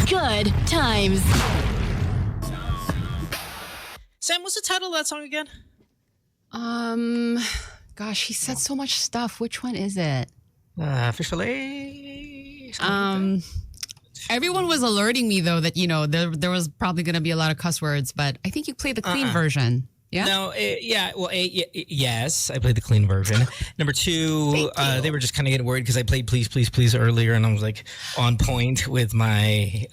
Good times. Sam, what's the title of that song again? Gosh, he said so much stuff. Which one is it? Officially. Everyone was alerting me though that there was probably going to be a lot of cuss words, but I think you played the clean version. Yeah. No, yes, I played the clean version. Number two, they were just kind of getting worried because I played Please, Please, Please earlier, and I was like on point with my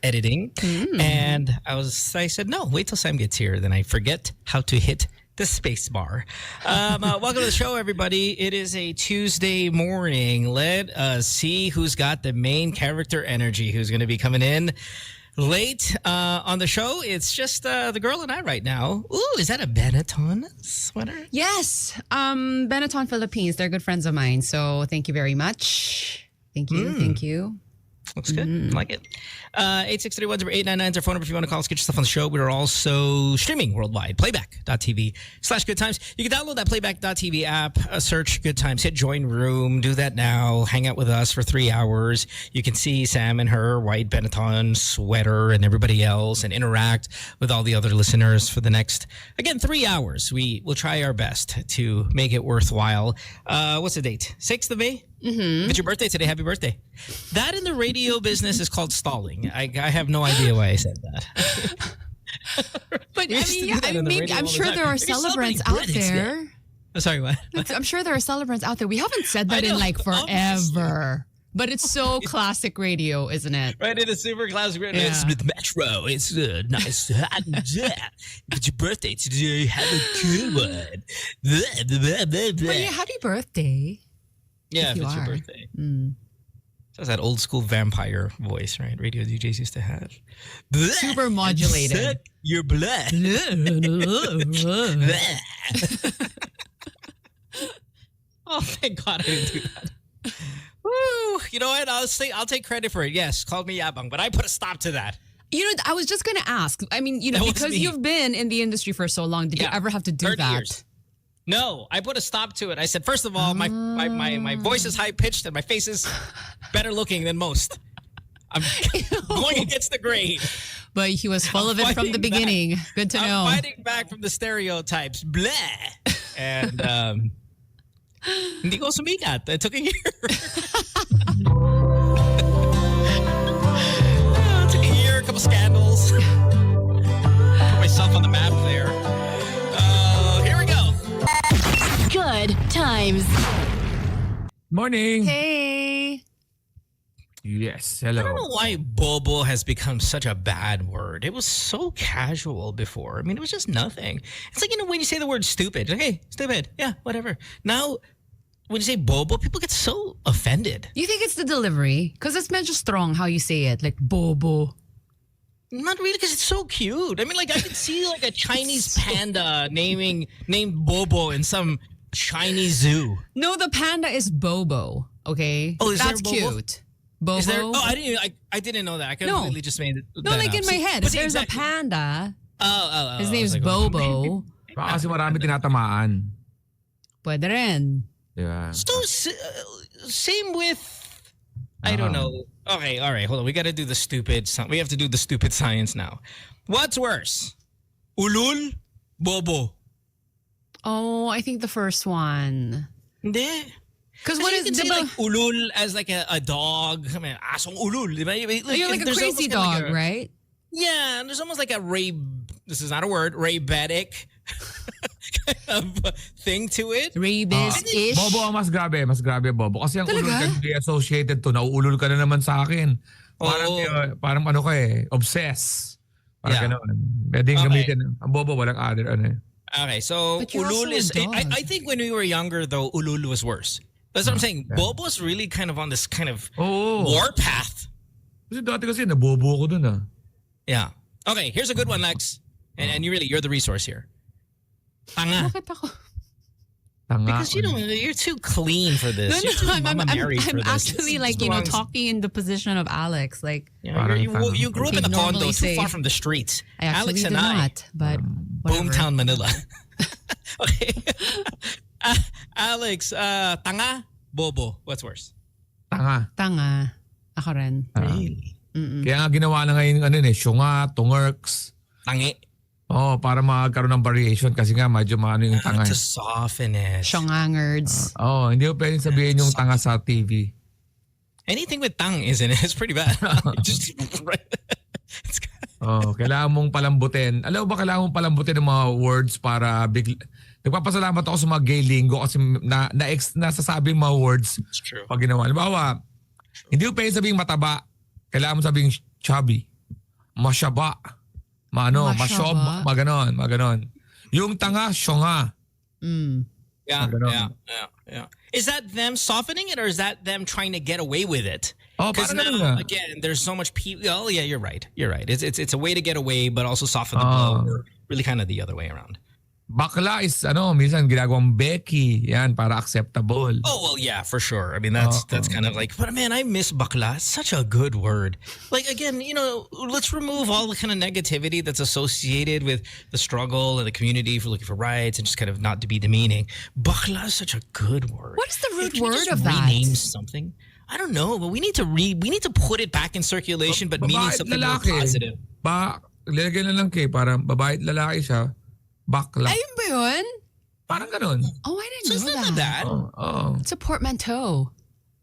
editing. And I said, no, wait till Sam gets here. Then I forget how to hit the space bar. Welcome to the show, everybody. It is a Tuesday morning. Let us see who's got the main character energy, who's going to be coming in late on the show. It's just the girl and I right now. Ooh, is that a Benetton sweater? Yes. Benetton Philippines. They're good friends of mine. So thank you very much. Thank you. Thank you. Looks good. I like it. 863-10899 is our phone number if you want to call us. Get your stuff on the show. We are also streaming worldwide. Playback.tv/goodtimes. You can download that Playback.tv app. Search Good Times. Hit join room. Do that now. Hang out with us for 3 hours. You can see Sam in her white Benetton sweater and everybody else and interact with all the other listeners for the next, again, 3 hours. We will try our best to make it worthwhile. What's the date? 6th of May? It's your birthday today. Happy birthday. That in the radio business is called stalling. I have no idea why I said that. But I'm sure there are celebrants out there. Sorry, what? I'm sure there are celebrants out there. We haven't said that in like forever. Obviously. But it's so classic radio, isn't it? Right, it is super classic radio. It's with Metro. It's nice. It's your birthday today. Have a good one. But yeah, happy birthday. Yeah, if it's your birthday. That's that old school vampire voice, right? Radio DJs used to have. Super modulated. Suck your blood. Oh, thank God I didn't do that. Woo! You know what? I'll take credit for it. Yes, called me yabang, but I put a stop to that. I was just going to ask. I mean, because you've been in the industry for so long, did you ever have to do 30 that? Years. No, I put a stop to it. I said, first of all, my voice is high pitched and my face is better looking than most. I'm going against the grain. But he was full of it from the beginning. Good to know. I'm fighting back from the stereotypes. Blah. And hindi ko sumikat. It took a year. It took a year, a couple scandals. Put myself on the map there. Here we go. Good times. Morning. Hey. Yes, hello. I don't know why bobo has become such a bad word. It was so casual before. I mean, it was just nothing. It's like, when you say the word stupid, like, hey, stupid. Yeah, whatever. Now, when you say bobo, people get so offended. You think it's the delivery? Because it's medyo strong how you say it, like bobo. Not really, because it's so cute. I mean, like, I could see like a Chinese panda named Bobo in some Chinese zoo. No, the panda is Bobo. Okay, oh, is that's there Bobo? Cute. Bobo. Is there? Oh, I didn't know that. I completely just made it. No, like in my head, if there's a panda. Oh. His name's Bobo. Baka kasi marami tinatamaan. Pwede rin. Yeah. So same with. I don't know. Okay, all right. Hold on. We got to do the stupid. We have to do the stupid science now. What's worse, ulul, bobo? Oh, I think the first one. Hindi. Because what is say like ulul as like a dog? I mean, asong ulul. Like, you're like a crazy dog, right? Yeah, and there's almost like a this is not a word, rabetic kind of thing to it. Rabies-ish. Bobo ang mas grabe Bobo. Kasi ang ulul ka associated to, nauulul ka na naman sa akin. Parang ano ka obsess. Parang gano'n. Pwedeng gamitin. Ang Bobo walang other Okay, so ulul is, I think when we were younger though, ulul was worse. That's what I'm saying. Okay. Bobo's really kind of on this kind of warpath. Kasi dati kasi nabobo ko dun Yeah. Okay, here's a good one, Lex. And you're the resource here. Tanga. Bakit ako? Tanga. Because you're too clean for this. I'm actually like, talking in the position of Alex. Like, you grew up in a condo too far from the streets. Alex and I. But Boomtown, Manila. Okay. Alex, tanga, bobo. What's worse? Tanga. Tanga. Ako rin. Really? Kaya nga ginawa na ngayon syunga, tungurks. Tangi. Oh, para magkaroon ng variation kasi nga medyo maano yung tanga. To soften it. Shongangerds. Hindi ko pwedeng sabihin yung tanga sa TV. Anything with tang, isn't it? It's pretty bad. Just, it's kailangan mong palambutin. Alam mo ba kailangan mong palambutin ng mga words para nagpapasalamat ako sa mga gay lingo kasi nasasabing mga words pag ginawa. Halimbawa, hindi ko pwedeng sabing mataba. Kailangan mo sabing chubby. Masyaba. Masyob. Maganon. Yung tanga, syonga. Yeah. Is that them softening it or is that them trying to get away with it? Because now, again, there's so much people. Oh, yeah, you're right. It's a way to get away, but also soften the blow. Or really kind of the other way around. Bakla is minsan ginagawang Becky. Yan, para acceptable. Oh, well, yeah, for sure. I mean, that's kind of like, but man, I miss bakla. It's such a good word. Like, again, let's remove all the kind of negativity that's associated with the struggle and the community for looking for rights and just kind of not to be demeaning. Bakla is such a good word. What is the root Can we word just of that? rename something? I don't know, but we need to put it back in circulation, but meaning something more positive. Lagyan na lang parang babae at lalaki siya. Bakla. Ayun ba yun? Parang ganun. Oh, I didn't So it's know not that. bad. It's a portmanteau.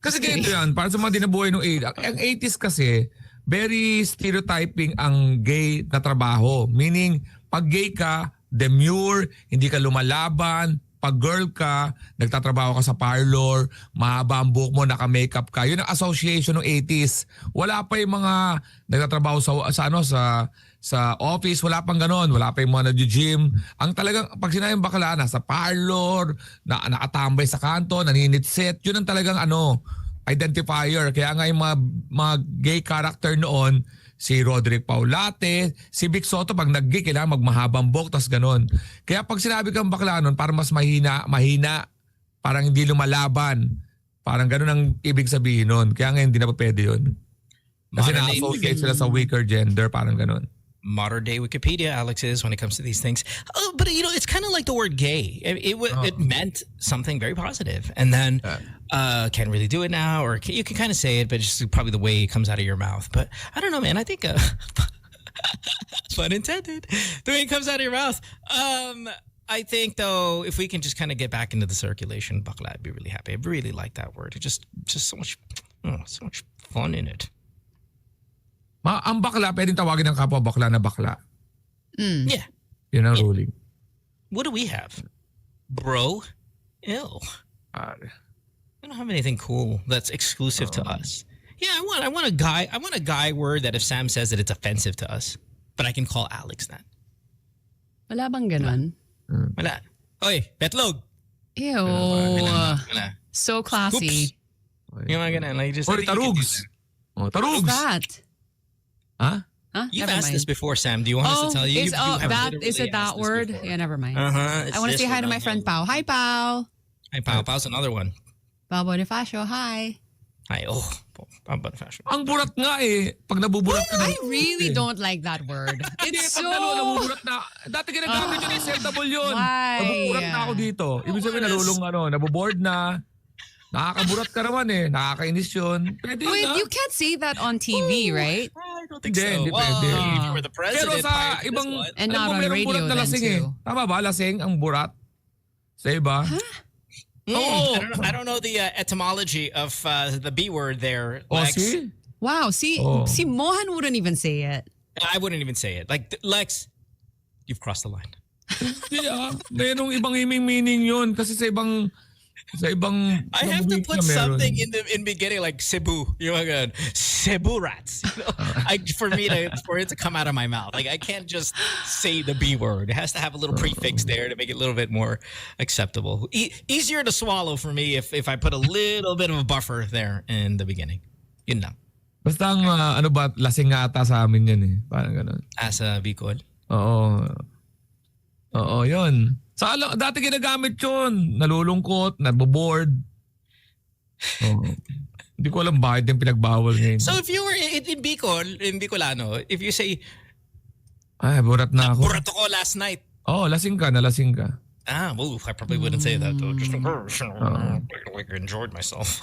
Kasi ganito yan, para sa mga dinabuhay ng 80s. Ang 80s kasi, very stereotyping ang gay na trabaho. Meaning, pag gay ka, demure, hindi ka lumalaban. Pag girl ka, nagtatrabaho ka sa parlor, mahaba ang buhok mo, naka-makeup ka. Yun ang association ng 80s. Wala pa yung mga nagtatrabaho sa office, wala pang ganon. Wala pa yung mga nag-gym. Ang talagang, pag sinayang bakla, nasa parlor, nakatambay sa kanto, naninitsit. Yun ang talagang identifier. Kaya nga yung mga gay character noon, si Roderick Paulate, si Vic Soto, pag nag-gay, kailangan magmahabang buhok, tas ganon. Kaya pag sinabi kang bakla nun, parang mas mahina, parang hindi lumalaban. Parang ganon ang ibig sabihin nun. Kaya nga hindi na pa pwede yun. Kasi na-associate sila sa weaker gender, parang ganon. Modern day Wikipedia, Alex, is when it comes to these things. But it's kind of like the word gay. It meant something very positive, and then can't really do it now, or you can kind of say it, but it's just probably the way it comes out of your mouth. But I don't know, man. I think pun intended. The way it comes out of your mouth. I think though, if we can just kind of get back into the circulation, bakla, I'd be really happy. I really like that word. It's just so much fun in it. Ang bakla, pwedeng tawagin ng kapwa bakla na bakla. Yeah. Yun ang ruling. What do we have? Bro? Ew. I don't have anything cool that's exclusive to us. Yeah, I want a guy word that if Sam says that it's offensive to us, but I can call Alex that. Wala bang ganon? Wala. Oy, betlog. Ew. Wala. So classy. Yung mga ganun, like just. Or tarugs. Tarugs. What's that? Huh? You've Never asked mind. this before, Sam. Do you want us to tell you? Is it that word? Yeah, never mind. I want to say hi to my friend Pao. Hi, Pao. Hi, Pao. Pao's another one. Pao Bonifacio, hi. Hi. Oh, Pao Bonifacio. Ang burat nga Pag nabuburat ka. I really don't like that word. It's so... nabuburat na. Dati ginagamit yun acceptable yun. Why? Nabuburat na ako dito. Ibig sabihin nalulung nabuboard na. Nakakaburat ka naman Nakakainis yun. Pwede Wait, na. you can't say that on TV, right? I don't think Hindi so. pwede. If you were the president, Pero sa ibang... And not on merong radio burat na then lasing too. Tama ba? Lasing ang burat. Sa iba. I don't know the etymology of the B word there, Oh, Lex. see? Wow, see, Mohan wouldn't even say it. I wouldn't even say it. Like, Lex, you've crossed the line. Yeah, mayroong ibang meaning yun. Kasi sa ibang... I have to put something in beginning like Cebu. You know, Cebu rats. For it to come out of my mouth. Like I can't just say the B word. It has to have a little prefix there to make it a little bit more acceptable. Easier to swallow for me if I put a little bit of a buffer there in the beginning. Yun lang. Basta ang lasing nga ata sa amin yan Parang ganun. As a Bicol? Oo, yun. Dati ginagamit yun. Nalulungkot, naboboard. Hindi ko alam bakit yung pinagbawal ngayon. So if you were in Bicolano, if you say, burat na ako. burat ako last night. Lasing ka, nalasing ka. Well, I probably wouldn't say that though. Just like I enjoyed myself.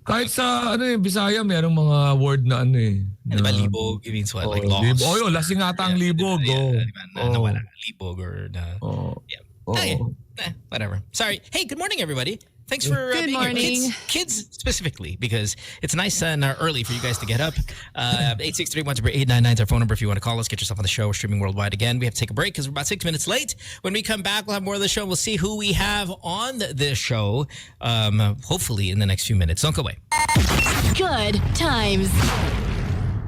Kahit sa Bisaya, merong mga word na Di ba libog? It means what? Like lost? Yun, lasing ata ang libog. Nawala libog or yeah. Okay. Whatever. Sorry. Hey, good morning, everybody. Thanks for Good being morning. here. Kids specifically, because it's nice and early for you guys to get up. 863-10899 is our phone number if you want to call us. Get yourself on the show. We're streaming worldwide again. We have to take a break because we're about 6 minutes late. When we come back, we'll have more of the show. We'll see who we have on this show, hopefully in the next few minutes. Don't go away. Good times.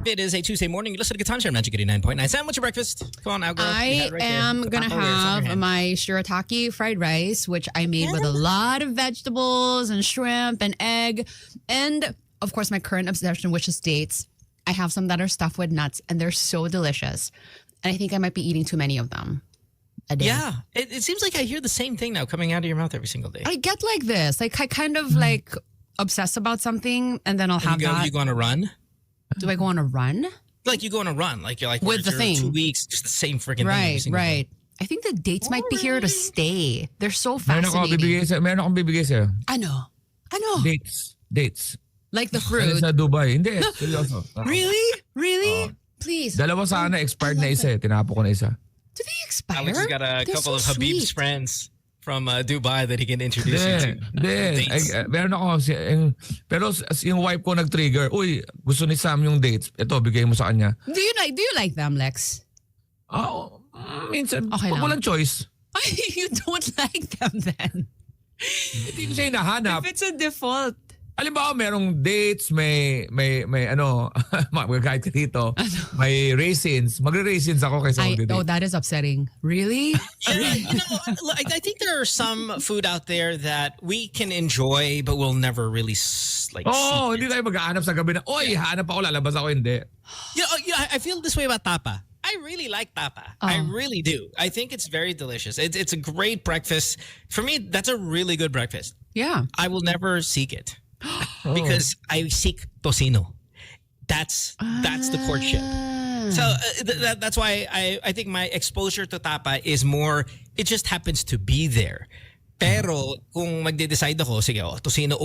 It is a Tuesday morning. You listen to Good Times here on Magic 89.9. Sam, what's your breakfast? Come on now, girl. I am going to have my shirataki fried rice, which I made with a lot of vegetables and shrimp and egg. And, of course, my current obsession, which is dates. I have some that are stuffed with nuts, and they're so delicious. And I think I might be eating too many of them a day. Yeah. It seems like I hear the same thing now coming out of your mouth every single day. I get like this. Like, I kind of, like, obsess about something, and then I'll have that. You go on a run? Do I go on a run? Like you go on a run, like you're like with the thing 2 weeks, just the same freaking thing. Right. I think the dates might be here to stay. They're so fascinating. Meron akong bibigay sa'yo. Ano? Dates. Like the fruit. Sa Dubai. Hindi, seryoso. Really? Please. Dalawa sana, expired na isa. Tinapo ko na isa. Do they expire? Alex has got a They're couple so of Habib's sweet. friends from Dubai that he can introduce you to. Dates. Meron ako, pero yung wife ko nag-trigger, uy, gusto ni Sam yung dates. Ito, bigay mo sa kanya. Do you like them, Lex? Minsan, Okay pag lang. walang choice. You don't like them then. Hindi ko siya hinahanap. If it's a default. Halimbawa, merong dates, may magagayad ka dito, may raisins. Magre-raisins ako kaysa magde-date. That is upsetting. Really? Yeah, I think there are some food out there that we can enjoy but we'll never really seek hindi it. tayo mag-aanap sa gabi na, oy, hanap ako, lalabas ako, hindi. I feel this way about tapa. I really like tapa. I really do. I think it's very delicious. It's a great breakfast. For me, that's a really good breakfast. Yeah. I will never seek it because I seek tocino. That's the courtship. So that's why I think my exposure to tapa is more, it just happens to be there. Pero kung magde-decide ako, sige, tocino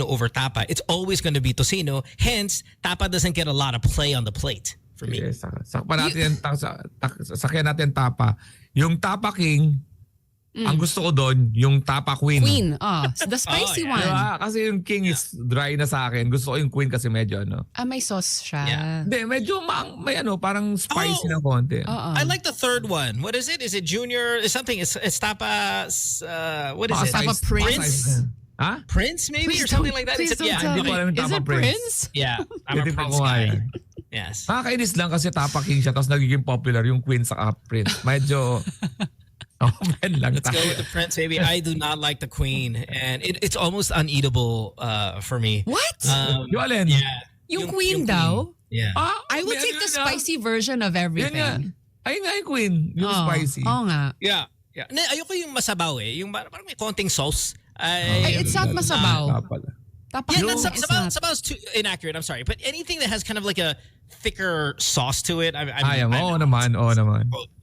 over tapa, it's always going to be tocino. Hence, tapa doesn't get a lot of play on the plate for me. Yes, sakyan natin tapa. Yung tapa king, ang gusto ko doon, yung tapa queen. The spicy one. Diba? Kasi yung king is dry na sa akin. Gusto ko yung queen kasi medyo May sauce siya. Yeah. Hindi, medyo may parang spicy na konti. I like the third one. What is it? Is it junior? Is something? It's tapa. What is it? Tapa Prince. Ha? Prince maybe or something like that. Please don't tell hindi ko alam me. yung Is tapa it Prince. Yeah, I'm a Titikman Prince ko nga guy. yan. Yes. Nakakainis lang kasi tapa king siya tapos nagiging popular yung queen sa prince. Medyo lang Let's go with the Prince, baby. I do not like the Queen, and it's almost uneatable for me. What? Yung alin? Yeah. Yung queen daw? Yeah. I would take the spicy version of everything. Ayun nga yung queen. Yung spicy. Oo nga. Yeah. Ayoko yung masabaw eh. Yung parang may konting sauce. It's not masabaw. Yeah, sabaw is too inaccurate. I'm sorry, but anything that has kind of like a thicker sauce to it, Oo naman.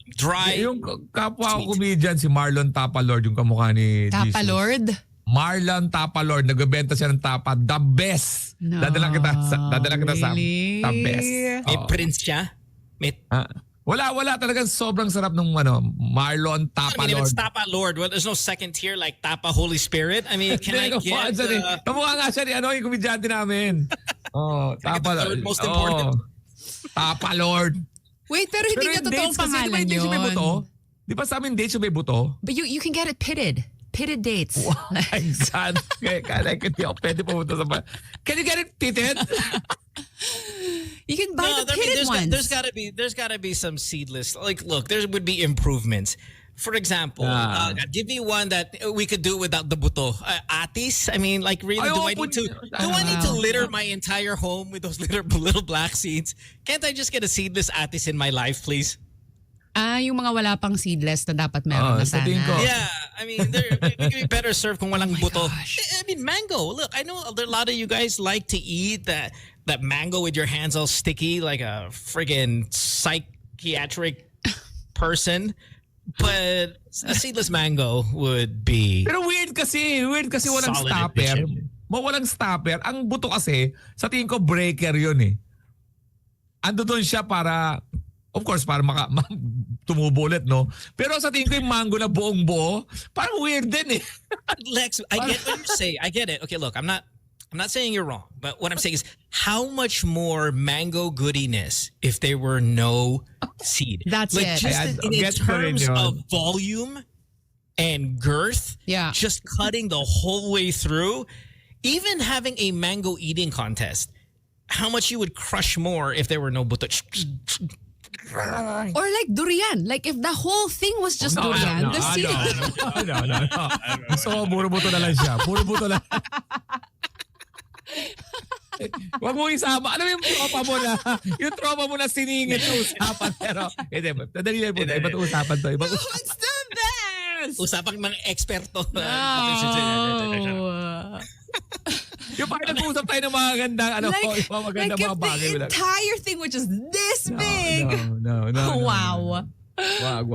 Dry. Yung kapwa ko comedian, si Marlon Tapalord, yung kamukha ni Jesus. Tapalord? Marlon Tapalord, nagbebenta siya ng tapa. The best. No, Dadala kita sa really? the best. May Prince siya? Wala talagang sobrang sarap ng Marlon I mean, if Tapalord. it's Tapa Lord, well, there's no second tier like Tapa Holy Spirit. I mean, can I get... Kamukha nga siya ni yung komedyante namin. Tapa Lord. Most important. Tapalord. Wait, pero hindi ka totoong pangalan yun. Di ba sa amin dates yung may buto? But you can get it pitted. Pitted dates. Oh my God. Kaya pwede pumunta sa... Can you get it pitted? You can buy the pitted ones. There's gotta be some seedless. Like, look, there would be improvements. For example, give me one that we could do without the buto. Atis? I mean, like, really, do I need to litter my entire home with those little black seeds? Can't I just get a seedless atis in my life, please? Yung mga wala pang seedless na dapat meron na sana. Yeah, I mean, it could be better served kung walang buto. Gosh. I mean, mango. Look, I know a lot of you guys like to eat that mango with your hands all sticky like a friggin' psychiatric person. But a seedless mango would be... Pero weird kasi walang Solid stopper. addition. Walang stopper. Ang buto kasi, sa tingin ko breaker yun eh. Ando doon siya para, of course, para tumubo ulit, no? Pero sa tingin ko yung mango na buong buo, parang weird din eh. Lex, I get what you're saying. I get it. Okay, look, I'm not saying you're wrong, but what I'm saying is how much more mango goodiness if there were no seed. That's like, it. Just in terms of volume and girth, just cutting the whole way through, even having a mango eating contest, how much you would crush more if there were no buto. Or like durian. Like if the whole thing was just durian. The seed. No. So, puro buto na lang siya. Puro buto lang. Wag mo isama. Alam mo yung tropa mo na siningit sa usapan. Pero, dadali lang po. Iba't usapan to. What's the best? Usapang mga eksperto. Yung parang nag-uusap tayo ng mga gandang, magandang mga bagay. The entire thing which is this big. No. Wow. Wag.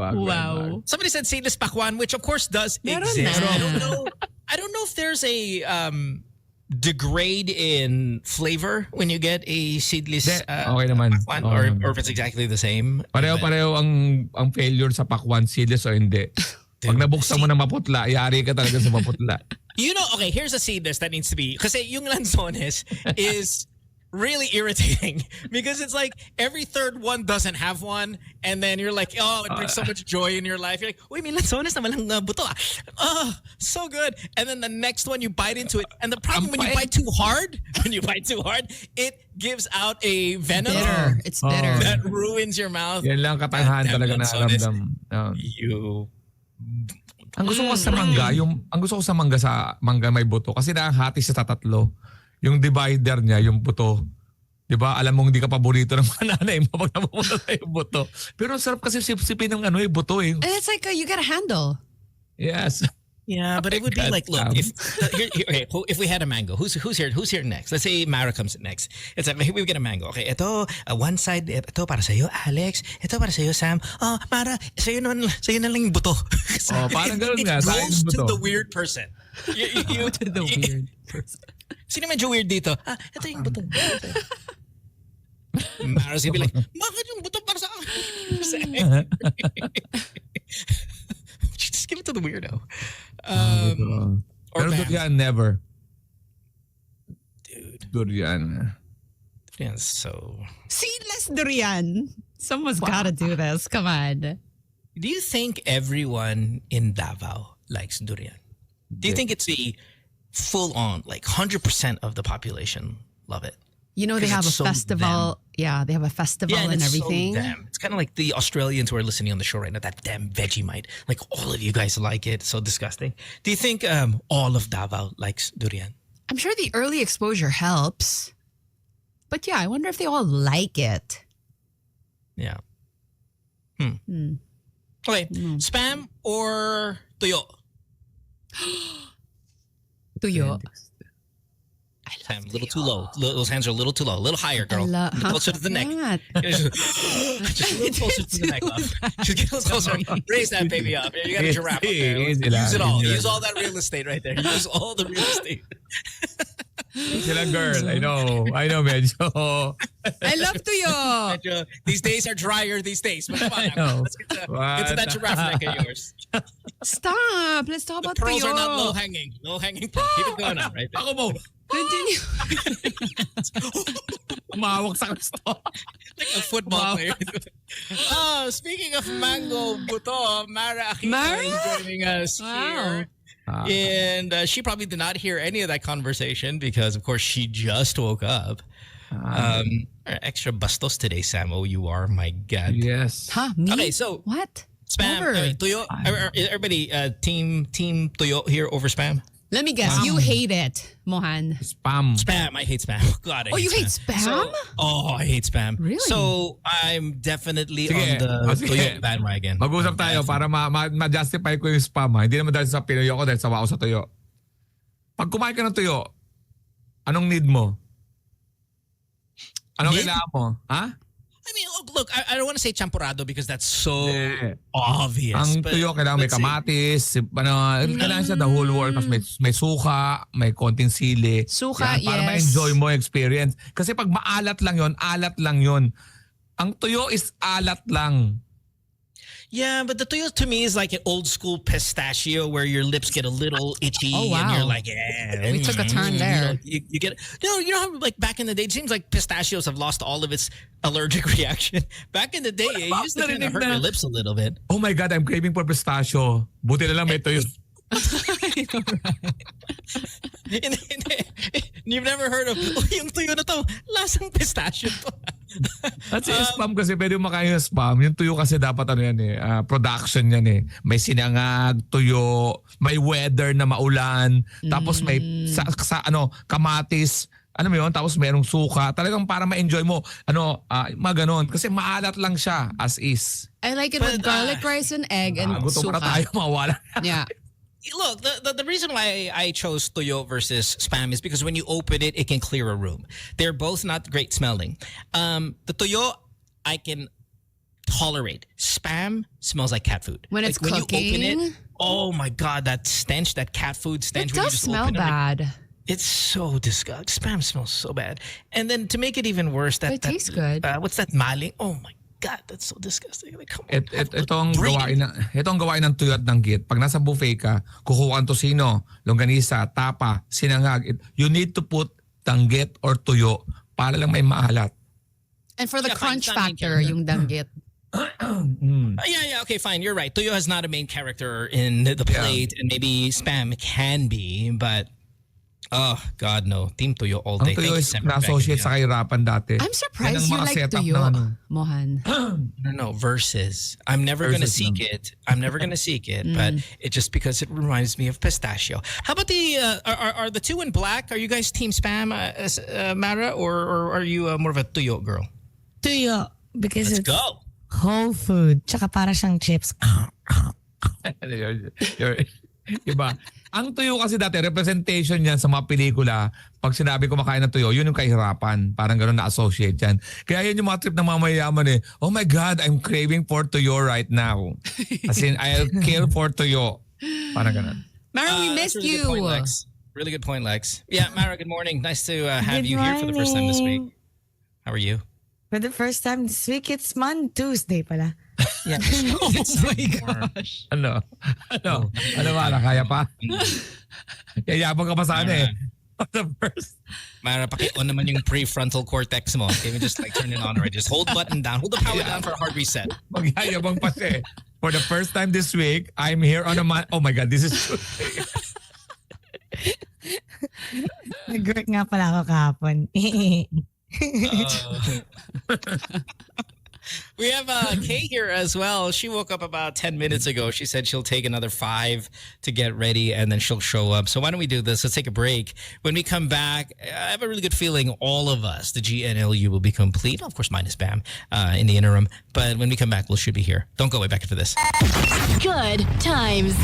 Somebody said seedless pakwan, which of course does exist. I don't know if there's a degrade in flavor when you get a seedless okay naman. pakwan, or if it's exactly the same. Pareho ang failure sa pakwan, seedless o hindi. Pag nabuksan mo na maputla, yari ka talaga sa maputla. You know, okay, here's a seedless that needs to be, kasi yung lanzones is really irritating because it's like every third one doesn't have one, and then you're like, oh, it brings so much joy in your life. You're like, uy, may lanzones na walang buto ah. Oh, so good. And then the next one, you bite into it. And the problem when you bite too hard, it gives out a venom. Bitter. It's bitter. That ruins your mouth. Yan lang katangahan talaga na aramdam. Ang gusto ko sa mangga, sa mangga may buto kasi nakahati siya sa tatlo. Yung divider niya, yung buto. 'Di ba? Alam mong hindi ka paborito ng mga nanay mo pag napupunta sa yung buto. Pero sarap kasi sipsipin ng buto eh. And it's like you got a handle. Yes. Yeah, but it would be like, look, if we had a mango, who's here next? Let's say Mara comes next. It's like, we get a mango. Okay, ito, one side, ito para sa'yo, Alex. Ito para sa'yo, Sam. Oh, Mara, sa'yo na lang yung buto. Parang gano'n nga. It goes to the weird person. You to the weird person. Sino medyo weird dito? Ito yung buto. Mara's gonna be like, bakit yung buto para sa akin? Just give it to the weirdo. Pero durian, never. Dude. Durian. Durian's so... Seedless durian. Someone's gotta do this. Come on. Do you think everyone in Davao likes durian? Do you think it's a full-on, like 100% of the population love it? You know, they have a festival. Yeah, they have a festival and everything. So it's kind of like the Australians who are listening on the show right now, that damn Vegemite. Like, all of you guys like it. So disgusting. Do you think all of Davao likes durian? I'm sure the early exposure helps. But yeah, I wonder if they all like it. Yeah. Okay, Spam or toyo? Tuyo. Sam, a little too low. Those hands are a little too low. A little higher, girl. Closer to the neck. Just a little closer to the neck. Love. Just get a little closer. Raise that baby up. You got a giraffe up there. Use it all. Use all that real estate right there. Use all the real estate. Sila girl. I know, medyo. I love tuyo. These days are drier these days. But come on, let's get to that giraffe neck of yours. Stop. Let's talk about the pearls tuyo. are not low hanging. Low hanging pearls. Keep it going on right there. Ako mo. Continue. Umawak sa gusto. Like a football player. Speaking of mango buto, Mara Aquino is joining us here. And she probably did not hear any of that conversation because, of course, she just woke up. Extra bastos today, Samo. You are, my God. Yes. Huh? Me? Okay, so what? Spam. Tuyo. Everybody, team Tuyo here over Spam. Let me guess. You hate it, Mohan. Spam. I hate Spam. God, I hate you spam. hate Spam? So, I hate Spam. Really? So, I'm definitely on the Tuyo bandwagon. Mag-usap tayo para ma-justify ko yung spam. Hindi naman dahil sa Pinoy ako, dahil sawa ako sa tuyo. Pag kumain ka ng tuyo, anong need mo? Anong kailangan mo? Ha? I mean, look, I don't want to say champurrado because that's so obvious. Ang but tuyo, kailangan may let's say- kamatis, kailangan siya the whole world. Tapos may suka, may konting sili. Suka, Para yes. ma-enjoy mo yung experience. Kasi pag maalat lang yon, alat lang yon. Ang tuyo is alat lang. Yeah, but the toyo to me is like an old school pistachio where your lips get a little itchy Oh, wow. and you're like, yeah. We took a turn there. You get, you know how like back in the day, it seems like pistachios have lost all of its allergic reaction. Back in the day, it used to kind of hurt your lips a little bit. Oh my God, I'm craving for pistachio. Buti na lang may tuyo. You've never heard of, yung tuyo na to, lasang pistachio to. At spam kasi pwede makain yung spam. Yung tuyo kasi dapat production yan eh. May sinangag, tuyo, may weather na maulan, tapos may kamatis, mo yun, tapos merong suka. Talagang para ma-enjoy mo, maganon. Kasi maalat lang siya as is. I like it with garlic rice and egg and Gusto suka. na tayo mawala. Yeah. Look, the reason why I chose toyo versus spam is because when you open it, it can clear a room. They're both not great smelling. The toyo, I can tolerate. Spam smells like cat food. When it's when cooking? you open it, oh my God, that stench, that cat food stench. It when you does just smell open it, bad. it's so disgusting. Spam smells so bad. And then to make it even worse, But it tastes good. What's that maling? Oh my God, that's so disgusting. Like, come on. Itong gawain ng tuyo at danggit. Pag nasa buffet ka, kukuha ang tosino, longganisa, tapa, sinangag. You need to put danggit or tuyo para lang may maalat. And for the Yeah, fine, crunch fine, factor, yung danggit. Yeah, okay, fine. You're right. Toyo has not a main character in the plate, and maybe spam can be, but oh God, no. Team Toyo all day. Ang tuyo Thank you, is Sam, na-associate for sa backing me kahirapan dati. I'm surprised Yan you ang mga like setup tuyo, ng Mohan. up. No, versus. I'm never going to Versus seek lang. it. I'm never going to seek it, but it just because it reminds me of pistachio. How about the, are the two in black? Are you guys team spam, Mara, or are you more of a Toyo girl? Tuyo. Because Let's it's go. whole food. Tsaka para siyang chips. Diba? Ang tuyo kasi dati, representation yan sa mga pelikula. Pag sinabi ko makain ng tuyo, yun yung kahirapan. Parang gano'n na-associate yan. Kaya yun yung mga trip ng mga mayayaman eh. Oh my God, I'm craving for tuyo right now. As in, I'll kill for tuyo. Parang gano'n. Mara, we That's missed really good point, you. Lex. Really good point, Lex. Yeah, Mara, good morning. Nice to have Good you here for the first time this week. morning. How are you? For the first time this week, it's Tuesday pala. Yeah. Oh my gosh. Ano? Mara, kaya pa? Yayabang ka pa sana eh. The first. Mara, paki-on naman yung prefrontal cortex mo. Can we just like turn it on already? Just hold button down. Hold the power down for a hard reset. Magyayabang pa siya eh. For the first time this week, I'm here on a oh my God, this is Tuesday. Nag-work nga pala ako kahapon. We have Kay here as well. She woke up about 10 minutes ago. She said she'll take another 5 to get ready and then she'll show up. So why don't we do this? Let's take a break. When we come back, I have a really good feeling all of us, the GNLU, will be complete. Of course, minus Bam in the interim. But when we come back, we should be here. Don't go away back after this. Good times.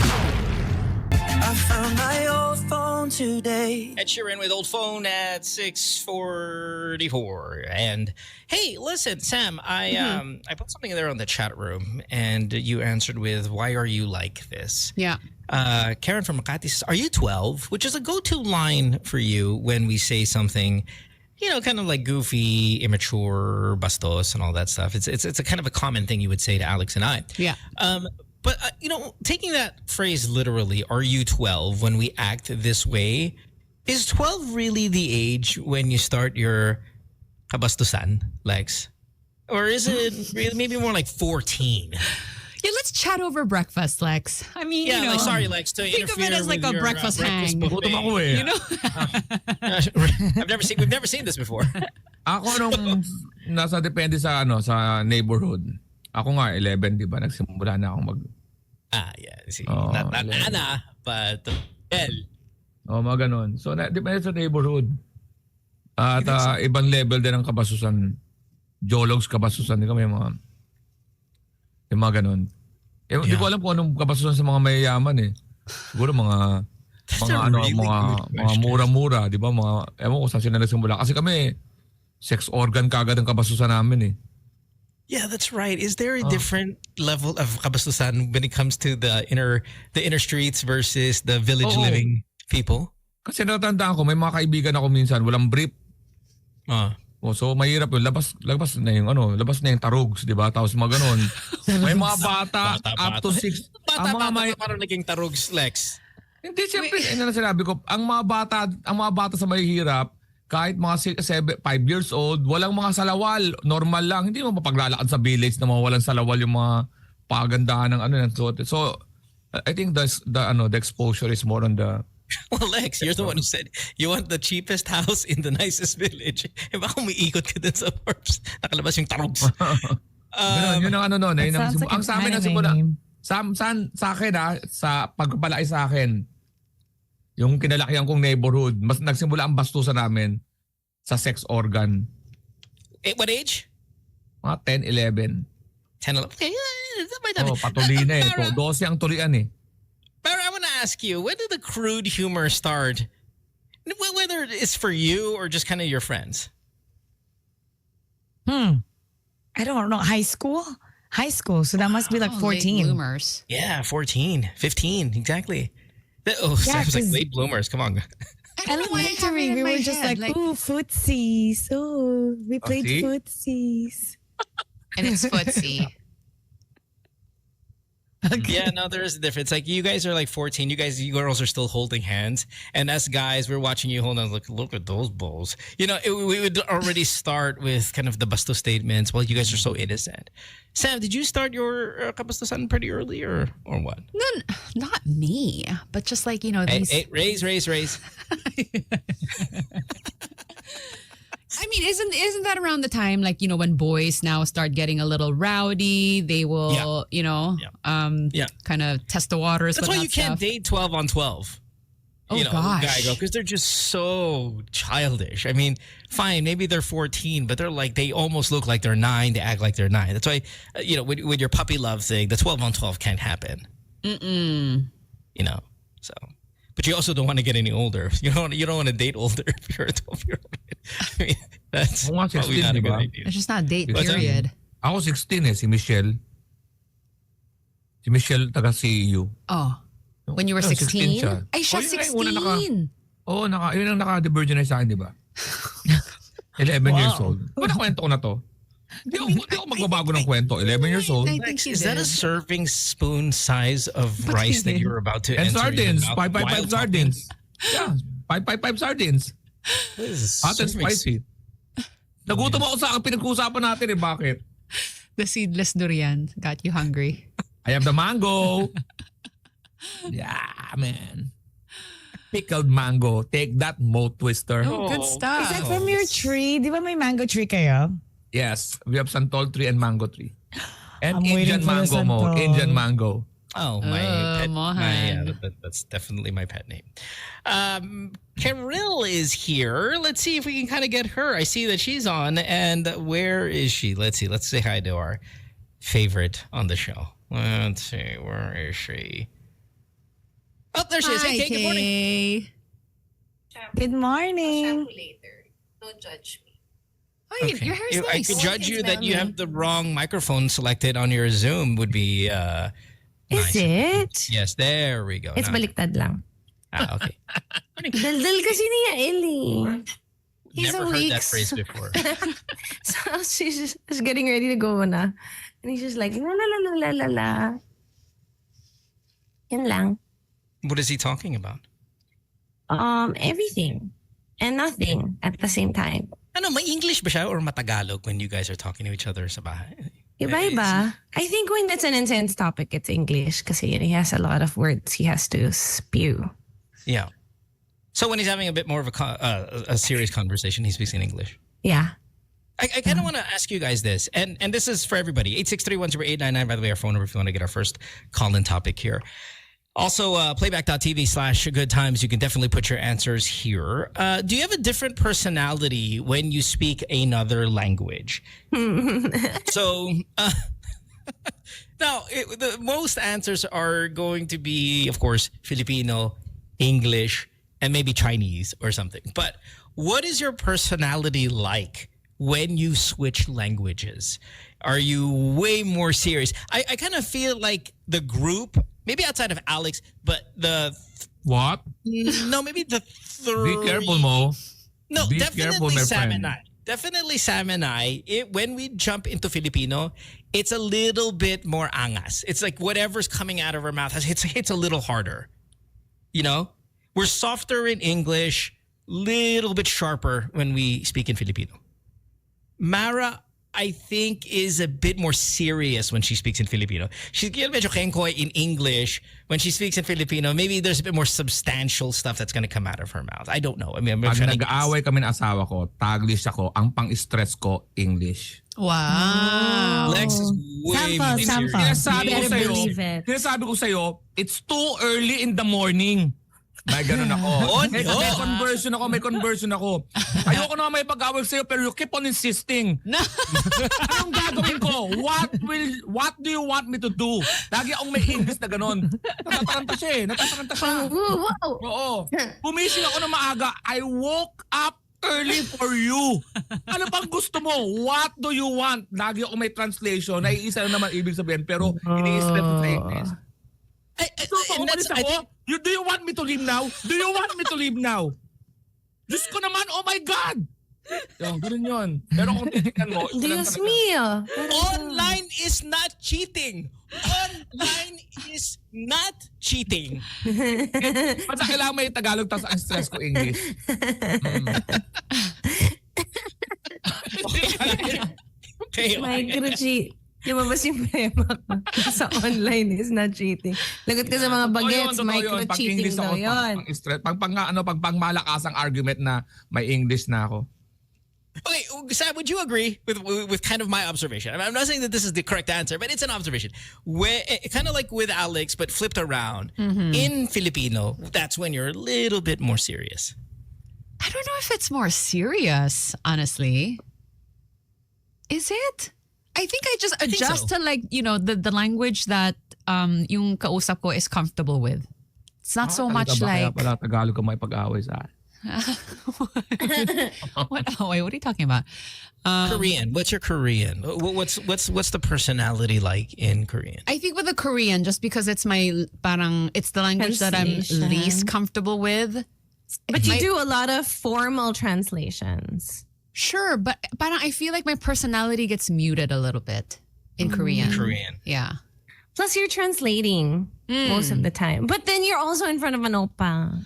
I found my old phone today. Ed Sheeran with Old Phone at 6:44. And hey, listen, Sam, I put something in there on the chat room and you answered with, why are you like this? Yeah. Karen from Makati says, are you 12? Which is a go-to line for you when we say something, you know, kind of like goofy, immature, bastos and all that stuff. It's a kind of a common thing you would say to Alex and I. Yeah. But, you know, taking that phrase literally, are you 12 when we act this way, is 12 really the age when you start your kabastusan, Lex? Or is it really maybe more like 14? Yeah, let's chat over breakfast, Lex. I mean, Yeah, you know, like, sorry, Lex, to think of it interfere as like with a your, breakfast hang. buffet. Gutom ako eh. You know? We've never seen this before. Ako nung nasa depende sa sa neighborhood. Ako nga 11, 'di ba? Nagsimula na akong Yeah. See, Oh, not yeah. Ana, but L. mga ganun. So depende sa neighborhood. At ibang level din ng kabasusan. Jologs kabasusan din kami yung mga ganun. Hindi ko alam kung anong kabasusan sa mga mayayaman eh. Siguro mga mura-mura, 'di ba? Ewan ko saan sila nagsimula kasi kami sex organ kagad ang kabasusan namin eh. Yeah, that's right. Is there a different level of kabastusan when it comes to the inner streets versus the village living people? Kasi natandaan ko, may mga kaibigan ako minsan, walang brief. So mahirap yun. Labas na yung labas na yung tarugs, di ba? Tapos mga ganun. May mga bata up to 6. Bata parang naging tarugs, Lex. Hindi, siyempre, na sinabi ko, ang mga bata sa mahihirap, kahit mga 5 years old, walang mga salawal, normal lang. Hindi mo mapaglalakad sa village na walang salawal yung mga pagandahan ng suot. So, I think the exposure is more on the... Well, Lex, you're the one who said you want the cheapest house in the nicest village. Eh, baka umiikot ka din sa Forbes. Nakalabas yung tarugs. Yun ang nun. Ang sa amin, sa akin sa pagpapalaki sa akin, yung kinalakihan kong neighborhood, mas nagsimula ang bastusan namin sa sex organ. What age? Mga 10, 11. 10, 11. Okay, Patuloy na eh. 12 ang tulian eh. Pero I want to ask you, when did the crude humor start? Whether it's for you or just kind of your friends? I don't know. High school? High school. So that must be like 14. Late bloomers. Yeah, 14, 15, exactly. Sounds like late bloomers. Come on. Elementary, we were just like, ooh, footsies. Oh, we played footsies. And it's footsie. Okay. Yeah, no, there is a difference. Like you guys are like 14. You girls are still holding hands, and us guys, we're watching you hold on. Look at those balls. We would already start with kind of the basto statements. Well, you guys are so innocent. Sam, did you start your kabastusan pretty early or what? No, not me, but just like these. Hey, raise. I mean, isn't that around the time when boys now start getting a little rowdy, they will kind of test the waters. That's why you can't date 12 on 12. Oh gosh, because they're just so childish. I mean, fine, maybe they're 14, but they almost look like they're 9. They act like they're 9. That's why with your puppy love thing, the 12 on 12 can't happen. So. But you also don't want to get any older. You don't want to date older if you're a 12-year-old. I mean, that's probably not a good idea. It's just not a date, period. Ako 16 si Michelle. Si Michelle taga CEU. Oh. When you were 16? Ay, siya 16. Yun ang naka-devirginize sa akin, di ba? 11 years old. Kwento ko na to. Hindi ako magbabago ng kwento. 11 years old. Is that a serving spoon size of rice that you're about to and enter? Sardines. 555 sardines. Yeah. 555 sardines. Hot and spicy. Nagutom ako sa pinag-uusapan natin eh. Bakit? The seedless durian got you hungry. I have the mango. Yeah, man. Pickled mango. Take that, Mo Twister. Oh, good stuff. Is that from your tree? Di ba may mango tree kayo? Yes, we have santol tree and mango tree. And I'm Indian mango mo. Indian mango. Oh, my pet. That's definitely my pet name. Karylle is here. Let's see if we can kind of get her. I see that she's on. And where is she? Let's see. Let's say hi to our favorite on the show. Let's see. Where is she? Oh, there she is. Hey, Kay, good morning. Good morning. Later. Don't judge me. Oh, Okay. your hair's I nice. could judge you that you have the wrong microphone selected on your Zoom would be Is nice. it? Yes, there we go. It's Now- baliktad lang. okay. Daldal kasi ni Yael eh. He's Never a heard weak. that phrase before. So she's just getting ready to go na. And he's just like, la la la la la la. Yun lang. What is he talking about? Everything and nothing at the same time. Ano, may English ba siya or matagalog when you guys are talking to each other sa bahay? Iba-iba. I think when it's an intense topic, it's English kasi he has a lot of words he has to spew. Yeah. So when he's having a bit more of a serious conversation, he speaks in English. Yeah. I kind of want to ask you guys this, and this is for everybody. 863-10899, by the way, our phone number if you want to get our first call-in topic here. Also, playback.tv/goodtimes. You can definitely put your answers here. Do you have a different personality when you speak another language? So, now, the most answers are going to be, of course, Filipino, English, and maybe Chinese or something. But what is your personality like when you switch languages? Are you way more serious? I kind of feel like the group, maybe outside of Alex, but What? no, maybe the three. Be careful, Mo. No, Be careful, definitely my Sam friend. and I. Definitely Sam and I. When we jump into Filipino, it's a little bit more angas. It's like whatever's coming out of our mouth hits a little harder. You know? We're softer in English, little bit sharper when we speak in Filipino. Mara, I think, is a bit more serious when she speaks in Filipino. She's medyo kengkoy in English. When she speaks in Filipino, maybe there's a bit more substantial stuff that's going to come out of her mouth. I don't know. I mean, Pag nag-aaway kami ng asawa ko, Taglish ako. Ang pang-stress ko, English. Wow. Lex is way more serious. Sinasabi ko Better sa'yo, believe it. sinasabi ko sa'yo, it's too early in the morning. May ganun ako. May conversion ako. Ayoko naman may pag-away sa'yo pero you keep on insisting. Anong gagawin ko? What do you want me to do? Lagi akong may English na ganun. Natataranta siya. Oo. Pumising ako na maaga. I woke up early for you. Ano pang gusto mo? What do you want? Lagi ako may translation. Naiisa na naman ibig sabihin pero iniisip ko sa English. Do you want me to leave now? Do you want me to leave now? Diyos ko naman, oh my God! Ganun yun. Pero kung titignan mo, Dios mío. Online is not cheating. Online is not cheating. Basta kailangan may Tagalog tapos ang stress ko English. Okay. My Gucci. Lumabas yung mema ko sa online is not cheating. Lagot ka sa mga bagets, micro-cheating daw yun. Pag pangmalakasang argument na may English na ako. Okay, Sam, would you agree with kind of my observation? I'm not saying that this is the correct answer, but it's an observation. Kind of like with Alex, but flipped around. In Filipino, that's when you're a little bit more serious. I don't know if it's more serious, honestly. Is it? I think I just adjust to like, the language that yung kausap ko is comfortable with. It's not so much like... Kaya pala Tagalog ka may pag-away sa akin. What are you talking about? Korean. What's your Korean? What's the personality like in Korean? I think with the Korean, just because it's it's the language that I'm least comfortable with. But you do a lot of formal translations. Sure, but parang I feel like my personality gets muted a little bit in Korean. Yeah. Plus you're translating most of the time. But then you're also in front of an oppa.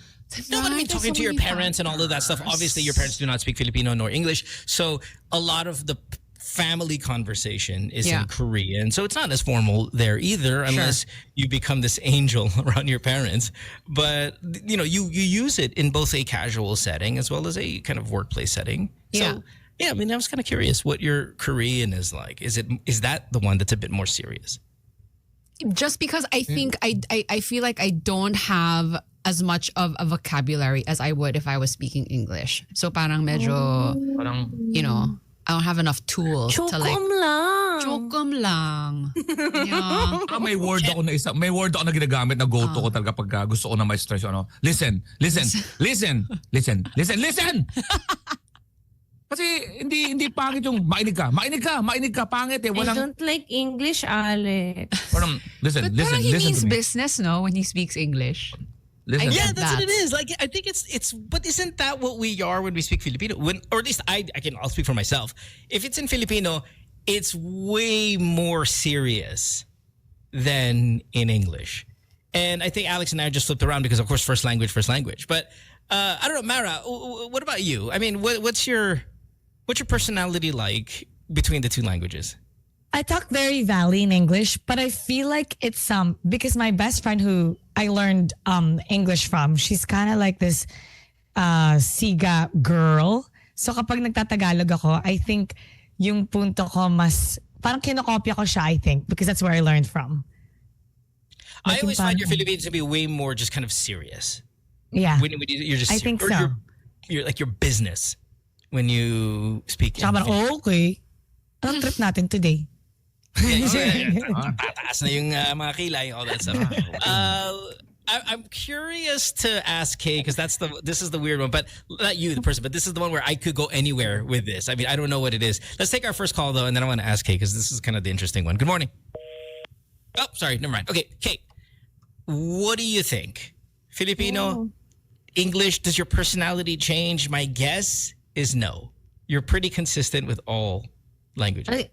No, but I mean, talking to your parents and all of that stuff. Obviously, your parents do not speak Filipino nor English. So a lot of the family conversation is in Korean. So it's not as formal there either, unless you become this angel around your parents. But, you use it in both a casual setting as well as a kind of workplace setting. Yeah. So, I mean, I was kind of curious what your Korean is like. Is that the one that's a bit more serious? Just because I think I feel like I don't have as much of a vocabulary as I would if I was speaking English. So parang medyo, I don't have enough tools to like... Chokom lang. Yeah. May word ako na ginagamit na go-to ko talaga pag gusto ko na may stress. Listen. Kasi hindi pangit yung makinig ka, pangit eh. I don't like English, Alex. Listen, But listen he means to me. business, no? When he speaks English. Listen. Yeah, that's what it is. Like, I think it's. But isn't that what we are when we speak Filipino? Or at least I'll speak for myself. If it's in Filipino, it's way more serious than in English. And I think Alex and I just flipped around because, of course, first language. But I don't know, Mara. What about you? I mean, what's your personality like between the two languages? I talk very valley in English, but I feel like it's because my best friend who I learned English from, she's kind of like this siga girl. So kapag nagtatagalog ako, I think yung punto ko mas parang kinokopya ko siya, I think, because that's where I learned from. I always find your Philippines to be way more just kind of serious. Yeah. When you're just I think so. You're like your business when you speak. Tsaka parang, okay. Anong trip natin today? Tataas na yung mga kilay, all that stuff. I'm curious to ask Kay because this is the weird one, but not you, the person, but this is the one where I could go anywhere with this. I mean, I don't know what it is. Let's take our first call though, and then I want to ask Kay because this is kind of the interesting one. Good morning. Oh, sorry, never mind. Okay, Kay, what do you think? Filipino, English, does your personality change? My guess is no. You're pretty consistent with all languages.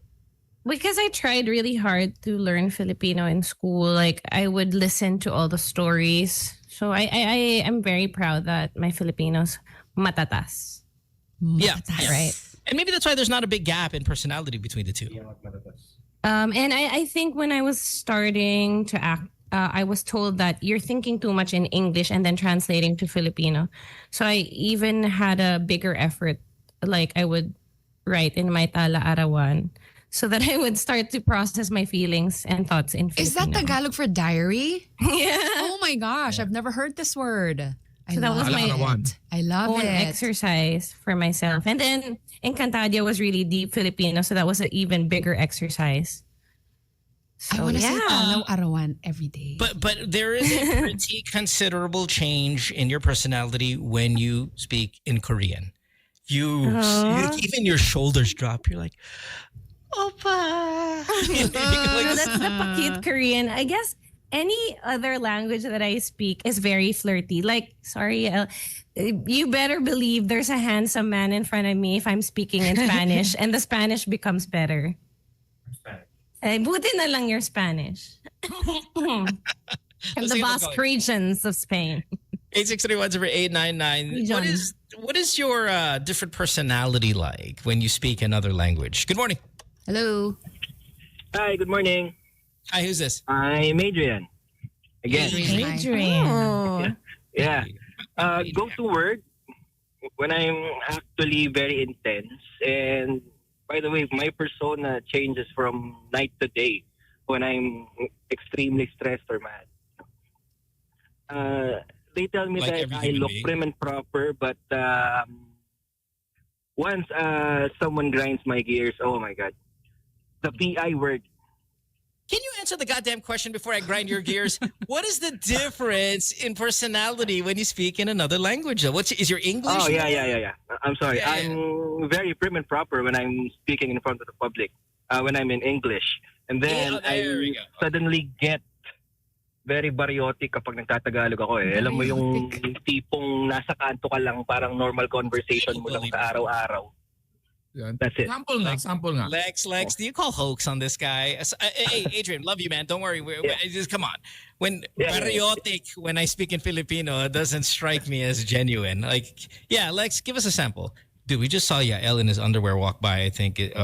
Because I tried really hard to learn Filipino in school. Like I would listen to all the stories. So I am very proud that my Filipinos matatas. Yeah, Right. And maybe that's why there's not a big gap in personality between the two. And I think when I was starting to act, I was told that you're thinking too much in English and then translating to Filipino. So I even had a bigger effort. Like I would write in my tala arawan so that I would start to process my feelings and thoughts in Filipino. Is that Tagalog for diary? Yeah. Oh my gosh, I've never heard this word. So that was my I love own it. exercise for myself. And then Encantadia was really deep Filipino, so that was an even bigger exercise. I So want to say yeah. arawan every day. But there is a pretty considerable change in your personality when you speak in Korean. Even your shoulders drop. You're like, Opa. So that's the pakit Korean. I guess any other language that I speak is very flirty. Like, sorry, you better believe there's a handsome man in front of me if I'm speaking in Spanish and the Spanish becomes better. Buti na lang your Spanish. From the Basque regions of Spain. 863-10899. What is your different personality like when you speak another language? Good morning. Hello. Hi, good morning. Hi, who's this? I'm Adrian. Again. Adrian. Oh. Yeah. Go to word when I'm actually very intense. And by the way, my persona changes from night to day when I'm extremely stressed or mad. They tell me Like that every I human look being. prim and proper, but once someone grinds my gears, oh my God. The PI word. Can you answer the goddamn question before I grind your gears? What is the difference in personality when you speak in another language? Is your English? Oh, yeah. I'm sorry. Yeah, I'm very prim and proper when I'm speaking in front of the public, when I'm in English. And then Yeah, there we go. suddenly get very baryotic kapag nagtatagalog ako eh. Alam mo yung tipong nasa kanto ka lang, parang normal conversation mo lang sa araw-araw. Yan. That's it. Sample nga. Lex, do you call hoax on this guy? Hey, Adrian, love you, man. Don't worry. Just come on. When patriotic, when I speak in Filipino, it doesn't strike me as genuine. Like, yeah, Lex, give us a sample. Dude, we just saw Yael in his underwear walk by, I think. Is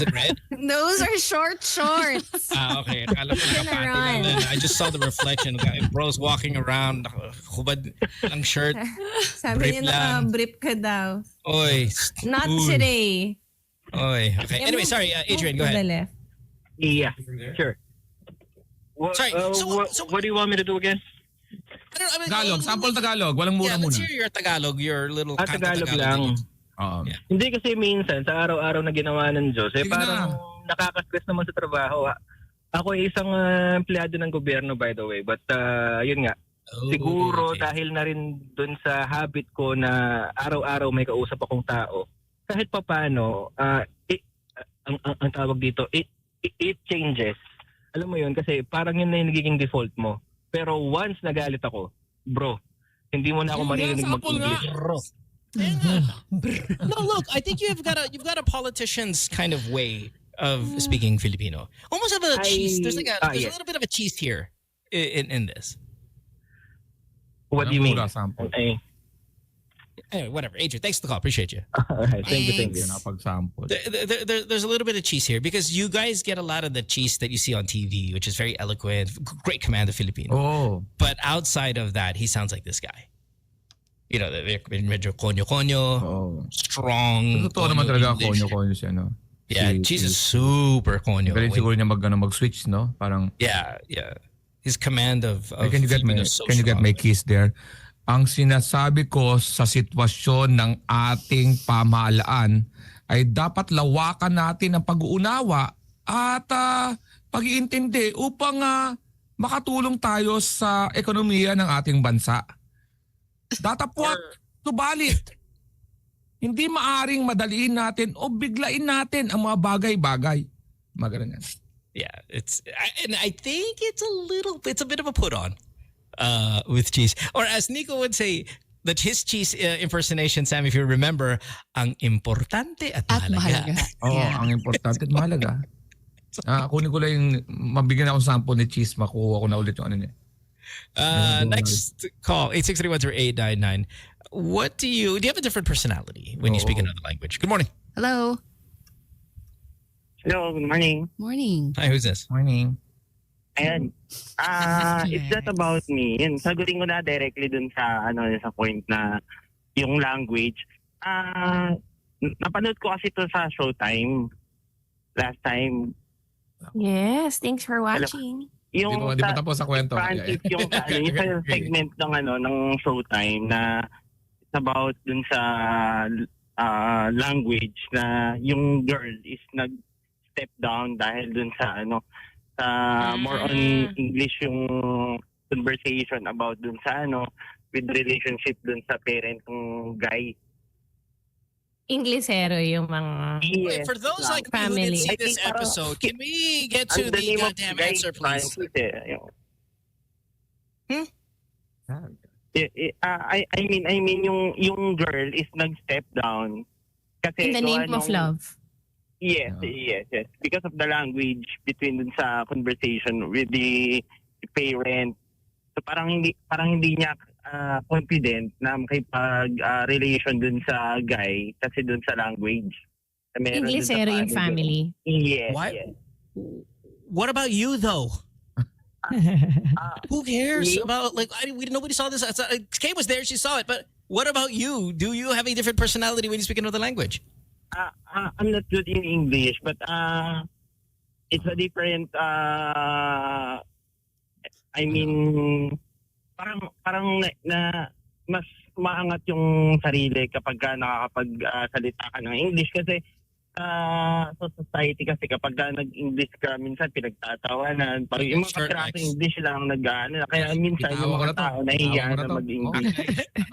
it red? Those are short shorts. Okay. Akala ko nakapati lang din. I just saw the reflection. Bro's walking around. Hubad ang shirt. Sabi Brief niya lang. naka-brief ka daw. Oy. Not Uy. today. Oy. Okay. Anyway, sorry, Adrian, go To the ahead. left. Yeah, sure. Sorry, so- What do you want me to do again? Tagalog, sample Tagalog. Walang Yeah, muna let's muna. hear your Tagalog, your little kanto Tagalog lang. Oo. Yeah. Hindi kasi minsan sa araw-araw na ginawa ng Diyos, Sige parang nakaka-stress naman sa trabaho. Ako ay isang empleyado ng gobyerno by the way, but yun nga, siguro okay. dahil na rin dun sa habit ko na araw-araw may kausap akong tao, kahit papaano, ang tawag dito, it changes. Alam mo yun, kasi parang yun na yung nagiging default mo. Pero once nagalit ako, bro, hindi mo na ako maririnig mag-English. No, look, I think you've got a politician's kind of way of speaking Filipino. Almost have a cheese. There's a yes. little bit of a cheese here in this. What do you mean? Mura sample. Ay, Anyway, whatever. Adrian, thanks for the call. Appreciate you. alright, thank you. Napag-sample. There's a little bit of cheese here because you guys get a lot of the cheese that you see on TV, which is very eloquent, great command of Filipino. Oh. But outside of that, he sounds like this guy. You know, medyo konyo-konyo, Oh. strong. Totoo naman talaga English. konyo siya, no? Yeah, cheese is super konyo. Galing siguro niya mag-switch, no? Parang, Yeah. His command of can you get Filipino is so my strong. kiss there? Ang sinasabi ko sa sitwasyon ng ating pamahalaan ay dapat lawakan natin ang pag-uunawa at pag-iintindi upang makatulong tayo sa ekonomiya ng ating bansa. Datapwat, subalit, hindi maaring madaliin natin o biglain natin ang mga bagay-bagay. Magaling yan. Yeah, and I think it's a bit of a put on with cheese. Or as Nico would say, that his cheese impersonation, Sam, if you remember, ang importante at mahalaga. Oo, ang importante at mahalaga. Kunin ko lang yung mabigyan ako ng sample ni cheese, makuha ko na ulit yung ano niya. Next call, 863-10899. Do you have a different personality when you speak another language? Good morning. Hello. Hello, good morning. Morning. Hi, who's this? Morning. Ayan. It's not about me. Yun, sagutin ko na directly dun sa sa point na yung language. Napanood ko kasi ito sa Showtime last time. Yes, thanks for watching. Yung Di ba tapos sa kwento? Francis, yung yung segment ng Showtime na it's about dun sa language na yung girl is nag-step down dahil dun sa more on English yung conversation about dun sa with relationship dun sa parent ng guy. Inglesero yung mga Wait, for those like me who didn't see this episode, can we get to the goddamn answer, please? I mean yung girl is nag-step down kasi in the name of love. Yes. Because of the language between dun sa conversation with the parent. So parang hindi niya confident na makipag-relation dun sa guy kasi dun sa language. Inglesero yung family. Yes. What about you though? Who cares about nobody saw this. Kay was there, she saw it, but what about you? Do you have a different personality when you speak another language? I'm not good in English, but it's a different I mean parang na mas maangat yung sarili kapag nakakapagsalita ka ng English kasi sa society kasi kapag nag-English ka minsan pinagtatawanan parang yung mga katrasong English lang kaya minsan yung mga tao nahihiya na mag-English.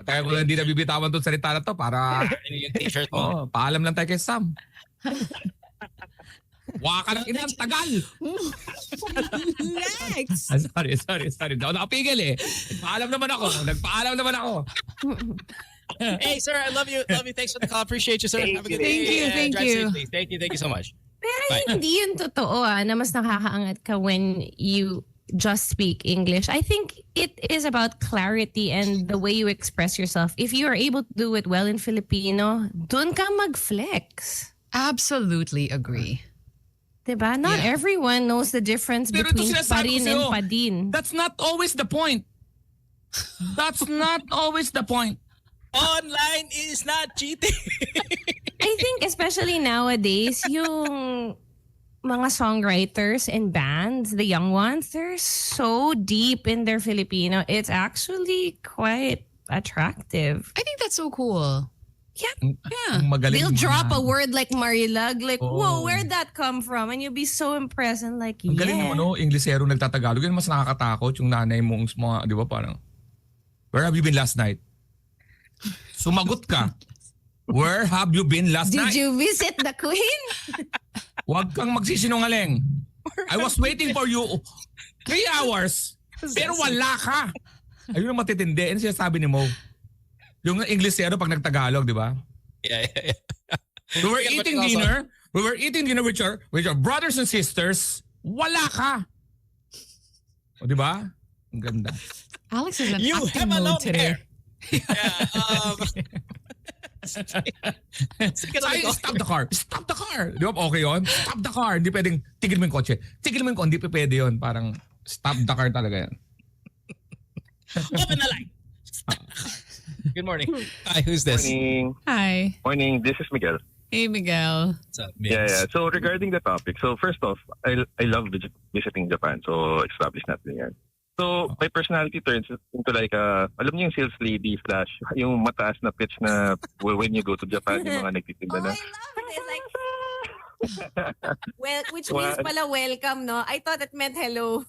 Kaya ko lang hindi nabibitawan itong salita na to para yung t-shirt mo. Paalam lang tayo kay Sam. Waka ng inang tagal. Next. Sorry. Nakapigil eh. Nagpaalam naman ako. Hey, sir, I love you. Thanks for the call. Appreciate you, sir. Have a good day. Thank Drive you. safely. Thank you so much. Pero Bye. hindi yun totoo na mas nakakaangat ka when you just speak English. I think it is about clarity and the way you express yourself. If you are able to do it well in Filipino, dun ka mag-flex. Absolutely agree. Diba? Not everyone knows the difference Pero between ito sinasabi parin ko and sa'yo, padin. That's not always the point. Online is not cheating. I think especially nowadays, yung mga songwriters and bands, the young ones, they're so deep in their Filipino. It's actually quite attractive. I think that's so cool. Yeah. Magaling They'll drop mga- a word like Marilag, like, Oo. whoa, where'd that come from? And you'll be so impressed and like, Ang galing ng Inglesero nagtatagalog. Yan mas nakakatakot yung nanay mong mga, di ba parang, where have you been last night? Sumagot ka. Where have you been last Did night? you visit the queen? Huwag kang magsisinungaling. I was waiting for you 3 hours. Pero wala ka. Ayun ang matitindi. Ano sinasabi ni Mo? Yung Inglesero pag nagtagalog, di ba? Yeah. We were eating dinner with your brothers and sisters. Wala ka. O, di ba? Ang ganda. Alex is in You acting have a mode long today. hair. Yeah. Stop the car. Stop the car. Di ba? Okay yun? Stop the car. Hindi pwedeng tigil mo yung kotse. Tigil mo yung kotse. Hindi pwede yun. Parang stop the car talaga yan. Open the light. Good morning. Hi, who's this? Hi. Morning, this is Miguel. Hey, Miguel. What's up, Yeah. So regarding the topic, so first off, I love visiting Japan. So established natin yan. So my personality turns into like alam niyo yung sales lady / yung mataas na pitch na when you go to Japan, yung mga nagtitinda na. I love it. Like, well, which means pala welcome, no? I thought it meant hello.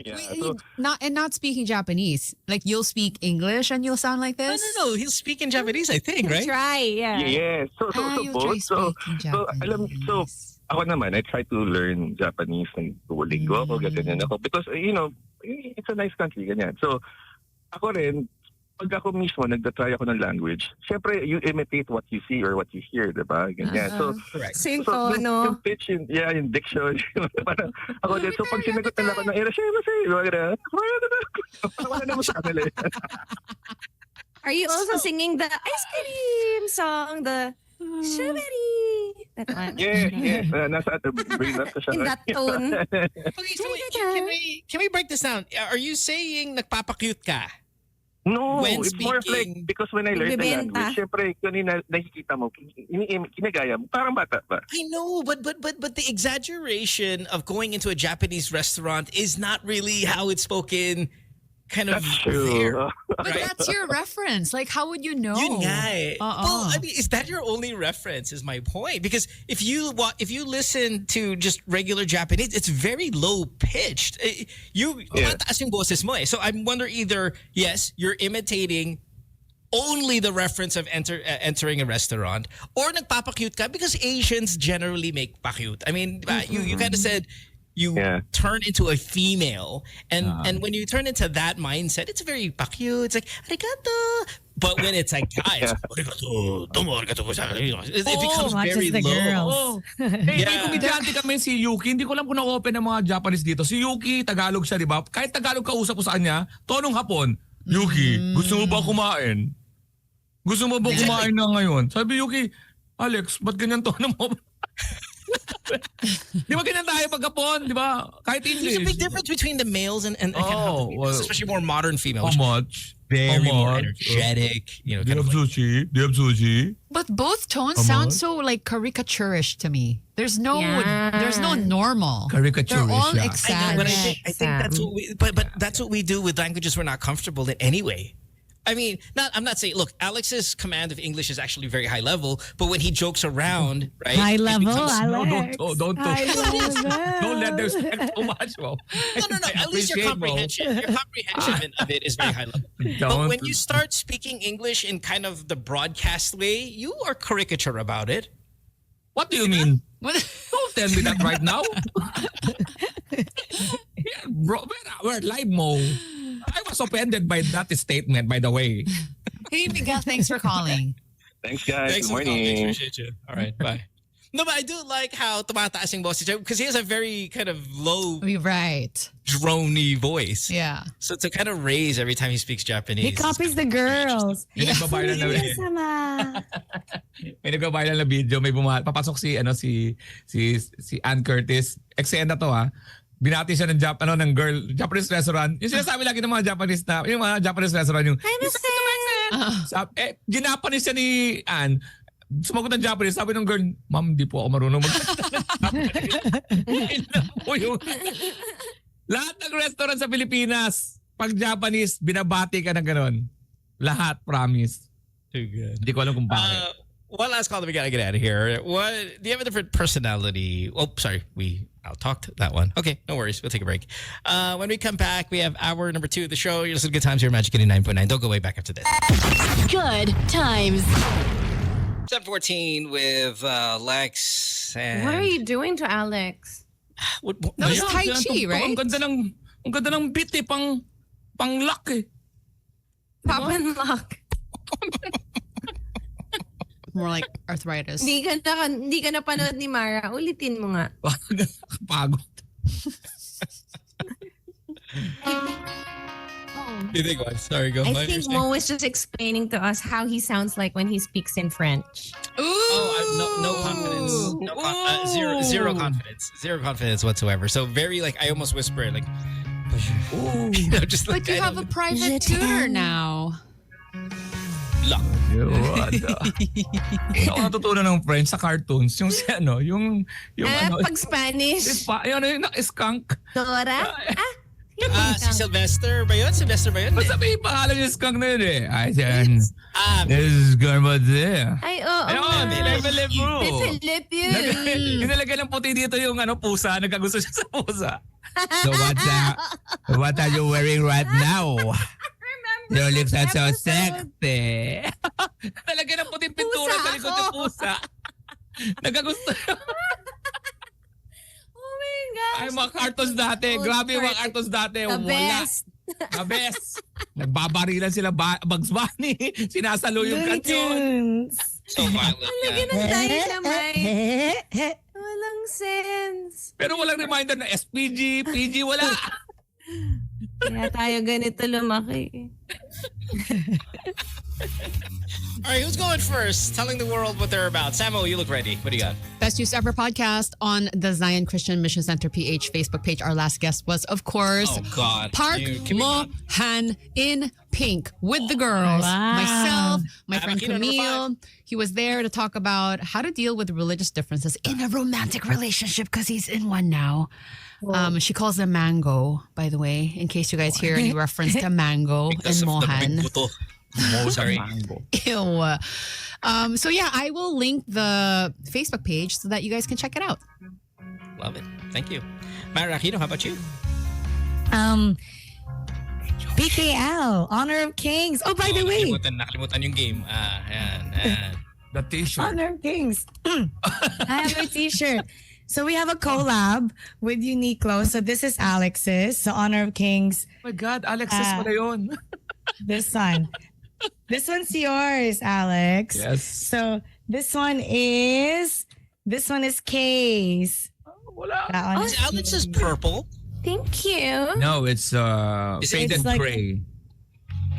Yeah. Wait, So, not speaking Japanese. Like you'll speak English and you'll sound like No, this. no, no. He'll speak in Japanese, I think, right? Try, yeah. yeah. So You'll try both. So, speaking so ako naman, I try to learn Japanese ng Duolingo ako, ganyan ako. Because, it's a nice country, ganyan. So, ako rin, pag ako mismo nagtatry ako ng language, syempre, you imitate what you see or what you hear, diba? Ganyan. So, Correct. So yung So, tono. yung pitch, yung diction. Parang ako din. So, pag sinagot nila ako ng parang wala naman sa kanila. Are you also singing the ice cream song? The strawberry. That one. Yes. Nasa brain up ko siya. In that tone. Okay, so wait, can we break this down? Are you saying nagpapakute ka? No, When it's more of like, speaking- because when I learned the Nagbebenta. language, syempre, kanina nakikita mo, kinagaya mo, parang bata ba? I know, but the exaggeration of going into a Japanese restaurant is not really how it's spoken. Kind of That's true. there. But that's your reference. Like, how would you know? Yun nga eh. Uh-uh. Well, I mean, is that your only reference? Is my point. Because if you listen to just regular Japanese, it's very low pitched. Tumataas yung boses mo eh. So I'm wondering either yes, you're imitating only the reference of entering a restaurant, or nagpapakute ka because Asians generally make pakute. I mean, you kind of said. You turn into a female, and when you turn into that mindset, it's very pakyu. It's like arigato, but when it's like guys, arigato, domo arigato, it becomes very the low. girls. May komedyante kami si Yuki. Hindi ko alam kung na-open ng mga Japanese dito. Si Yuki, Tagalog siya, di ba? Kahit Tagalog kausap ko sa kanya, tonong hapon, Yuki, gusto mo ba kumain? Gusto mo ba kumain na ngayon? Sabi Yuki, Alex, ba't ganyan tono mo? Di ba ganyan tayo pagkapon, di ba? Kahit English. There's a big difference between the males and kind of the females, especially more modern females. How much? Very more energetic. Do you have sushi? Do you have sushi? But both tones sound so like caricaturish to me. There's no normal. Caricaturish. They're all Yeah. I know, but exaggerated. I think that's what we. But that's what we do with languages we're not comfortable in anyway. I mean, I'm not saying. Look, Alex's command of English is actually very high level, but when he jokes around, right? High it level, becomes- Alex. Don't let them expect too much. Mo. No. At least your comprehension of it is very high level. But when you start speaking English in kind of the broadcast way, you are caricature about it. What do you mean? Don't tell me that right now. Yeah, bro, we're live mo. I was offended by that statement, by the way. Hey, Miguel, thanks for calling. Thanks, guys. Thanks Good for calling. morning. Appreciate you. All right, bye. No, but I do like how tumataas yung boses because he has a very kind of low, Right. drony voice. Yeah. So to kind of raise every time he speaks Japanese. He copies the girls. May nagbabiral na may nagbabiral na video, may papasok si Ann Curtis. Eksena to binati siya ng Japanese restaurant. Yung sinasabi lagi ng mga Japanese restaurant yung ginapanis siya ni Ann. Sumagot ng Japanese, sabi ng girl, ma'am, di po ako marunong lahat ng restaurant sa Pilipinas, pag Japanese, binabati ka ng gano'n. Lahat, promise. Too good. Hindi ko alam kung bakit. One last call that we gotta get out of here. Do you have a different personality? Oh, sorry, we out-talked that one. Okay, no worries. We'll take a break. When we come back, we have hour number 2 of the show. You're listening to Good Times here, Magic 89.9. Don't go way back after this. Good times. 7:14 with Lex. And What are you doing to Alex? That was Tai Chi, right? Ang ganda ng beat pang lock eh. Pop and lock. More like arthritis. Hindi ka na panood ni Mara. Ulitin mo nga. Pagod. you think what? Sorry, go. I think Mo was just explaining to us how he sounds like when he speaks in French. Ooh. No confidence. Zero confidence. Zero confidence whatsoever. So very like I almost whisper like. Just But you have a private tutor now. Luck. Ako natutunan ng French sa cartoons. Yung pag Spanish. yung skunk. Dora? Si Sylvester ba yun? Sylvester ba yun? Basta may pangalan yung skunk na yun eh. Ay, yan. This is Garma there. Ay, oo. Ayun, Philip bro. Philip yun. Inalagay ng puti dito yung pusa. Nagkagusto siya sa pusa. So what are you wearing right now? Your lips are so sexy. Nalagay ng puting pintura sa likod ng pusa. Nagkagusto. Oh my gosh. Ay, mga cartoons dati. Grabe yung mga cartoons dati. The best. The best. Nagbabarilan sila Bugs Bunny. Sinasalo yung kanyon. So violent. Lagyan ng tayo sa mic. Walang sense. Pero walang reminder na SPG, PG, wala. Kaya tayo ganito lumaki. All right, who's going first? Telling the world what they're about. Samo, you look ready. What do you got? Best News Ever podcast on the Zion Christian Mission Center PH Facebook page. Our last guest was, of course, Oh, God. Park Mo-han in pink with the girls. Wow. Myself, my friend Aquino, number Camille. He was there to talk about how to deal with religious differences in a romantic relationship because he's in one now. She calls them mango, by the way, in case you guys hear any reference to mango Because and of the Mohan. big buto. Sorry. Ew. So yeah, I will link the Facebook page so that you guys can check it out. Love it. Thank you. Myra Aquino, how about you? PKL, Honor of Kings. Oh, by the way, Nakalimutan yung game. Ayan. The t-shirt. Honor of Kings. I have a t-shirt. So we have a collab with Uniqlo. So this is Alex's. So Honor of Kings. Oh my God, Alexis pala yun. This one. This one's yours, Alex. Yes. So this one is Kay's. Wala. That one. Alex is purple. Thank you. No, it's faded It's like- gray.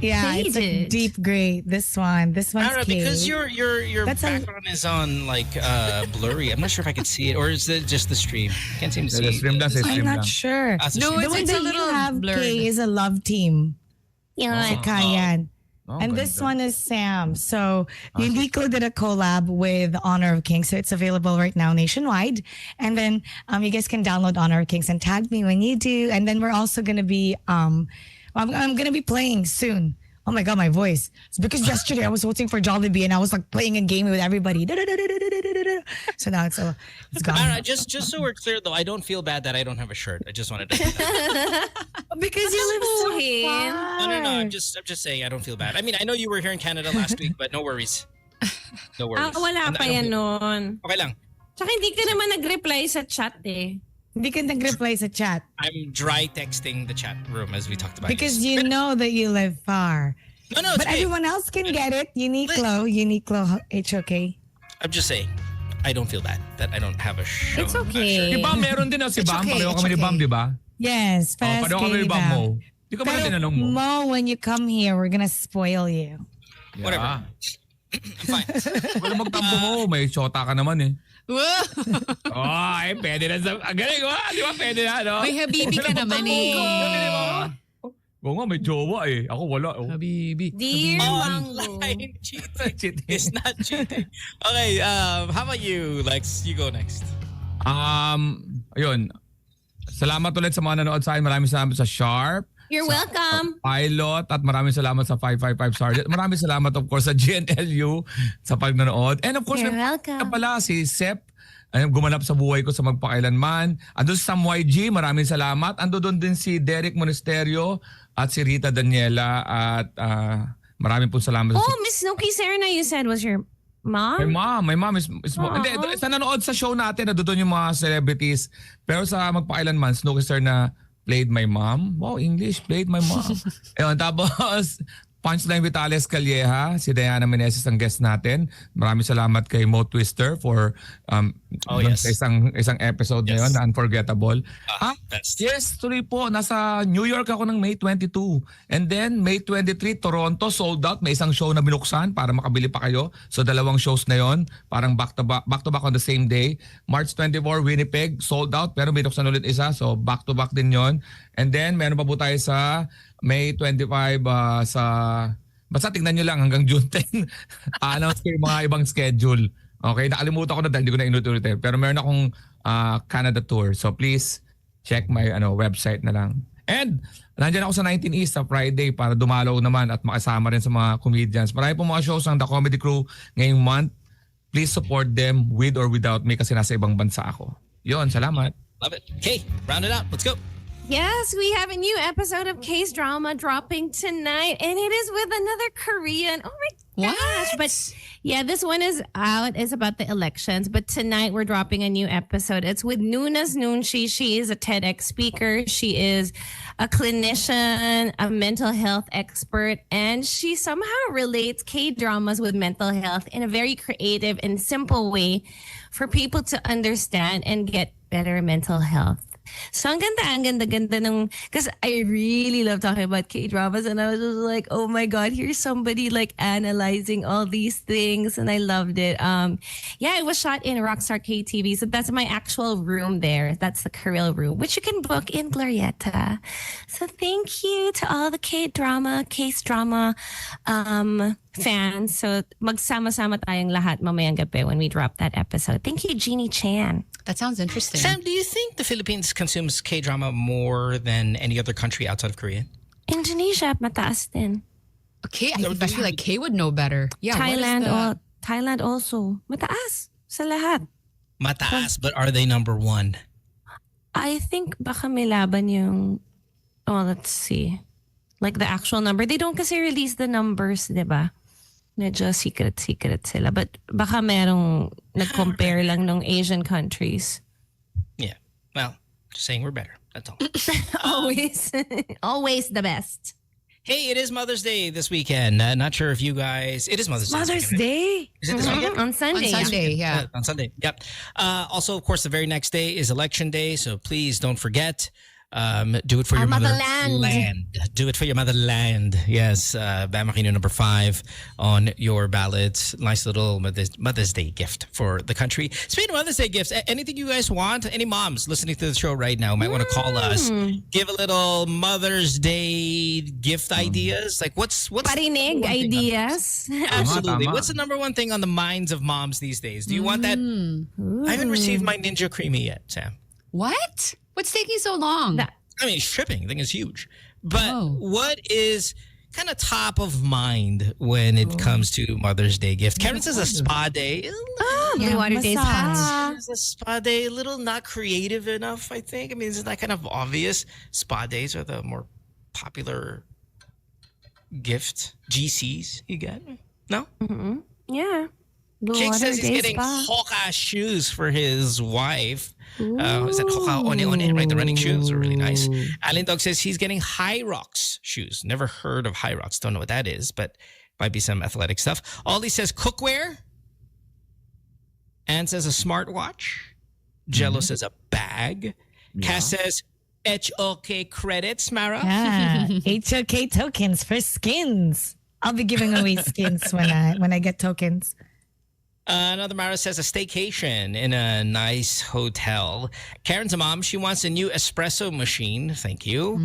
Yeah, it's like Faded. deep gray. This one's Myra, because Kay's. your That's a- background is on like blurry. I'm not sure if I can see it, or is it just the stream? Can't seem to see The stream lang, it. sa I'm stream not lang. sure. Ah, sa No, stream. The one it's a that you little have, blurred. Kay, is a love team. Yeah. Kayan. Oh, And this ganda. one is Sam. So Uniqlo did a collab with Honor of Kings. So it's available right now nationwide. And then you guys can download Honor of Kings and tag me when you do. And then we're also gonna be I'm gonna be playing soon. Oh my God, my voice. It's because yesterday I was voting for Jollibee and I was like playing a game with everybody. So now it's gone. Myra, just so we're clear though, I don't feel bad that I don't have a shirt. I just wanted to. Because you live so Suhin. far. No. I'm just saying I don't feel bad. I mean, I know you were here in Canada last week, but no worries. No worries. Wala pa I don't yan feel- nun. Okay lang. Tsaka hindi ka naman nag-reply sa chat eh. Hindi ka nag-reply sa chat. I'm dry texting the chat room as we talked about. Because yesterday. you know that you live far. No, it's But okay. everyone else can get it. Uniqlo, HOK. I'm just saying, I don't feel bad that I don't have a show. It's okay. Si Bam, meron din si Bam. okay, Pareho it's kami ni okay. Bam, di ba? Yes, fast Pareho kami ni Bam mo. Di ko pala tinanong mo. Mo, when you come here, we're gonna spoil you. Whatever. Yeah. I'm fine. Wala magtampo mo. May shota ka naman eh. Whoa! Oh, ay, pwede na sa... Ang galing, di ba? Pwede na, no? May habibi ka naman eh. Oo nga, may jowa eh. Ako wala. Oh. Habibi. Dear Mango. Online cheating. It's not cheating. Okay, how about you, Lex? You go next. Ayun. Salamat ulit sa mga nanood sa akin. Maraming salamat sa Sharp, You're welcome. Pilot, at maraming salamat sa 555 Sergeant. Maraming salamat of course sa GNLU sa pagnanood. And of course, You're may welcome. pala si Sep. Gumanap sa buhay ko sa magpakailanman. Ando si Sam YG, maraming salamat. Ando doon din si Derek Monasterio at si Rita Daniela at maraming po salamat. Oh, Miss Snooki Serna, you said was your mom? My mom is hindi, sa nanood sa show natin, doon yung mga celebrities. Pero sa magpakailanman, Snooki Sir na played my mom. Wow, English, played my mom. Ayun, tapos Punchline Vitales Calleja, si Diana Meneses ang guest natin. Maraming salamat kay Mo Twister for dun yes. sa isang episode na yun, na unforgettable. Best. Yes, tuloy po. Nasa New York ako ng May 22. And then May 23, Toronto, sold out. May isang show na binuksan para makabili pa kayo. So 2 shows na yon, parang back to back on the same day. March 24, Winnipeg, sold out. Pero binuksan ulit isa. So back to back din yon. And then meron pa po tayo sa May 25 sa... Basta tignan nyo lang hanggang June 10. Announce ko yung mga ibang schedule. Okay, nakalimutan ko na dahil hindi ko na inutulit. Pero meron akong Canada tour. So please check my website na lang. And nandiyan ako sa 19 East sa Friday para dumalaw naman at makasama rin sa mga comedians. Marami po mga shows ng The Comedy Crew ngayong month. Please support them with or without me kasi nasa ibang bansa ako. Yon, salamat. Love it. Okay, round it out. Let's go. Yes, we have a new episode of Kdrama dropping tonight, and it is with another Korean. Oh my gosh. But yeah, this one is out. It's about the elections. But tonight we're dropping a new episode. It's with Nuna's Nunshi. She is a TEDx speaker. She is a clinician, a mental health expert, and she somehow relates K-dramas with mental health in a very creative and simple way for people to understand and get better mental health. So ang ganda nung, because I really love talking about K-dramas, and I was just like, oh my God, here's somebody like analyzing all these things, and I loved it. Yeah, it was shot in Rockstar KTV, so that's my actual room there. That's the Karylle room, which you can book in Glorieta. So thank you to all the K-drama, K-drama fans. So magsama-sama tayong lahat mamayang gabi when we drop that episode. Thank you, Jeannie Chan. That sounds interesting. Sam, do you think the Philippines consumes K-drama more than any other country outside of Korea? Indonesia, mataas din. Okay, I feel like Kay would know better. Yeah, Thailand also. Mataas sa lahat. Mataas, but are they number one? I think baka may laban yung, let's see. Like the actual number. They don't kasi release the numbers, di ba? Medyo secret sila. But baka merong nag-compare lang ng Asian countries. Yeah. Well, just saying we're better. That's all. Always the best. Hey, it is Mother's Day this weekend. Not sure if you guys... It is Mother's Day. Mother's Day? Is it this weekend? On Sunday. On Sunday, yeah. On Sunday, yep. Also, of course, the very next day is Election Day, so please don't forget... do it for your motherland. Do it for your motherland. Yes, Bam Aquino number 5 on your ballots. Nice little Mother's Day gift for the country. Speaking of Mother's Day gifts, anything you guys want? Any moms listening to the show right now might want to call us. Give a little Mother's Day gift ideas. Like what's Parinig ideas. Absolutely. What's the number one thing on the minds of moms these days? Do you want that? I haven't received my Ninja Creamy yet, Sam. What? What's taking so long? I mean, shipping thing is huge. But what is kind of top of mind when it comes to Mother's Day gift? Karen says a spa day. Blue Water Day spa. Is a spa day a little not creative enough, I think? I mean, isn't that kind of obvious? Spa days are the more popular gift GCs you get. No? Mm-hmm. Yeah. Jake says he's getting Hoka shoes for his wife. Is that Hoka One, right? The running shoes are really nice. Alin Dog says he's getting High Rocks shoes. Never heard of High Rocks. Don't know what that is, but might be some athletic stuff. Ollie says cookware. Ann says a smartwatch. Jello says a bag. Cass says HOK credits, Mara. Yeah, HOK tokens for skins. I'll be giving away skins when I get tokens. Another Mara says a staycation in a nice hotel. Karen's a mom. She wants a new espresso machine. Thank you.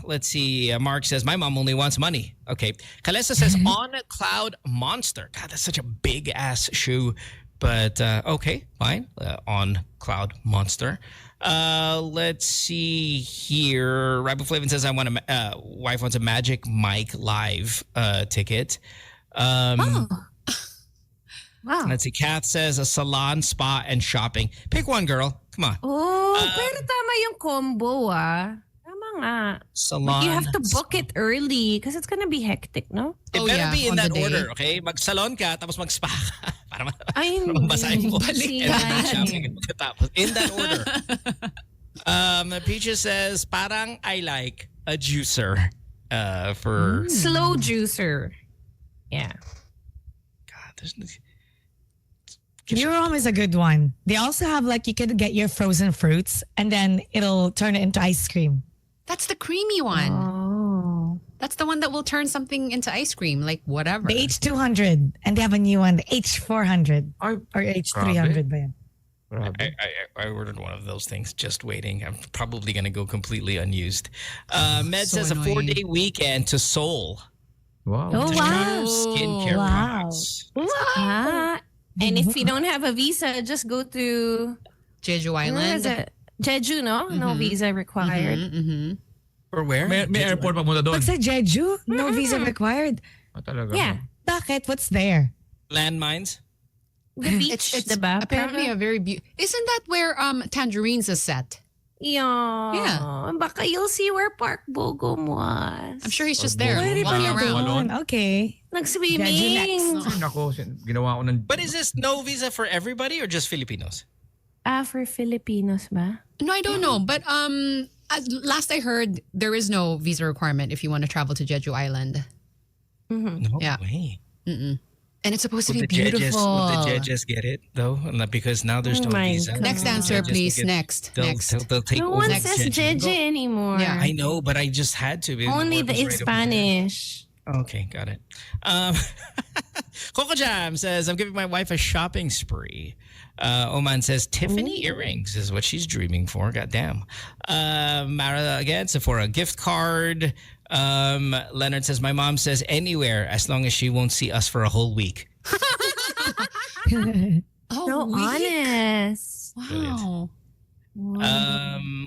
Let's see. Mark says, my mom only wants money. Okay. Kalesa says, on Cloud Monster. God, that's such a big-ass shoe. But, okay, fine. On Cloud Monster. Let's see here. Rival Flavin says, wife wants a Magic Mike Live ticket. Wow. Let's see. Kath says a salon, spa, and shopping. Pick one, girl. Come on. Pero tama yung combo, Tama nga. Salon. You have to book it early because it's gonna be hectic, no? It better be in that order, okay? Mag-salon ka, tapos mag-spa ka. Para mabasahin mo. In that order. Peaches says, parang I like a juicer for... Slow juicer. Yeah. God, there's... Your Mom is a good one. They also have you could get your frozen fruits and then it'll turn it into ice cream. That's the creamy one. Oh. That's the one that will turn something into ice cream, like whatever. The H200. And they have a new one, the H400. Or H300 ba yan? I ordered one of those things, just waiting. I'm probably going to go completely unused. Med says annoying. a 4-day weekend to Seoul. Wow. Oh, wow. Skincare products. And if you don't have a visa, just go to Jeju where is Island. it? Jeju, no? No visa required. Or where? May airport papunta doon. Pag sa Jeju, no visa required. Talaga. Yeah. Bakit? What's there? Landmines? The beach, It's diba? apparently a very beautiful. Isn't that where Tangerines is set? Yeah. Baka you'll see where Park Bogum was. I'm sure he's just there Pwede walking ba? around. Okay. Nag-swimming. Jeju Nako, ginawa ko ng... But is this no visa for everybody or just Filipinos? For Filipinos ba? No, I don't know. But last I heard, there is no visa requirement if you want to travel to Jeju Island. No Yeah. way. And it's supposed to Would be the beautiful. judges get it though? Because now there's no my visa. God. Next answer, Judges please. will get- Next. They'll, Next. they'll take No over one Next says Jeju. Jeje anymore. Yeah. I know, but I just had to. because Only work the was in right over there. Spanish. Okay, got it. Coco Jam says, I'm giving my wife a shopping spree. Oman says, Tiffany earrings is what she's dreaming for. Goddamn. Mara again, Sephora gift card. Leonard says, my mom says anywhere as long as she won't see us for a whole week. Oh, So week? honest. Wow.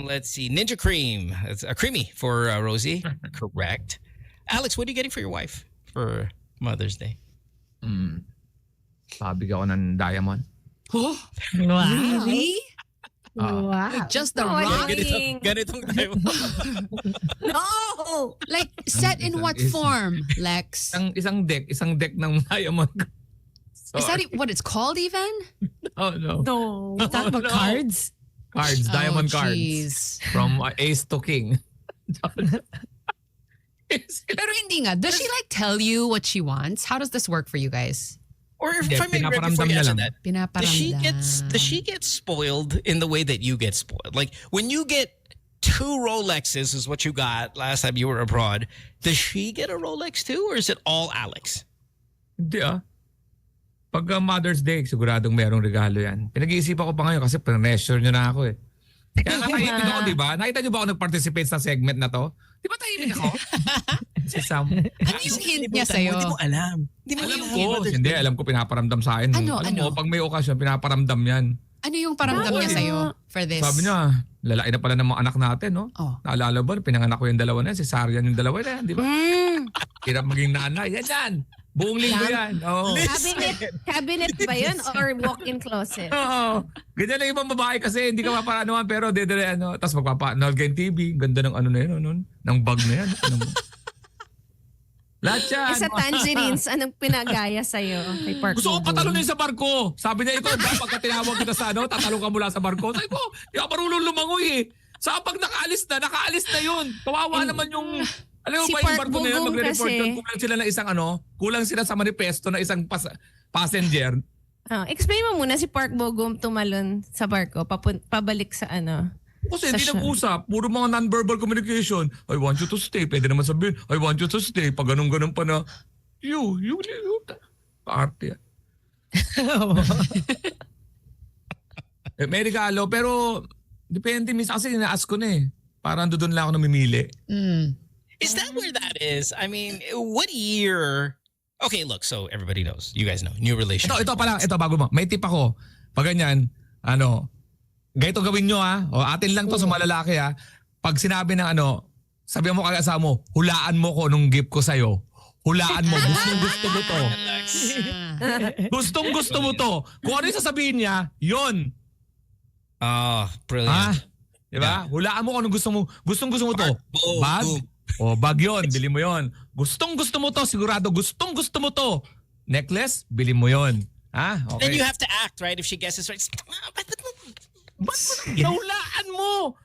Let's see. Ninja Cream. It's a creamy for Rosie. Correct. Alex, what are you getting for your wife for Mother's Day? Pabig ako ng diamond. Wow. Really? Wow. Just the Oh, rock? galing. Ganitong tayo. No! Like, set in what form, Lex? Isang deck ng diamond. Is that what it's called even? Oh no. No. Talk about cards. Cards, diamond cards. Jeez. From ace to king. Pero hindi nga. Does she like tell you what she wants? How does this work for you guys? Or if Yeah, I may before pinaparamdam you na answer lang. that, Pinaparamdam. does she get spoiled in the way that you get spoiled? Like when you get 2 Rolexes is what you got last time you were abroad. Does she get a Rolex too, or is it all Alex? Hindi Pag Mother's Day, siguradong merong regalo yan. Pinag-iisipan ko pa ngayon kasi pressure nyo na ako eh. Kaya nakaitin ako, di ba? Nakita nyo ba ako nag-participate sa segment na to? Di ba tahimik ako? Si Sam. Ano yung hint niya sa'yo? Hindi mo alam. Alam ko. Hindi, alam ko pinaparamdam sa akin. Ano, Alam ano? mo, pag may okasyon, pinaparamdam yan. Ano yung paramdam niya sa'yo for this? Sabi niya, lalaki na pala ng mga anak natin, no? Oh. Naalala ba, pinanganak ko yung dalawa na yan, si Sarian yung dalawa na yan, di ba? Hirap maging nanay. Yan yan. Buong linggo yan. Oo. Cabinet ba yun or walk-in closet? Oo. Ganyan lang ibang babae kasi hindi ka maparanuhan pero dedere ano. Tapos magpapanood ka yung TV. Ganda ng ano na yun. Ano, ng bag na yan. Ano mo? Lahat yan. Sa tangerines, anong pinagaya sa'yo kay Park Gusto ko Bogum? patalunin sa barko. Sabi niya, ikaw ba, pagka tinawag kita sa ano, tatalong ka mula sa barko. Sabi ko, hindi ako marunong lumangoy eh. Sa pag nakaalis na yun. Kawawa naman yung... Alam mo Si ba yung Park barko na yun, Bogum magre-report kasi- yun, kulang sila na isang ano, kulang sila sa manifesto na isang passenger. Explain mo muna si Park Bogum tumalon sa barko, pabalik sa ano. Kasi Sa hindi siya. nag-usap. Puro mga non-verbal communication. I want you to stay. Pwede naman sabihin, I want you to stay. Pag ganun-ganun pa na, you. Paarte yan. May regalo, pero depende. Minsan kasi ina-ask ko na eh. Parang doon lang ako namimili. Is that where that is? I mean, what year? Okay, look, so everybody knows. You guys know. New relationship. Ito bago mo. May tip ako. Pag ganyan, ganito gawin nyo o atin lang to sa mga lalaki Pag sinabi ng sabi mo kay asawa mo, hulaan mo ko nung gift ko sa'yo. Hulaan mo, gustong-gusto mo to. Gustong-gusto mo to. Kung ano yung sasabihin niya, yun. Oh, brilliant. Diba? Hulaan mo kung anong gusto mo. Gustong-gusto mo to. Boom, Bag? boom. O, bag yun. Bili mo yun. Gustong-gusto mo to. Sigurado. Gustong-gusto mo to. Necklace? Bili mo yun. Okay. Then you have to act, right? If she guesses right. Ba't mo nahulaan mo?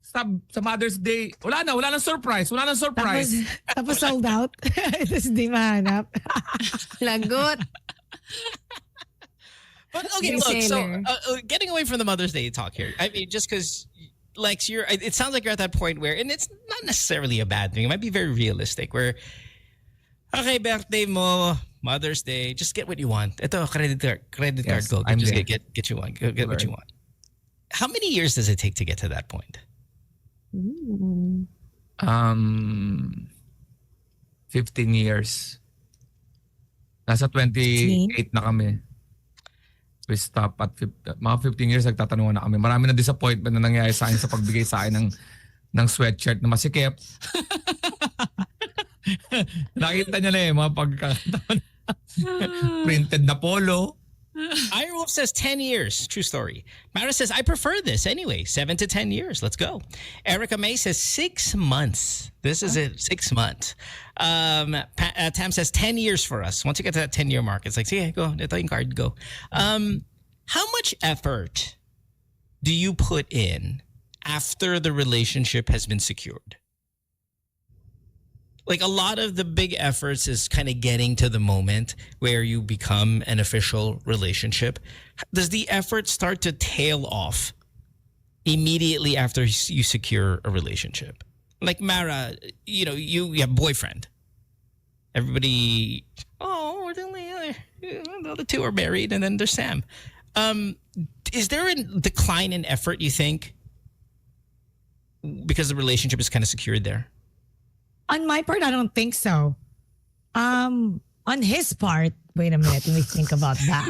Sa Mother's Day, wala nang surprise. Tapos sold out. Tapos di mahanap. Lagot. But okay, Yung look, so sailor. getting away from the Mother's Day talk here. I mean, just because, Lex, it sounds like you're at that point where, and it's not necessarily a bad thing. It might be very realistic where, okay, birthday mo, Mother's Day, just get what you want. Ito, credit card Yes, go. I'm Just there. get you want. Get what you want. How many years does it take to get to that point? 15 years. Nasa 28 na kami. We stop at mga 15 years nagtatanungan na kami. Marami na disappointment na nangyayari sa akin sa pagbigay sa akin ng sweatshirt na masikip. Nakita niya na mga pagkakataon. Printed na polo. Iron Wolf says 10 years. True story. Mara says, I prefer this anyway. 7 to 10 years. Let's go. Erica May says 6 months. This is it. 6 months. Tam says 10 years for us. Once you get to that 10-year mark, it's like, yeah, go. Ito yung card, go. How much effort do you put in after the relationship has been secured? Like, a lot of the big efforts is kind of getting to the moment where you become an official relationship. Does the effort start to tail off immediately after you secure a relationship? Like Mara, you have a boyfriend. Everybody, the other two are married, and then there's Sam. Is there a decline in effort, you think? Because the relationship is kind of secured there? On my part, I don't think so. On his part, wait a minute, let me think about that.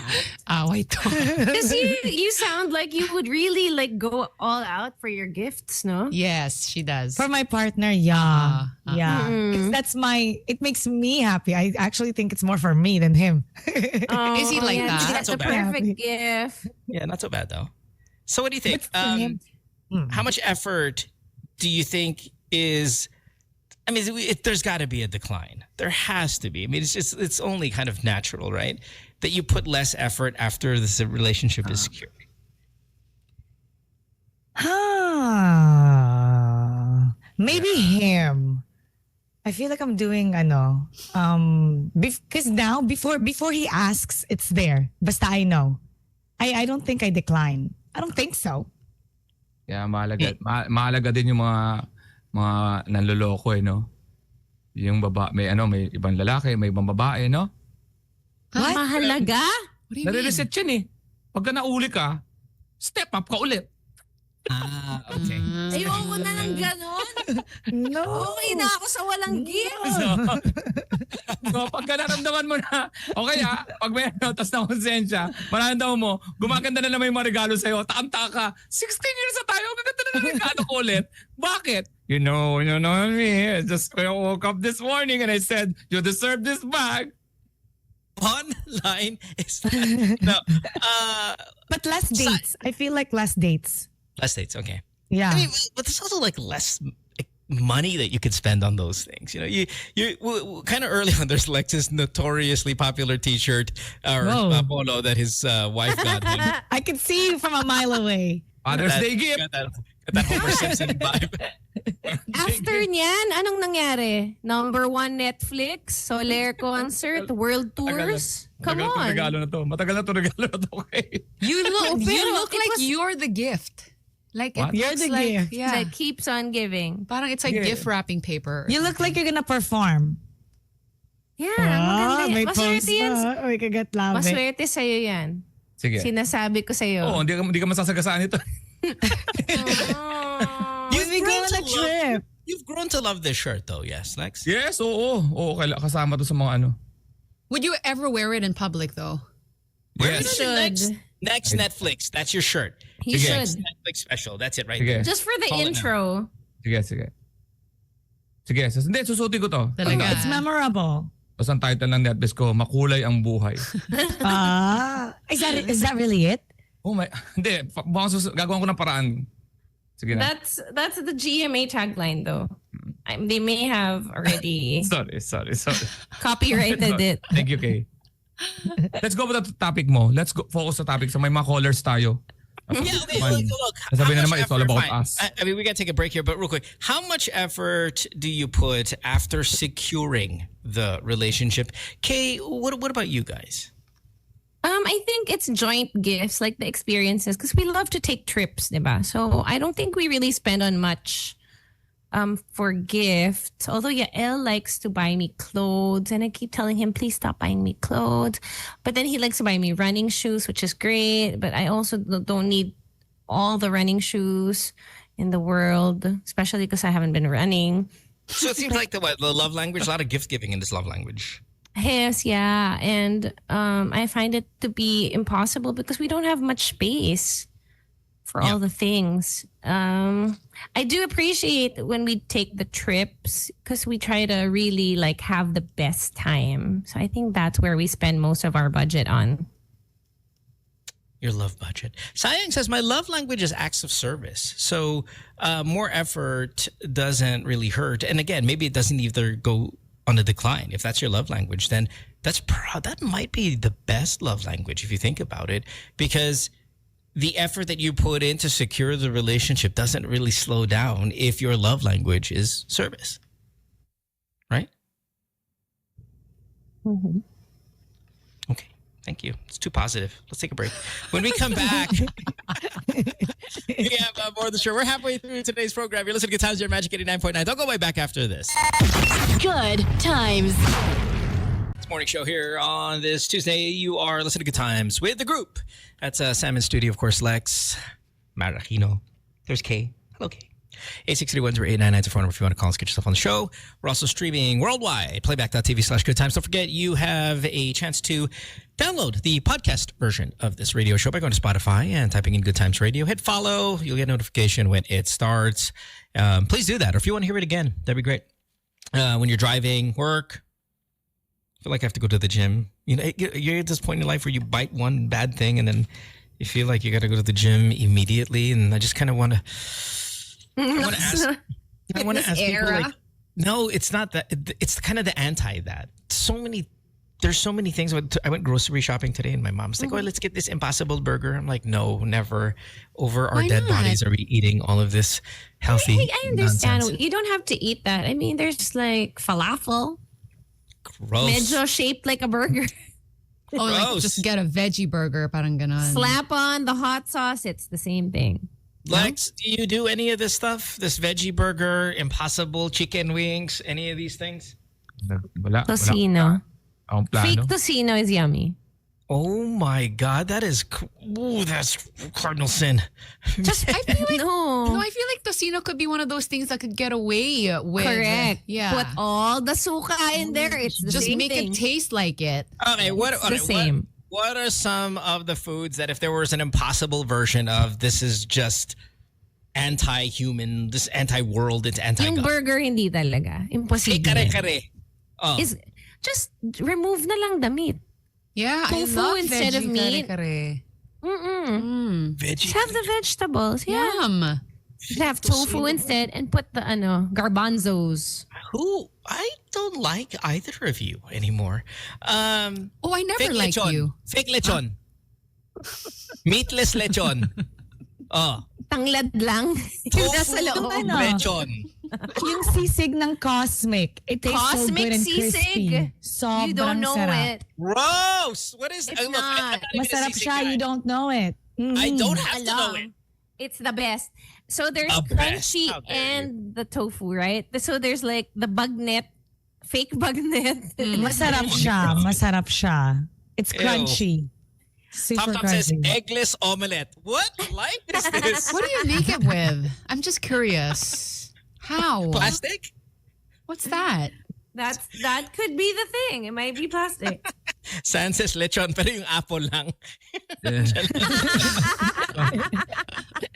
Wait. Because you sound like you would really like go all out for your gifts, no? Yes, she does. For my partner, yeah. Yeah. Mm-hmm. It makes me happy. I actually think it's more for me than him. Is he like that? That's so the bad. perfect gift. Yeah, not so bad though. So what do you think? But for him- How much effort do you think is... I mean, there's got to be a decline. There has to be. I mean, it's only kind of natural, right? That you put less effort after this relationship is secure. Maybe him. I feel like I'm doing because now before he asks, it's there. Basta I know. I don't think I decline. I don't think so. Yeah, mahalaga din yung mga nanloloko no. Yung may ibang lalaki, may ibang babae, no? What? Mahalaga? What do you mean? Nare-reset yan eh. Pagka nauli ka, step up ka ulit. Okay. Ayoko na ng ganon. No. Okay na ako sa walang gift. So pagka naramdaman mo na, okay pag may tas na konsensya, mararamdaman mo, gumaganda na naman yung mga regalo sa'yo, takam-taka, 16 years na tayo, gaganda na ng regalo ko ulit. Bakit? You know me. Just I woke up this morning and I said, you deserve this bag. Online is no. But less dates. I feel like less dates. Less dates, okay. Yeah. I mean, but there's also like less money that you could spend on those things. You kind of early on. There's like this notoriously popular T-shirt or polo that his wife got him. I can see you from a mile away. Father's Day gift. Got that Homer Simpson vibe. After niyan, anong nangyari? Number 1 Netflix, Soler concert, world tours. Come on. Matagal na to regalo na to. Okay. You look it like was- you're the gift. Like What? it You're looks the like, gift. Yeah. That keeps on giving. Parang it's like Yeah. gift wrapping paper. You look like you're gonna perform. Yeah, maganda. May Maswerte pose yan. pa. We can get love it. Maswerte sa'yo yan. Sige. Sinasabi ko sa'yo. Oo, hindi ka masasagasaan ito. When we go on a trip. You've grown to love this shirt though, yes, Lex? Yes, oo. Kasama to sa mga Would you ever wear it in public though? Yes. Should. Next Netflix, that's your shirt. He Sige. should. Netflix special, that's it right Sige. there. Just for the Call it intro. Sige. Hindi, susuti ko to. Talaga. It's memorable. Tapos ang title ng Netflix ko, Makulay ang Buhay. Is that really it? Oh my, hindi. Gagawin ko ng paraan. Sige na. That's the GMA tagline though. They may have already Sorry. copyrighted it. Thank you, Kay. Let's go with the topic mo. Let's go focus sa topic. So may mga callers tayo. Yeah, okay, look. Sabi na how naman, much it's all effort- about fine. us. I mean, we got to take a break here, but real quick, how much effort do you put after securing the relationship? Kay, what about you guys? I think it's joint gifts, like the experiences, because we love to take trips, diba? So I don't think we really spend on much for gifts. Although Elle likes to buy me clothes, and I keep telling him, please stop buying me clothes. But then he likes to buy me running shoes, which is great. But I also don't need all the running shoes in the world, especially because I haven't been running. So it seems like the love language, a lot of gift giving in this love language. Yes, yeah. And I find it to be impossible because we don't have much space for all the things. I do appreciate when we take the trips because we try to really like have the best time. So I think that's where we spend most of our budget on. Your love budget. Sayang says, my love language is acts of service. So more effort doesn't really hurt. And again, maybe it doesn't either go on a decline. If that's your love language, then that might be the best love language if you think about it. Because the effort that you put in to secure the relationship doesn't really slow down if your love language is service. Right? Mm-hmm. Okay. Thank you. It's too positive. Let's take a break. When we come back, we have more of the show. We're halfway through today's program. You're listening to Good Times, your Magic 89.9. Don't go way back after this. Good times. It's morning show here on this Tuesday. You are listening to Good Times with the group. That's Sam in studio, of course, Lex, Aquino. There's Kay. Hello, Kay. 863-10899 is the phone number if you want to call us, get yourself on the show. We're also streaming worldwide, playback.tv/goodtimes. Don't forget, you have a chance to download the podcast version of this radio show by going to Spotify and typing in Good Times Radio. Hit follow. You'll get a notification when it starts. Please do that. Or if you want to hear it again, that'd be great. When you're driving, work, I feel like I have to go to the gym. You know, you're at this point in life where you bite one bad thing and then you feel like you got to go to the gym immediately. And I just kind of want to... I want to ask people, like, no, it's not that. It's kind of the anti that. There's so many things. I went grocery shopping today and my mom's like, oh, let's get this Impossible Burger. I'm like, no, never. Over our dead bodies are we eating all of this healthy I understand. nonsense. You don't have to eat that. I mean, there's like falafel. Gross. Medyo shaped like a burger. Oh, like just get a veggie burger, parang ganon. Slap on the hot sauce. It's the same thing. Lex, do you do any of this stuff? This veggie burger, Impossible chicken wings, any of these things? Wala. Tocino. Ang plano. Fake tocino is yummy. Oh my God, that's cardinal sin. I feel like No. I feel like tocino could be one of those things that could get away with. Correct. Yeah. Put all the suka in there. It's the Just same make thing. it taste like it. Okay, the same. What are some of the foods that if there was an impossible version of this is just anti-human, this anti-world, it's anti-God? Yung burger hindi talaga. Impossible. Kare-kare. Oh. Is just remove na lang the meat. Yeah, Tofu I love instead of veggie meat. kare-kare. Veggie. Just have the vegetables. Yeah. Yum. Just have tofu instead and put the garbanzos. Who? I don't like either of you anymore. Oh, I never Fake liked lechon. you. Fake lechon. Meatless lechon. Oh. Tanglad lang. Yung nasa loob. Ano? Lechon. Yung sisig ng Cosmic. It tastes so Cosmic good and crispy. sisig? Sobrang You don't know sarap. it. Gross. What is It's look, not. I'm even a Masarap sisig siya, guy. you don't know it. I don't have to know it. It's the best. So there's The best? crunchy How dare you. and the tofu, right? So there's like the bagnet, fake bagnet. Masarap siya. Masarap siya. It's Ew. crunchy. Super Top says crunchy. eggless omelette. What life is this? What do you make it with? I'm just curious. How? Plastic? What's that? That could be the thing. It might be plastic. San says lechon pero yung apple lang.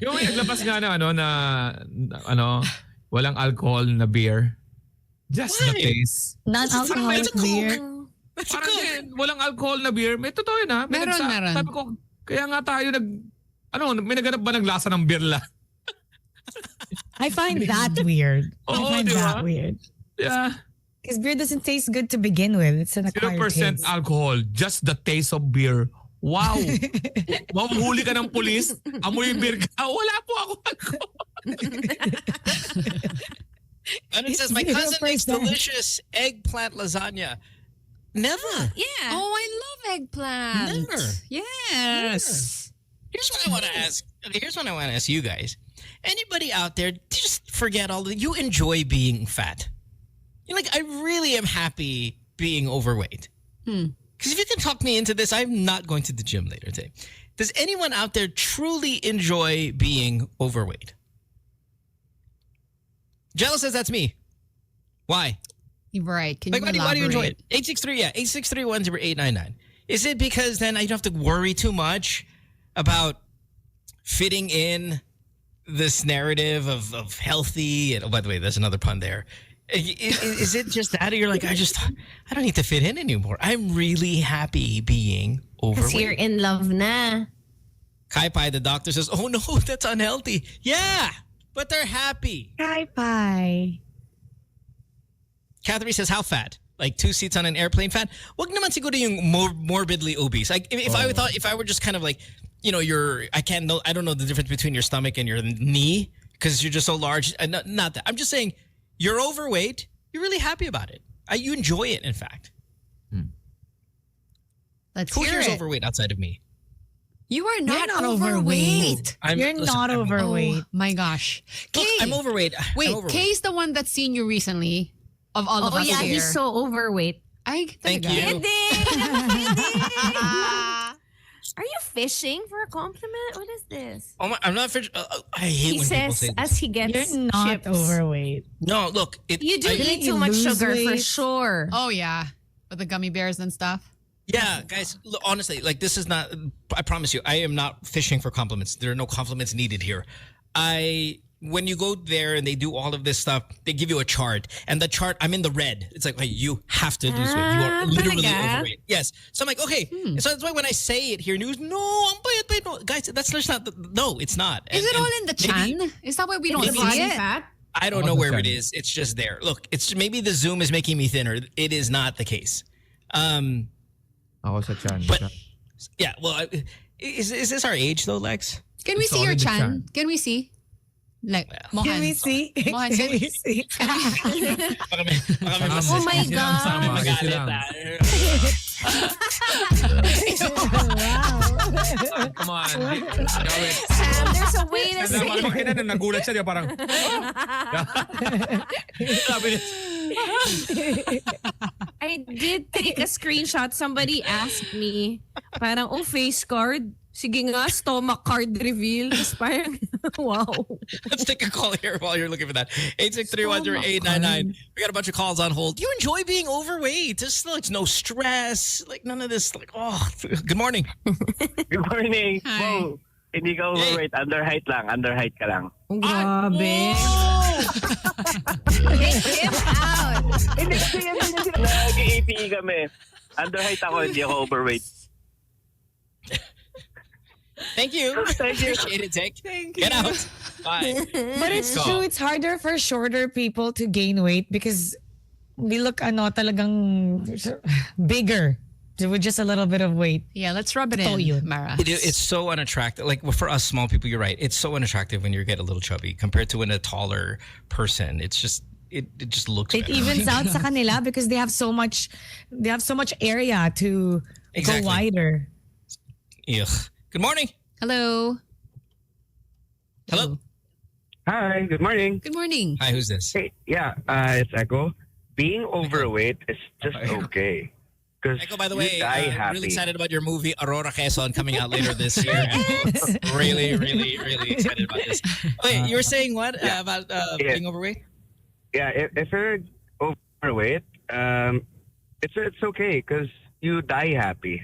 Yung naglabas nga na walang alcohol na beer. Just the taste. Non-alcoholic beer. Parang din, walang alcohol na beer. May totoo yun ha. Meron. Sabi ko, kaya nga tayo may naganap ba ng lasa ng beer lang? I find that weird. I Oo, find di ba? that weird. Yeah. Because beer doesn't taste good to begin with. It's an acquired 0% taste. alcohol. Just the taste of beer. Wow. Mahuhuli ka ng pulis. Amoy beer ka. Wala po ako alcohol. And it says, my cousin makes delicious eggplant lasagna. Never. Yeah. Oh, I love eggplant. Never. Yes. Here's what I want to ask. Okay, here's what I want to ask you guys. Anybody out there, just forget all the... You enjoy being fat. You're like, I really am happy being overweight. Because if you can talk me into this, I'm not going to the gym later today. Does anyone out there truly enjoy being overweight? Jello says that's me. Why? Right. Can Like, you why do you enjoy elaborate? it? 863, yeah. 863-10899. Is it because then I don't have to worry too much about fitting in this narrative of healthy? And, oh, by the way, there's another pun there. Is it just that? Or you're like, I don't need to fit in anymore. I'm really happy being overweight. Because you're in love na. Kai Pai, the doctor says, oh no, that's unhealthy. Yeah, but they're happy. Bye. Catherine says, how fat? Like 2 seats on an airplane fat? Wag naman siguro yung morbidly obese. Like if I were just kind of like, you know, I don't know the difference between your stomach and your knee because you're just so large. Not that. I'm just saying you're overweight. You're really happy about it. You enjoy it, in fact. Let's Who hear here's it. overweight outside of me? You are not, You're not overweight. You're not overweight. Oh my gosh. Look, Kay, I'm overweight. wait, I'm overweight. Kay's the one that's seen you recently of all of Oh us yeah, here. he's so overweight. Thank you. Are you fishing for a compliment? What is this? Oh my, I'm not. I hate He when people says say this. as he gets You're not chips. overweight. No, look. You do I- eat you too much lose sugar for weight? sure. Oh yeah, with the gummy bears and stuff. Yeah, guys, look, honestly, like this is not, I promise you, I am not fishing for compliments. There are no compliments needed here. When you go there and they do all of this stuff, they give you a chart. And the chart, I'm in the red. It's like, hey, you have to lose weight. You are literally talaga? overweight. Yes. So I'm like, okay. So that's why when I say it here, news, no, I'm payat. No. Guys, that's just not, no, it's not. Is it And all in the maybe- chan? Is that why we don't maybe- see it? I don't know where it is. It's just there. Look, it's maybe the Zoom is making me thinner. It is not the case. Ako sa chan. But yeah, well, is this our age though, Lex? Can we It's see your already chan? chan. Can we see? Like, Mohan. Can we see? Mohan, Can we see? Oh my God. Bagay silang. Come on. Gawin. Sam, there's a way to say Parang makinan, nagulat siya. Di ba? Parang, sabi niya, I did take a screenshot. Somebody asked me, parang, oh, face card. Sige nga, stomach card reveal. Tapos parang, wow. Let's take a call here while you're looking for that. 863-10899. We got a bunch of calls on hold. You enjoy being overweight. There's like no stress. Like none of this. Like, oh, good morning. Good morning. Hi. Wow. Hindi ka overweight. Underheight lang. Underheight ka lang. Grabe. Take him out. Hindi kasi yan din sila. Nag-APE kami. Underheight ako. Hindi ako overweight. Thank you. Thank you. Appreciate it, Dick. Get out. Bye. But it's true, it's harder for shorter people to gain weight because we look talagang bigger with just a little bit of weight. Yeah, let's rub it in, Toyo. Mara. It's so unattractive. Like for us small people, you're right. It's so unattractive when you get a little chubby compared to when a taller person. It's just it just looks It better. evens out sa kanila because they have so much area to Exactly. go wider. Ugh. Good morning. Hello. Hello. Hi. Good morning. Good morning. Hi, who's this? Hey, yeah, it's Echo. Being overweight is just okay. Because Echo, by the way, you die happy. really excited about your movie Aurora Quezon coming out later this year. really, really, really excited about this. Wait, you were saying what about being overweight? Yeah, if you're overweight, it's okay because you die happy.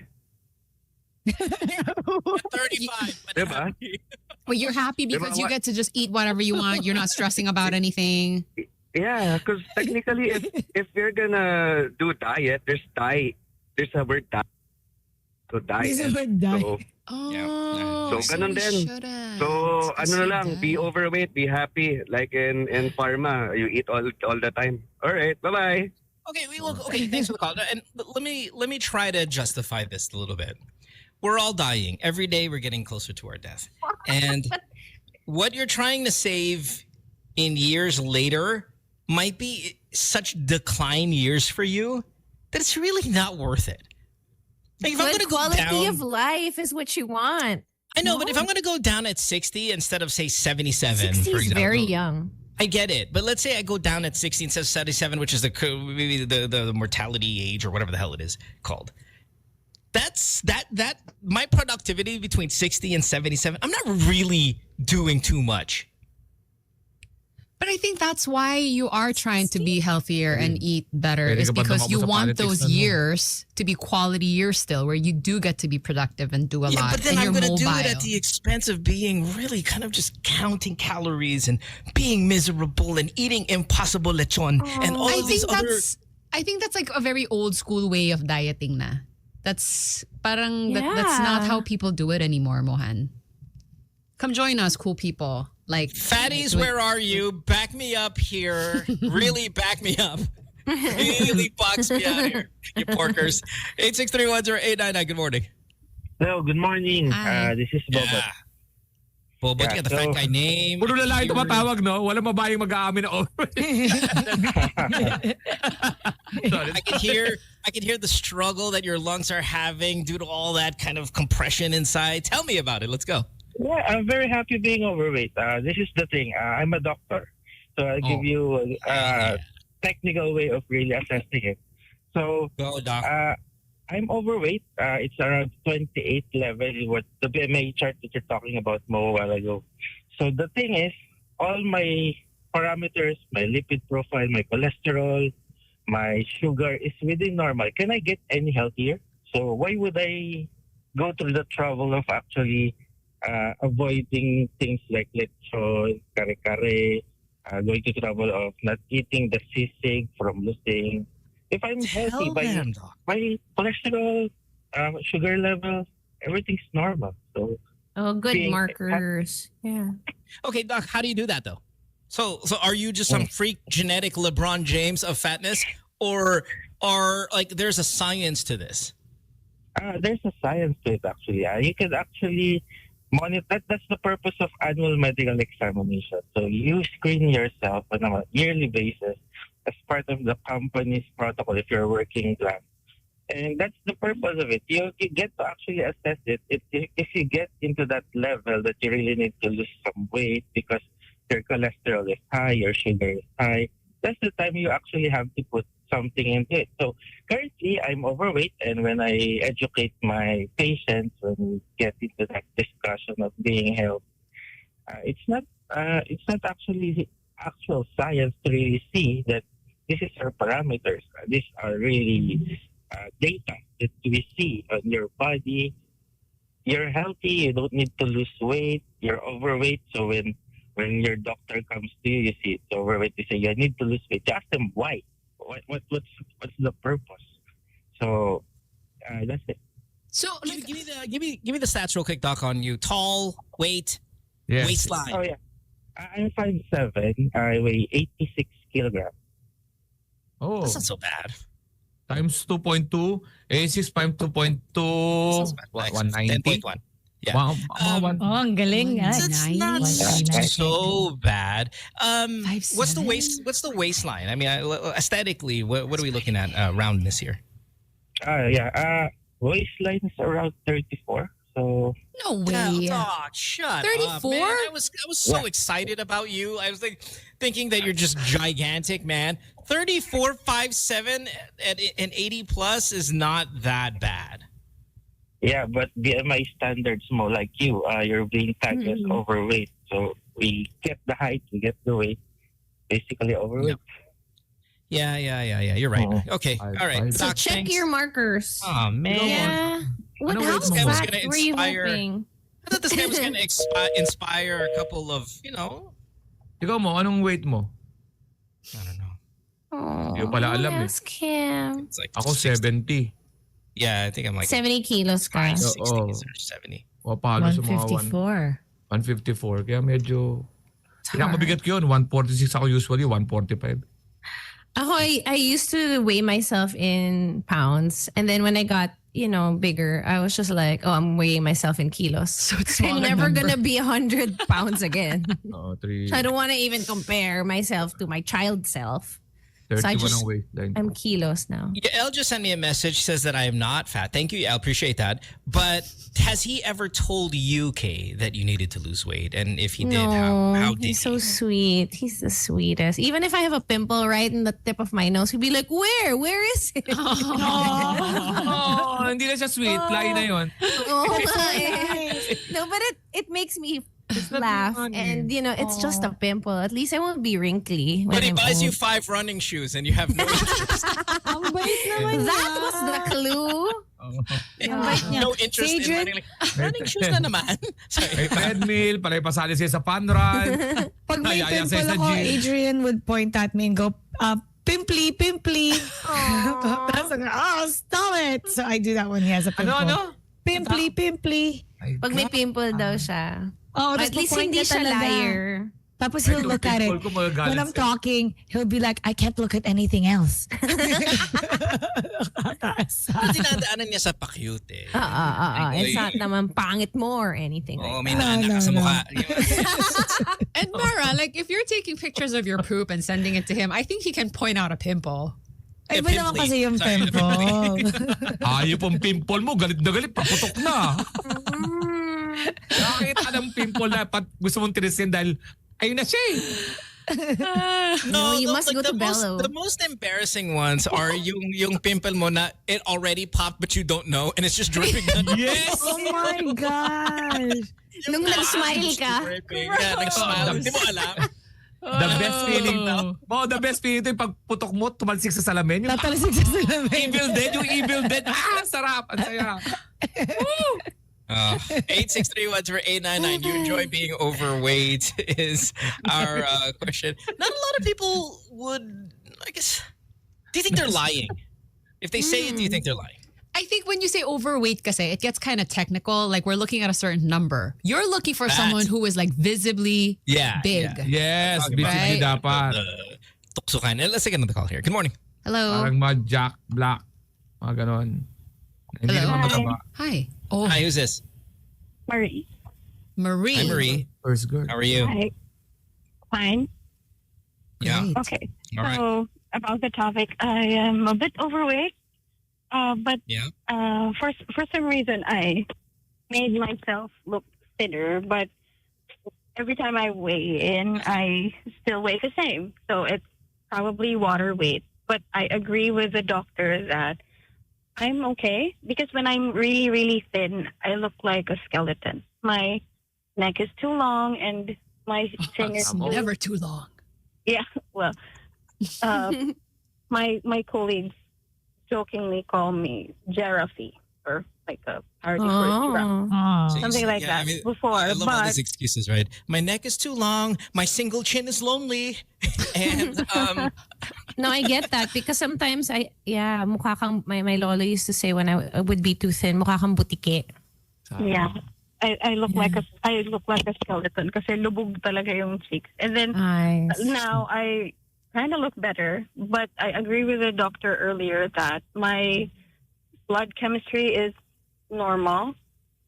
35. But Diba? happy. Well, you're happy because you What? get to just eat whatever you want. You're not stressing about anything. Yeah, because technically, if you're gonna do diet, there's a word diet. So diet. There's a word diet. So, Oh, So, ganun we din. shouldn't. so It's ano na so lang, dumb. be overweight, be happy. Like in pharma, you eat all the time. All right, bye-bye. Okay, okay, thanks for the call. And let me try to justify this a little bit. We're all dying. Every day we're getting closer to our death. And what you're trying to save in years later might be such decline years for you that it's really not worth it. Like if I'm Good gonna go quality down, of life is what you want. I know, but if I'm gonna go down at 60 instead of say 77, 60 for is example, very young. I get it, but let's say I go down at 60 instead of 77, which is maybe the mortality age or whatever the hell it is called. That's my productivity between 60 and 77. I'm not really doing too much. But I think that's why you are trying to be healthier and eat better, is because you want those years to be quality years still, where you do get to be productive and do a lot. But then and I'm you're going to do mobile. it at the expense of being really kind of just counting calories and being miserable and eating impossible lechon and all of these other... I think that's like a very old school way of dieting na. That's that's not how people do it anymore, Mohan. Come join us, cool people. Like Fatties, where are you? Back me up here. Really back me up. Really box me out here, you porkers. 8631089. Good morning. Hello, good morning. This is Bobo. Bobo, you got the fat guy name. Puro lalaki tumatawag, no? Walang babaeng mag-aamin na I can hear the struggle that your lungs are having due to all that kind of compression inside. Tell me about it. Let's go. Yeah, I'm very happy being overweight. This is the thing. I'm a doctor. So I'll give you a technical way of really assessing it. So, go, doc. I'm overweight. It's around 28 level, what the BMI chart that you're talking about a while ago. So the thing is, all my parameters, my lipid profile, my cholesterol, my sugar is within normal. Can I get any healthier? So why would I go through the trouble of actually avoiding things like lechon, kare-kare, going to the trouble of not eating the sisig from losing? If I'm healthy, my cholesterol, sugar level, everything's normal. So, good markers. Yeah. Okay, Doc, how do you do that though? So are you just some freak genetic LeBron James of fatness, or like there's a science to this? There's a science to it actually. You can actually monitor. That's the purpose of annual medical examination. So you screen yourself on a yearly basis as part of the company's protocol if you're working plan. And that's the purpose of it. You get to actually assess it. If you get into that level that you really need to lose some weight because your cholesterol is high, your sugar is high, that's the time you actually have to put something into it. So currently, I'm overweight, and when I educate my patients, when we get into that discussion of being healthy, it's not actually actual science to really see that this is our parameters. These are really data that we see on your body. You're healthy, you don't need to lose weight. You're overweight, so when your doctor comes to you, you see it's overweight, you say you need to lose weight. You ask them why. What's the purpose? So that's it. So give me the stats real quick, Doc, on you. Tall, weight, Yes. waistline. Oh yeah, I'm 5'7". I weigh 86 kilograms. Oh, That's not so bad. times 2.2, 86 times 2.2, Nice. 190. 10.1. Yeah. ang galing. It's not so bad. What's the 5'7"? What's the waistline? I mean, aesthetically, what are we looking at roundness here? Waistline is around 34. So No way. Doc, shut 34? up, man. I was so excited about you. I was thinking that you're just gigantic, man. 34, 5'7", and 80 plus is not that bad. yeah, but BMI standards more like you. You're being tagged as overweight. So we get the height, we get the weight. Basically overweight. Yeah. You're right. Okay. All right. So Doc, check thanks. your markers. Oh, man. Yeah. What know how this guy was fat gonna were you inspire- hoping? I thought this guy was going to inspire a couple of, Ikaw mo, anong weight mo? I don't know. Oh, Hindi ko pala alam eh. ask him. It's like Ako 60. 70. Yeah, I think I'm like 70 kilos ka. 60 Oo. or 70. O palo sa mga 154. 154. Kaya medyo... Pinakamabigat ko yun. 146 ako usually, 145. Ako, I used to weigh myself in pounds. And then when I got, bigger, I was just like, oh, I'm weighing myself in kilos. So it's I'm never going to be 100 pounds again. Oo, So I don't want to even compare myself to my child self. 31 I just- ang waistline. I'm kilos now. Elle just sent me a message, says that I am not fat. Thank you, Elle. Appreciate that. But has he ever told you, Kay, that you needed to lose weight? And if he did, how did he's so he? sweet. He's the sweetest. Even if I have a pimple right in the tip of my nose, he'd be like, where? Where is it? Oh, hindi na siya sweet. Lahi na yun. Oh my. No, but it makes me just laugh. And, it's just a pimple. At least I won't be wrinkly. But he when I'm buys you old. 5 running shoes and you have no interest. That was the clue. No interest in running shoes na naman. May treadmill, palay pasali siya sa fun run. Pag may Ayaya pimple siya sa ako, gym. Adrian would point at me and go, pimply, pimply. Tapos ako, stop it. So I do that when he has a pimple. Ano? Pimply, pimply. Pag may pimple daw siya. Oh, At least hindi siya liar. Tapos he'll look at it. Pimple ko magagalit When I'm sa'yo. talking, he'll be like, I can't look at anything else. Dinadaanan niya sa pa-cute eh. It's not naman pangit mo or anything Oo, like may that. naanak ka sa mukha. And Mara, like if you're taking pictures of your poop and sending it to him, I think he can point out a pimple. Ay, ba naman pimply. kasi yung Sorry, pimple? Ayaw pong pimple mo, galit na galit, paputok na. Nakakita ng pimple na gusto mong tirisin dahil ayun na siya eh. No, you must go to Bello. The most embarrassing ones are yung pimple mo na it already popped but you don't know and it's just dripping down. Yes! Oh my gosh. Nung nag-smile ka. Yeah, nag-smile. Hindi mo alam. The best feeling the best feeling ito yung pagputok mo, tumalsik sa salamin. Yung Tatalisig sa salamin. yung evil dead. Sarap. Ang saya. 863-10899. You enjoy being overweight is our question. Not a lot of people would, I guess, do you think they're lying? If they say it, do you think they're lying? I think when you say overweight kasi, it gets kind of technical. Like we're looking at a certain number. You're looking for someone who is like visibly big. Yes, Talking about basically dapat. Tuksukan. Let's take another call here. Good morning. Hello. Parang mga Jack Black. Mga ganon. Hindi Hello. naman mataba. Hi. Oh, Hi, who's this? Marie. Marie. Hi, Marie. First girl. How are you? Hi. Fine. Yeah. Great. Okay. All right. So about the topic, I am a bit overweight, but Yeah. for some reason I made myself look thinner. But every time I weigh in, I still weigh the same. So it's probably water weight. But I agree with the doctor that I'm okay because when I'm really, really thin, I look like a skeleton. My neck is too long and my fingers. Never too long. Yeah, well, my colleagues jokingly call me giraffe or like a party for a giraffe. Oh. Something like that before, I love all but- these excuses, right? My neck is too long. My single chin is lonely. And No, I get that because sometimes mukha kang, my lolo used to say when I would be too thin, mukha kang butike. Yeah. I look like a skeleton kasi lubog talaga yung cheeks. And then now I kind of look better, but I agree with the doctor earlier that my blood chemistry is normal.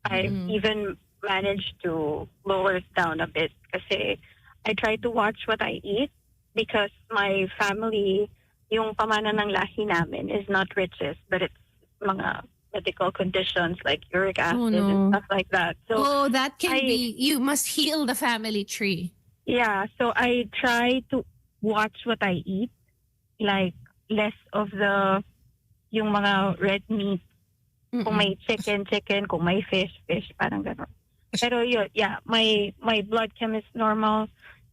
I've even managed to lower it down a bit kasi I try to watch what I eat because my family, yung pamana ng lahi namin is not riches, but it's mga medical conditions like uric acid and stuff like that. So that can be, you must heal the family tree. yeah, so I try to watch what I eat, like less of yung mga red meat. Kung may chicken, kung may fish, parang gano'n. Pero yun, yeah, my blood chem is normal.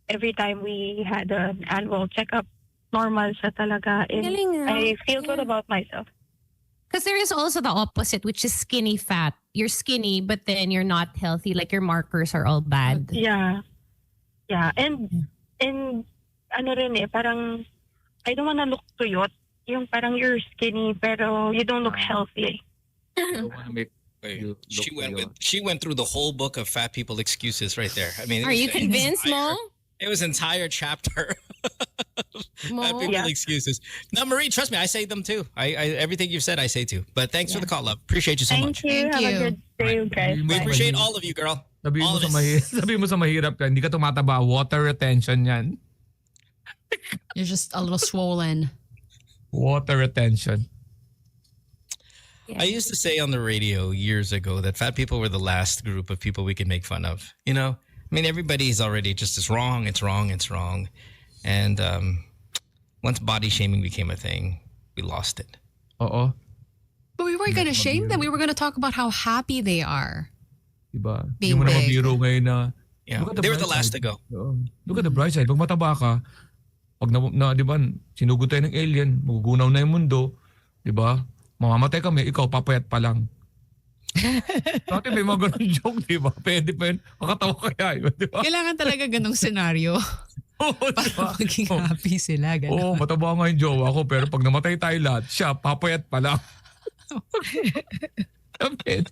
Every time we had an annual checkup, normal siya talaga. And Galing, I feel good about myself. Because there is also the opposite, which is skinny fat. You're skinny, but then you're not healthy. Like your markers are all bad. Yeah. Yeah. And ano rin parang I don't wanna look tuyot. Yung parang you're skinny pero you don't look healthy. She went through the whole book of fat people excuses right there. I mean, Are you convinced, Mo? It was an entire chapter. Mo? Fat people excuses. No, Marie, trust me, I say them too. I everything you've said, I say too. But thanks for the call, love. Appreciate you so much. Thank you. Have a good day, guys. We Bye. appreciate all of you, girl. Sabi All mo, of sa us. sabi mo sa mahirap ka, hindi ka tumataba. Water retention yan. You're just a little swollen. Water retention. I used to say on the radio years ago that fat people were the last group of people we could make fun of. You know? I mean, everybody's already just it's wrong. And once body shaming became a thing, we lost it. Oo. But we weren't going to shame them. We were going to talk about how happy they are. Diba? Being Hindi mo na big. mabiro ngayon na Yeah, Look at they were the bright last side. to go. Oo. Look at the bright side. Pag mataba ka, pag di ba, sinugod tayo ng alien, magugunaw na yung mundo, di ba? Mamamatay kami, ikaw papayat pa lang. Dati may mga ganun joke, di ba? Pwede pa yun. Makatawa kaya, di ba? Kailangan talaga ganong senaryo Oo, di ba? para maging happy sila. Oo, Ganon. mataba nga yung jowa ko, pero pag namatay tayo lahat, siya, papayat pa lang. Kapit.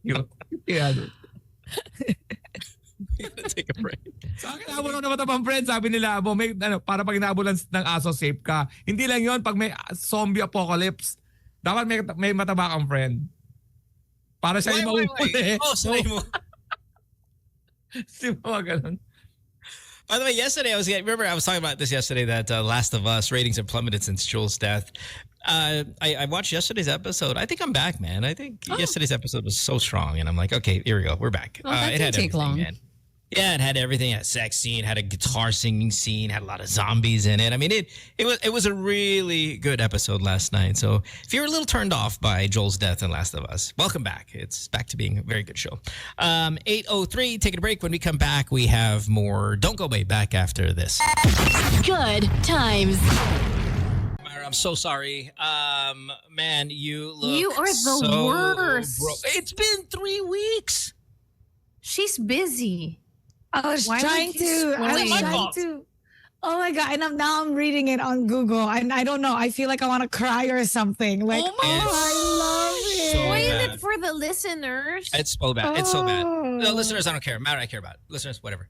Yun. Kaya, Take a break. sa akin, habol na matabang friend, sabi nila, may, para pag inabulan ng aso, safe ka. Hindi lang yon pag may zombie apocalypse, dapat may mataba kang friend. Para siya yung mauuli. Oh, sorry mo. Si mga ganun. By the way, yesterday remember I was talking about this yesterday that Last of Us ratings have plummeted since Joel's death. I watched yesterday's episode. I think I'm back, man. I think yesterday's episode was so strong, and I'm like, okay, here we go, we're back. Well, that it didn't had take everything, long. man. Yeah, it had everything. It had a sex scene, had a guitar singing scene, had a lot of zombies in it. I mean, it was a really good episode last night. So if you're a little turned off by Joel's death in Last of Us, welcome back. It's back to being a very good show. 8:03, taking a break. When we come back, we have more. Don't go away. Back after this. Good times. Myra, I'm so sorry. Man, you look You are the so worst. It's been 3 weeks. She's busy. I was Why trying would you to. I was spoil it? trying to. Oh my god! And now I'm reading it on Google, and I don't know. I feel like I want to cry or something. Like, Oh my I love it. So Spoil bad. it for the listeners. It's so bad. It's so bad. Oh. The listeners, I don't care. Myra, I care about. Listeners, whatever.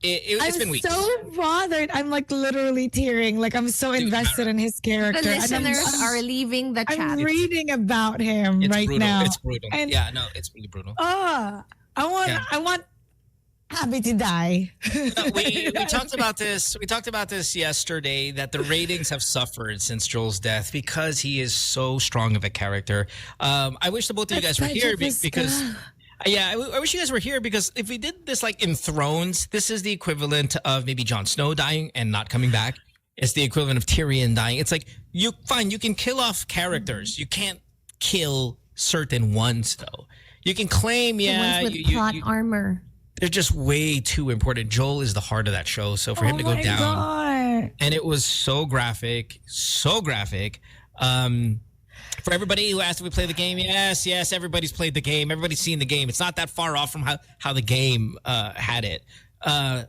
It's I'm been weeks. so bothered. I'm like literally tearing. Like I'm so invested in his character. The And listeners are leaving the chat. I'm reading about him It's right brutal. now. It's brutal. And- Yeah, no, it's really brutal. I want Abby to die. No, we talked about this. We talked about this yesterday that the ratings have suffered since Joel's death because he is so strong of a character. I wish the both of you guys were here because. Yeah, I wish you guys were here because if we did this like in Thrones, this is the equivalent of maybe Jon Snow dying and not coming back. It's the equivalent of Tyrion dying. It's like you can kill off characters. You can't kill certain ones though. You can claim, The yeah, ones with plot armor. they're just way too important. Joel is the heart of that show. So for him to go down, God. and it was so graphic, so graphic. For everybody who asked if we play the game, yes, everybody's played the game. Everybody's seen the game. It's not that far off from how the game had it. I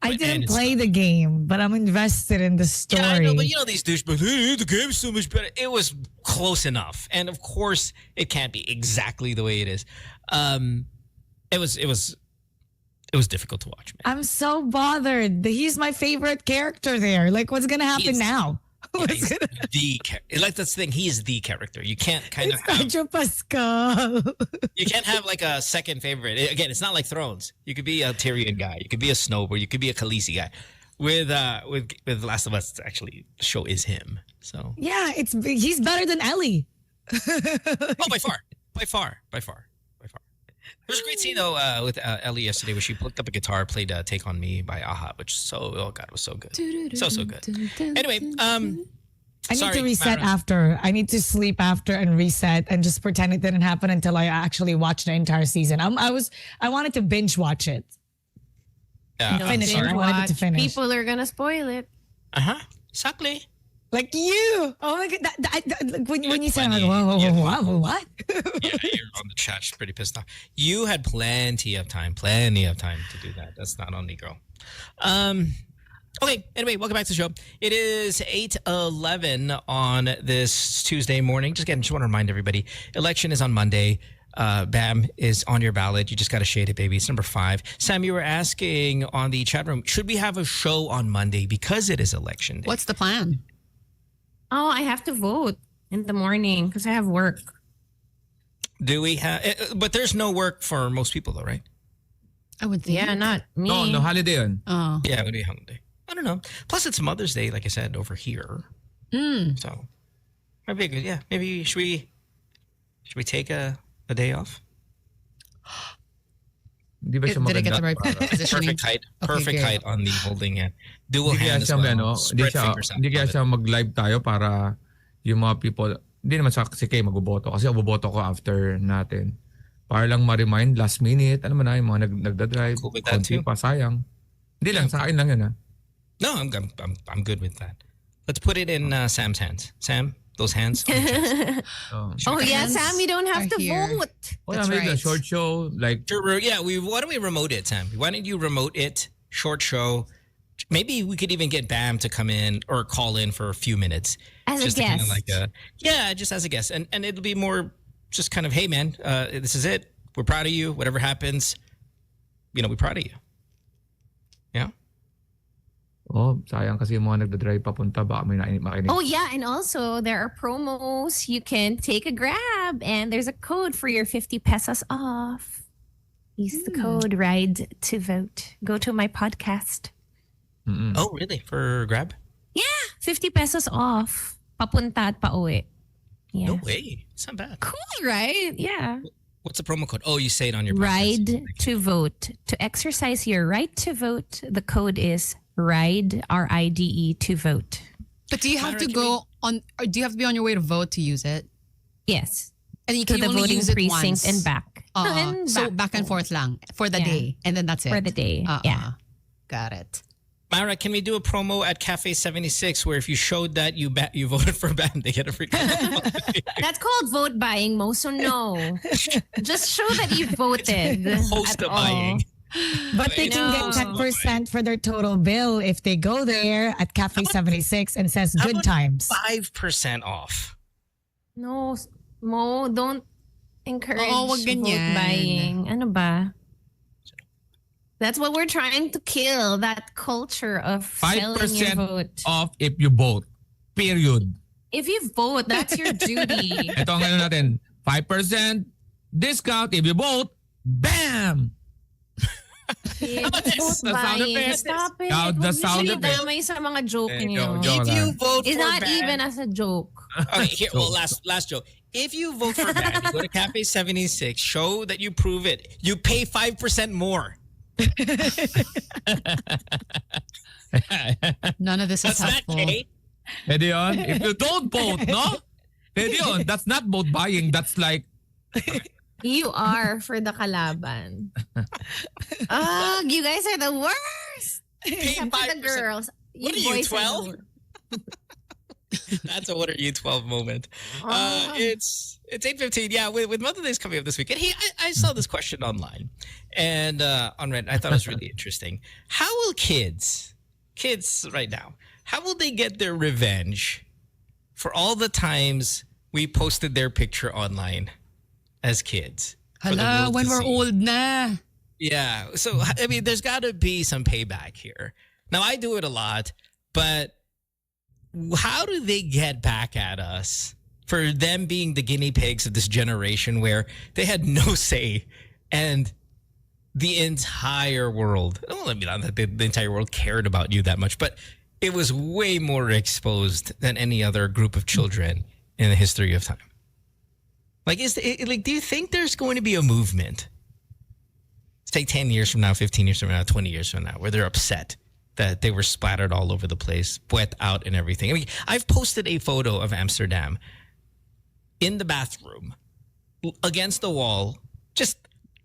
man, didn't it's- play the game, but I'm invested in the story. Yeah, I know, but you know these douchebags. Hey, the game's so much better. It was close enough, and of course, it can't be exactly the way it is. It was difficult to watch, man. I'm so bothered. He's my favorite character there. Like, what's gonna happen He's- now? Yeah, he's like that's the thing. He is the character. You can't kind of have, Pedro Pascal. you can't have like a second favorite. Again, it's not like Thrones. You could be a Tyrion guy. You could be a Snow, or you could be a Khaleesi guy. With Last of Us, actually, the show is him. So Yeah, he's better than Ellie. oh, by far. There was a great scene though with Ellie yesterday where she picked up a guitar, played "Take on Me" by Aha, which oh god, it was so good, so good. Anyway, I need sorry, to reset Myra. after. I need to sleep after and reset and just pretend it didn't happen until I actually watched the entire season. I wanted to binge watch it. Finish it. I wanted it to finish. People are gonna spoil it. Exactly. Like you. Oh my god. When you said, I'm like, funny. whoa, what? Yeah, you're on the chat. She's pretty pissed off. You had plenty of time to do that. That's not on me, girl. Okay, anyway, welcome back to the show. It is 8:11 on this Tuesday morning. Just want to remind everybody, election is on Monday. BAM is on your ballot. You just got to shade it, baby. It's number 5. Sam, you were asking on the chat room, should we have a show on Monday because it is election day? What's the plan? Oh, I have to vote in the morning because I have work. Do we have, but there's no work for most people though, right? I would think. Yeah, not me. No, holiday yun. Oh. Yeah, it would be holiday. I don't know. Plus, it's Mother's Day, like I said, over here. So, might be good. Yeah, maybe should we take a day off? Hindi ba siya Did I get the maganda? right positioning? Perfect height. Okay, Perfect good. height on the holding hand. Dual Hindi kaya hand as siya, well. Spread fingers out. hindi kaya Love it. siya mag-live tayo para yung mga people, hindi naman si Kay magboboto kasi boboto ko after natin. Para lang ma-remind last minute. Ano man na, yung mga nagda-drive. Cool with that konti too. pa, sayang. Hindi lang, sa akin lang yun ha. No, I'm good with that. Let's put it in Sam's hands. Sam, those hands on the chest. Oh yeah, Sam, you don't have to vote. Oh, yeah, maybe a short show. Like, Yeah, why don't we remote it, Sam? Why don't you remote it? Short show. Maybe we could even get Bam to come in or call in for a few minutes. As just a to guest. Just as a guest. And it'll be more just kind of, hey man, this is it. We're proud of you. Whatever happens, we're proud of you. Yeah. oh, sayang kasi yung mga nagda-drive papunta. Baka may makinig. Oh yeah, and also there are promos. You can take a grab and there's a code for your 50 pesos off. Use the code RIDE to vote. Go to my podcast. Oh, really? For Grab? Yeah, 50 pesos off. Papunta at pauwi. Yeah. No way. It's not bad. Cool, right? Yeah. What's the promo code? Oh, you say it on your podcast. RIDE to vote. To exercise your right to vote, the code is RIDE, RIDE to vote. But do you have to go on, or do you have to be on your way to vote to use it? Yes. And you To can the only voting use it precinct once. and back. So back and forth lang for the Yeah. day. And then that's it. For the day. Yeah. Got it. Myra, can we do a promo at Cafe 76 where if you showed that you voted for Bam, they get a free That's called vote buying, Mo. So no. Just show that you voted. host at of all. buying? But they can get 10% for their total bill if they go there at Cafe 76 and says How good about times. 5% off. No, Mo, don't encourage Oo, wag vote ganyan. buying. Ano ba? That's what we're trying to kill, that culture of selling your 5% vote. off if you vote. Period. If you vote, that's your duty. Ito ang ano natin. 5% discount if you vote. Bam! Vote The sound buying. effect. Stop it. Now, the sound Usually effect. damay sa mga joke Eh, niyo. joke If lang. you vote It's for not Bam, even as a joke. Okay, here, well, last joke. If you vote for Bam, you go to Cafe 76, show that you prove it. You pay 5% more. None of this is That's not helpful. Kay. Pwede yun? If you don't vote, no? Pwede yun. That's not vote buying. That's like, You are for the kalaban. Oh, you guys are the worst. Pay Except for the 5%. girls. What are you, boys 12? the worst. That's a what are you 12 moment. It's 8:15. Yeah, with Mother Day's coming up this weekend. Hey, I saw this question online and on Reddit. I thought it was really interesting. How will kids right now, how will they get their revenge for all the times we posted their picture online as kids? for the Hala, world when to we're see? old na. Yeah. So, I mean, there's got to be some payback here. Now, I do it a lot, but how do they get back at us for them being the guinea pigs of this generation where they had no say and the entire world, well, I mean, not that the entire world cared about you that much, but it was way more exposed than any other group of children in the history of time. Like, do you think there's going to be a movement? Say 10 years from now, 15 years from now, 20 years from now, where they're upset that they were splattered all over the place, wet out and everything. I mean, I've posted a photo of Amsterdam in the bathroom against the wall, just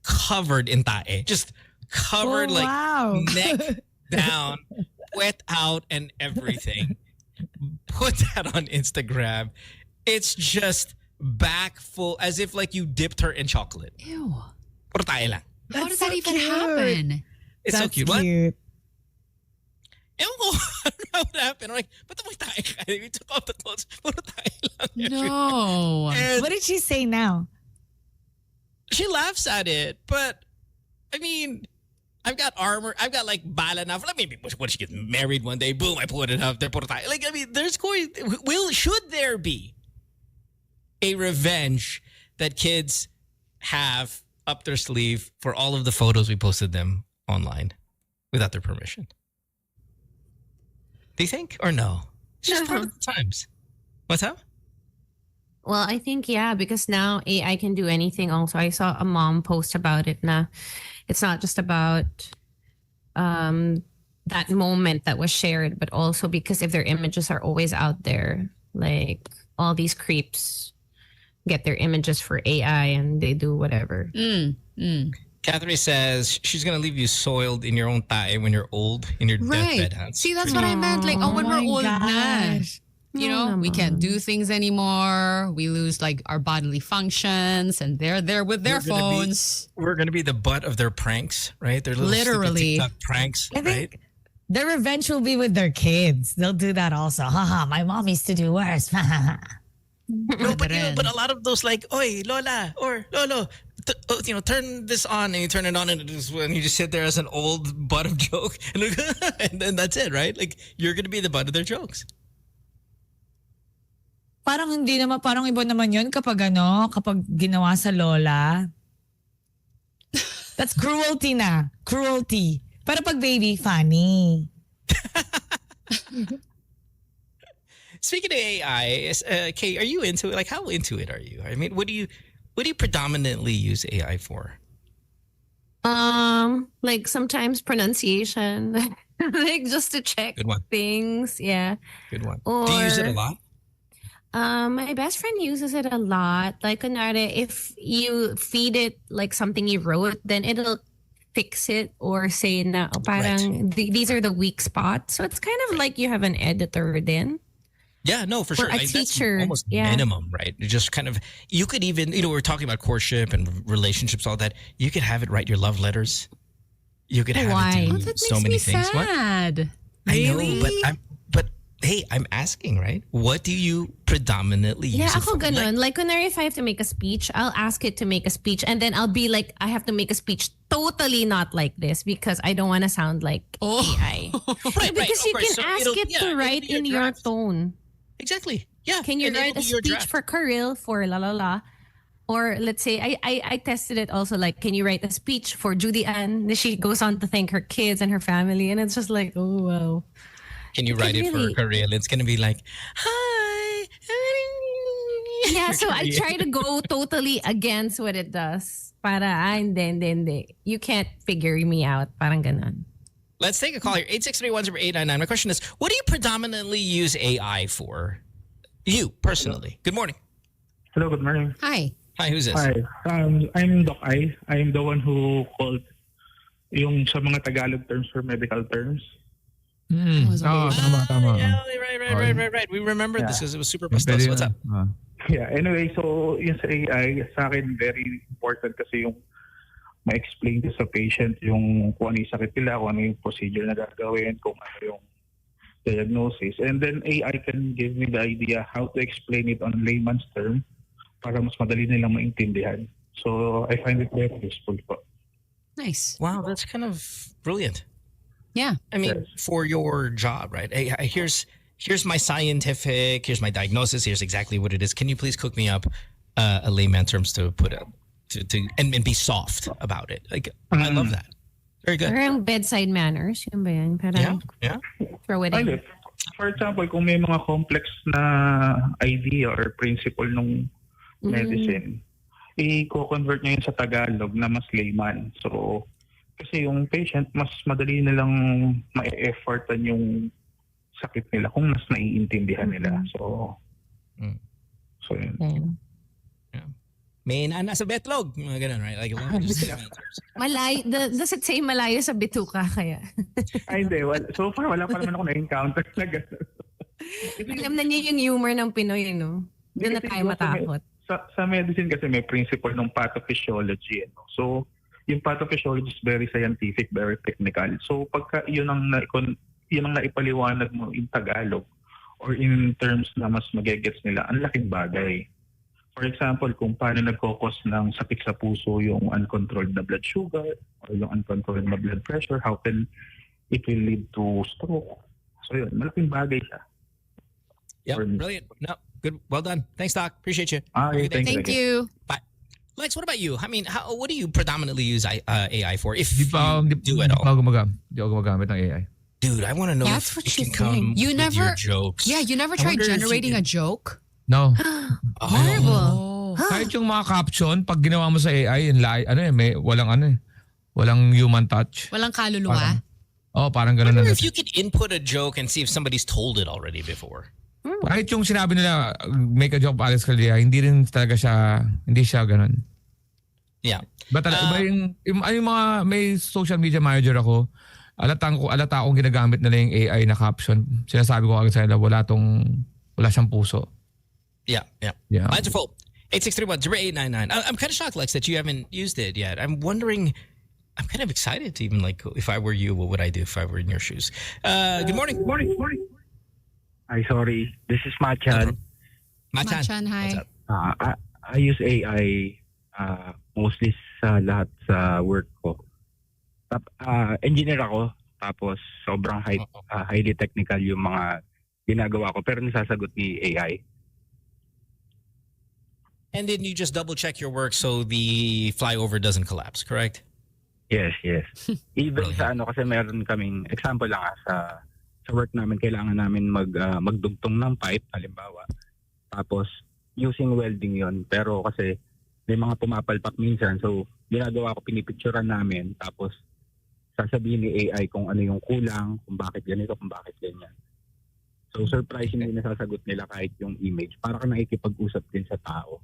covered in tae, just covered wow. neck down, wet out and everything. Put that on Instagram. It's just back full, as if like you dipped her in chocolate. Ew. Puro tae lang. How That's does that so even cute. happen? It's so That's cute. What? Cute. Ewan ko, I don't know what happened. I'm like, ba't may tae ka? We took off the clothes. Puro tae lang. No. And What did she say now? she laughs at it, but I mean, I've got armor. I've got like bala na. Like maybe when she gets married one day, boom, I put it up there. Puro tae. Like, I mean, should there be a revenge that kids have up their sleeve for all of the photos we posted them online without their permission? Do you think or no? It's just part of the times. What's up? Well, I think, yeah, because now AI can do anything also. I saw a mom post about it na it's not just about that moment that was shared, but also because if their images are always out there, like all these creeps get their images for AI and they do whatever. Catherine says she's gonna leave you soiled in your own tae when you're old in your deathbed. Huh? See, that's what I meant. Like, when we're old na. You know, we can't do things anymore. We lose like our bodily functions, and they're there with their phones. We're gonna be the butt of their pranks, right? Their little Literally TikTok pranks, I right? think their revenge will be with their kids. They'll do that also. Haha, my mom used to do worse. No, but a lot of those like, "Oy, Lola" or "Lolo," turn this on, and you turn it on, and you just sit there as an old butt of joke, and then that's it, right? Like you're gonna be the butt of their jokes. Parang hindi naman, parang iba naman yun kapag ginawa sa lola. That's cruelty na. Cruelty. Pero pag baby, funny. Speaking of AI, Kay, are you into it? Like, how into it are you? I mean, what do you predominantly use AI for? Like sometimes pronunciation, like just to check things. Yeah. Good one. Or, do you use it a lot? My best friend uses it a lot. Like, kunwari, if you feed it like something you wrote, then it'll fix it or say na parang these are the weak spots. So it's kind of like you have an editor within. Yeah, no, for Or sure. a teacher. That's almost minimum, right? Just kind of, you could even, we're talking about courtship and relationships, all that. You could have it write your love letters. You could have it do so many things. Sad. I know, but hey, I'm asking, right? What do you predominantly use it ako for? ganun. Like, kunwari, if I have to make a speech, I'll ask it to make a speech, and then I'll be like, I have to make a speech totally not like this because I don't want to sound like AI. Because you can ask it to write in your tone. Exactly. Yeah. Can you write a speech for Karylle for la la la? Or let's say I tested it also, like, can you write a speech for Judy Ann? Then she goes on to thank her kids and her family, and it's just like, oh wow. Can you write it for Karylle? It's gonna be like, hi. Yeah, so I try to go totally against what it does. Para hindi. You can't figure me out. Parang ganon. Let's take a call here. 863-10899. My question is, what do you predominantly use AI for? You, personally. Good morning. Hello, good morning. Hi. Hi, who's this? Hi. I'm Doc I. I'm the one who called yung sa mga Tagalog terms for medical terms. Tama. Yeah, right. We remember this because it was super pastoso. What's up? Yeah, anyway, so yung sa AI, sa akin very important kasi yung ma-explain ko sa patient yung kung ano yung sakit nila, kung ano yung procedure na gagawin, kung ano yung diagnosis. And then AI can give me the idea how to explain it on layman's term para mas madali nilang maintindihan. So I find it very useful po. Nice. Wow, that's kind of brilliant. Yeah. I mean, for your job, right? Hey, here's my scientific, here's my diagnosis, here's exactly what it is. Can you please cook me up a layman terms to put up? And be soft about it. Like, I love that. Very good. Parang bedside manners. Yun ba yan? Parang throw it in. For example, kung may mga complex na idea or principle ng medicine, i-convert niya yun sa Tagalog na mas layman. So, kasi yung patient, mas madali nilang ma-effortan yung sakit nila kung mas naiintindihan nila. So yun. May nasa betlog. Mga ganun, right? Like, Malayo, does it say malayo sa bituka kaya? Ay, hindi. So far, wala pa naman ako na-encounter na gano'n. Alam na niya yung humor ng Pinoy, no? Doon na tayo matakot. Sa medicine kasi may principle ng pathophysiology. No? So, yung pathophysiology is very scientific, very technical. So, pagka yun ang naipaliwanag mo in Tagalog or in terms na mas magigets nila, ang laking bagay. For example, kung paano nagkokos ng sakit sa puso yung uncontrolled na blood sugar or yung uncontrolled na blood pressure, how can it will lead to stroke. So yun, malaking bagay siya. Yeah, brilliant. No, good. Well done. Thanks, Doc. Appreciate you. Thank you. Bye. Lex, what about you? I mean, what do you predominantly use AI for? If you do at all. Di ako gumagamit ng AI. Dude, I want to know if it can come with your jokes. Yeah, you never tried generating a joke? No. Horrible. Kahit yung mga caption, pag ginawa mo sa AI, may walang human touch. Walang kaluluwa? Parang ganun. I wonder if you could input a joke and see if somebody's told it already before. Kahit yung sinabi nila, make a joke Alex Karylle, hindi rin talaga siya, hindi siya ganun. Yeah. But iba yung mga, may social media manager ako, alata akong ginagamit nila yung AI na caption. Sinasabi ko agad sa nila, wala siyang puso. Yeah. Lines are full. 8631-0899. I'm kind of shocked, Lex, that you haven't used it yet. I'm wondering, I'm kind of excited to even like, if I were you, what would I do if I were in your shoes? Good morning. Good morning. Hi, sorry. This is Machan. Machan, hi. I use AI mostly sa lahat sa work ko. Engineer ako, tapos sobrang highly technical yung mga ginagawa ko, pero nasasagot ni AI. And then you just double check your work so the flyover doesn't collapse, correct? Yes. Even sa kasi meron kaming, example lang sa work namin, kailangan namin magdugtong ng pipe, halimbawa. Tapos, using welding yon. Pero kasi, may mga pumapalpak minsan. So, ginagawa ko, pinipicturean namin. Tapos, sasabihin ni AI kung ano yung kulang, kung bakit ganito, kung bakit ganyan. So, surprisingly, nasasagot nila kahit yung image. Para ka nakikipag-usap din sa tao.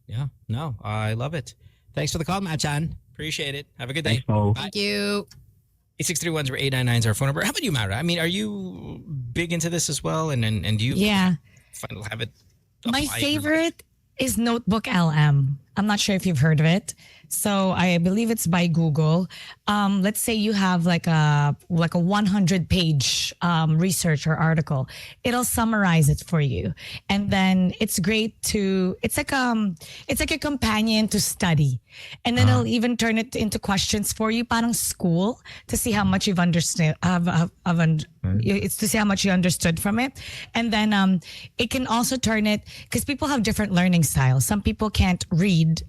Yeah, no, I love it. Thanks for the call, Machan. Appreciate it. Have a good day. Thank you. 8631-0899 is our phone number. How about you, Mara? I mean, are you big into this as well? And you have it? My favorite is Notebook LM. I'm not sure if you've heard of it. So I believe it's by Google. Let's say you have like a 100-page research or article. It'll summarize it for you, and then it's great to. It's like a companion to study, and then it'll even turn it into questions for you, parang school, to see how much you've understood. It's to see how much you understood from it, and then it can also turn it because people have different learning styles. Some people can't read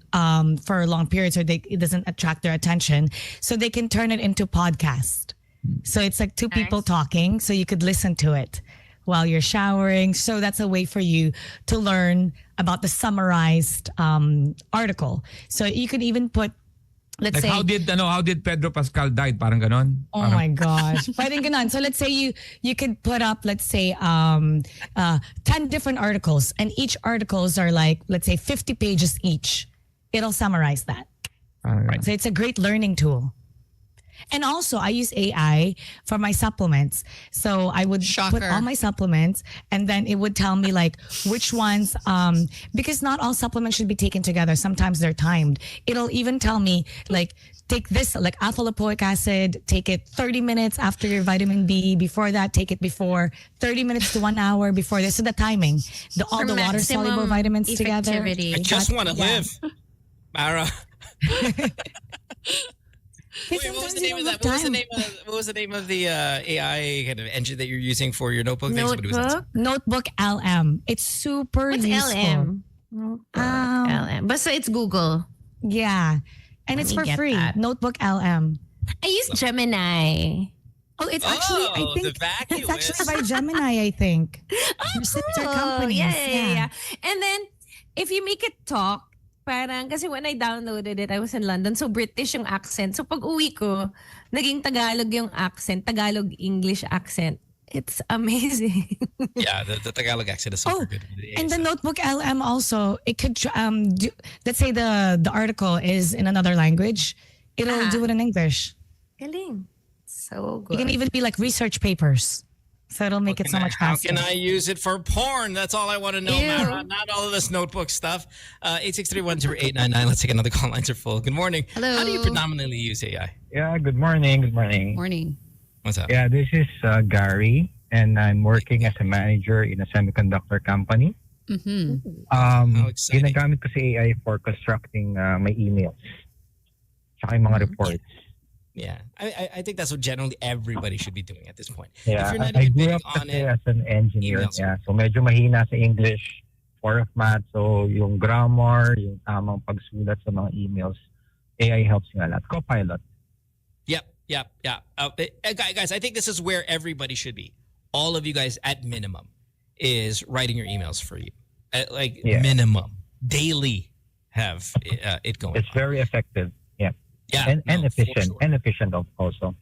for long periods, or it doesn't attract their attention, so they can turn it into podcast. So it's like two people talking, so you could listen to it while you're showering. So that's a way for you to learn about the summarized article. So you could even put, let's like say, how did Pedro Pascal died? Parang ganon. Oh my gosh. Parang ganon. So let's say you could put up, let's say, 10 different articles, and each articles are like, let's say, 50 pages each. It'll summarize that. Right. So it's a great learning tool. And also, I use AI for my supplements. So I would put all my supplements, and then it would tell me like which ones, because not all supplements should be taken together. Sometimes they're timed. It'll even tell me like, take this, like alpha lipoic acid, take it 30 minutes after your vitamin B. Before that, take it before 30 minutes to 1 hour before this. So the timing, all the water soluble vitamins together. I just want to live, Mara. Wait, what was the name of that? What was the name of the AI kind of engine that you're using for your notebook? Notebook LM. It's super useful. LM? LM. But so it's Google. Yeah. And it's for free. That. Notebook LM. I use Gemini. Oh, it's actually, I think, it's actually by Gemini, I think. Oh, cool. Yeah. And then, if you make it talk, parang, kasi when I downloaded it, I was in London, so British yung accent. So pag uwi ko, naging Tagalog yung accent, Tagalog-English accent. It's amazing. Yeah, the Tagalog accent is super good. And the Notebook LM also, it could, let's say the article is in another language, it'll do it in English. Galing. So good. You can even be like research papers. So it'll make it so much faster. How can I use it for porn? That's all I want to know, Mara. Not all of this notebook stuff. 8631-0899. Let's take another call. Lines are full. Good morning. Hello. How do you predominantly use AI? Yeah, good morning. Morning. What's up? Yeah, this is Gary, and I'm working as a manager in a semiconductor company. Ginagamit ko si AI for constructing my emails. Tsaka yung mga reports. Yeah, I think that's what generally everybody should be doing at this point. Yeah, I grew up as an engineer. Yeah, so medyo mahina sa English, 4 of math. So yung grammar, yung tamang pagsulat sa mga emails, AI helps me a lot. Copilot. Yep. Guys, I think this is where everybody should be. All of you guys, at minimum, is writing your emails for you. Minimum. Daily have it going. It's very effective. Yeah, and efficient, and also.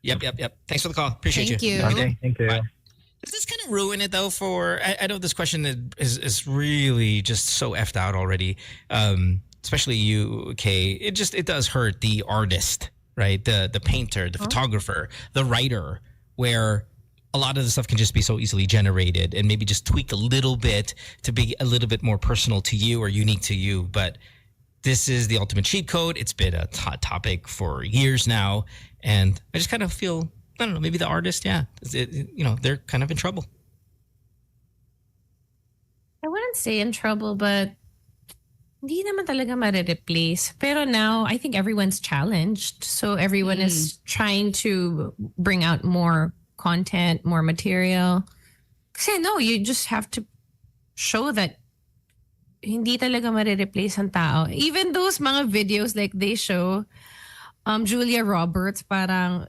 Yep. Thanks for the call. Appreciate you. Okay, thank you. Bye. This kind ruin it though for, I know this question is really just so effed out already. Especially you, Kay. It does hurt the artist, right? The painter, the photographer, the writer, where a lot of the stuff can just be so easily generated and maybe just tweak a little bit to be a little bit more personal to you or unique to you. But this is the ultimate cheat code. It's been a hot topic for years now. And I just kind of feel, I don't know, maybe the artist, they're kind of in trouble. I wouldn't say in trouble, but hindi naman talaga ma-replace. Pero now, I think everyone's challenged. So everyone is trying to bring out more content, more material. Kasi no, you just have to show that hindi talaga ma-replace ang tao. Even those mga videos like they show Julia Roberts, parang,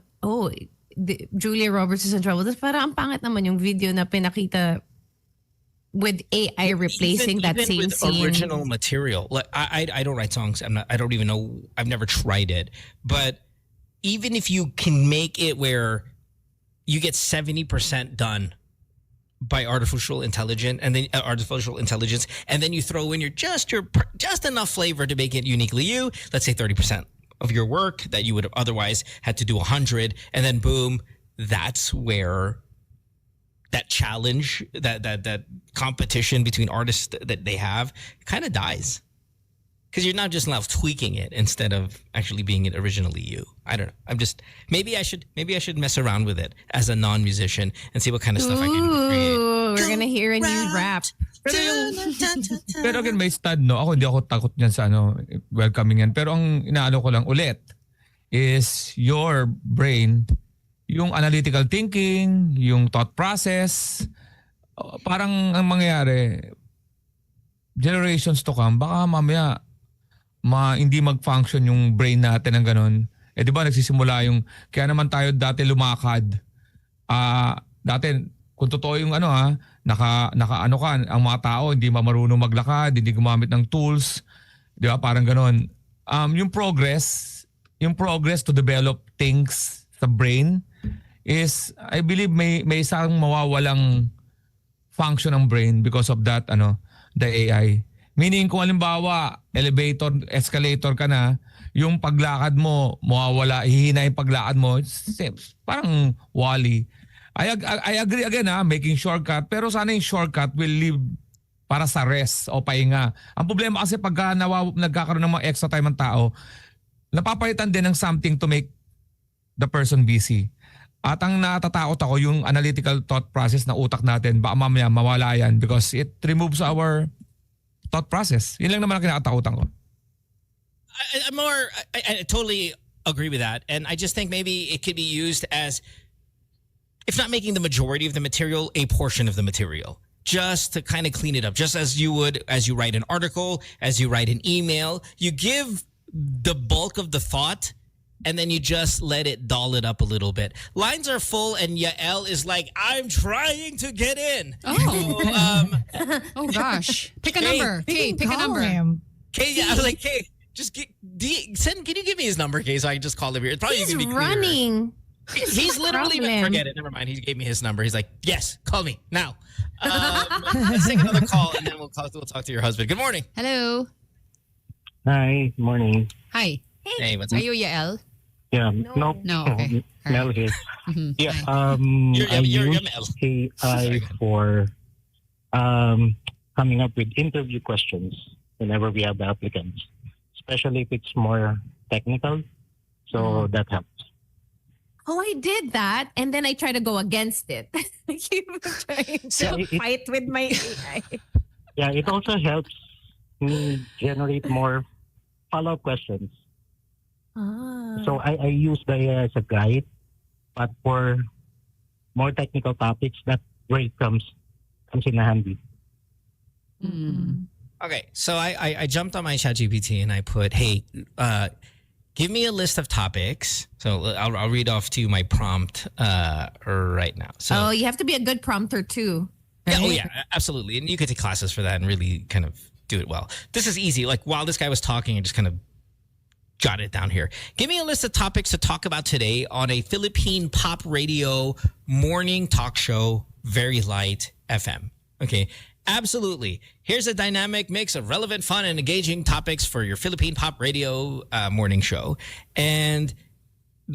Julia Roberts is in trouble. Tapos parang ang pangit naman yung video na pinakita with AI replacing that same with scene. Original material. Like I don't write songs. I don't even know. I've never tried it. But even if you can make it where you get 70% done by artificial intelligence, and then you throw in just enough flavor to make it uniquely you. Let's say 30% of your work that you would have otherwise had to do 100, and then boom, that's where that challenge, that competition between artists that they have kind of dies. Because you're not just now tweaking it instead of actually being it originally you. I don't know. I'm just, maybe I should mess around with it as a non-musician and see what kind of stuff I can create. We're gonna hear a new rap. Pero again, may stud, no? Hindi ako takot niyan sa welcoming yan. Pero ang inaano ko lang ulit is your brain, yung analytical thinking, yung thought process, parang ang mangyayari, generations to come, baka mamaya hindi mag-function yung brain natin ng ganun. Eh di ba nagsisimula yung, kaya naman tayo dati lumakad. Dati, kung totoo yung naka-ano ka, ang mga tao hindi marunong maglakad, hindi gumamit ng tools. Di ba? Parang ganun. Yung progress to develop things sa brain is, I believe may isang mawawalang function ng brain because of that, the AI. Meaning kung halimbawa, elevator, escalator ka na, yung paglakad mo, mawawala, hihina yung paglakad mo, parang wally. I agree again making shortcut, pero sana yung shortcut will leave para sa rest o pahinga. Ang problema kasi pagka nagkakaroon ng mga extra time ng tao, napapalitan din ng something to make the person busy. At ang natatakot ako, yung analytical thought process na utak natin, baka mamaya mawala yan because it removes our thought process. Yun lang naman ang kinakatakutan ko. I totally agree with that. And I just think maybe it could be used as, if not making the majority of the material, a portion of the material. Just to kind of clean it up. Just as you would, as you write an article, as you write an email, you give the bulk of the thought and then you just let it doll it up a little bit. Lines are full and Yael is like, I'm trying to get in. Oh. Oh gosh. Pick a number. Kay, pick a number. Kay, I was like, Kay, just can you give me his number, Kay, so I can just call him here? It's probably He's gonna be running. He's literally, forget it, never mind. He gave me his number. He's like, yes, call me now. Let's take another call and then we'll talk to your husband. Good morning. Hello. Hi, morning. Hi. Hey, what's Are up? you Yael? Yeah, No, okay. Mel here. Yeah, Hi. I You're use Mel. AI for coming up with interview questions whenever we have the applicants, especially if it's more technical. So that helps. Oh, I did that, and then I try to go against it. Keep trying to fight with my AI. Yeah, it also helps me generate more follow-up questions. So I use the AI as a guide, but for more technical topics, that's where it comes in handy. Okay, so I jumped on my ChatGPT and I put, hey, give me a list of topics. So I'll read off to you my prompt right now. So you have to be a good prompter too. yeah, right? oh yeah, absolutely. And you could take classes for that and really kind of do it well. This is easy. Like while this guy was talking, I just kind of jot it down here. Give me a list of topics to talk about today on a Philippine pop radio morning talk show, very light FM. Okay, absolutely. Here's a dynamic mix of relevant, fun, and engaging topics for your Philippine pop radio morning show. And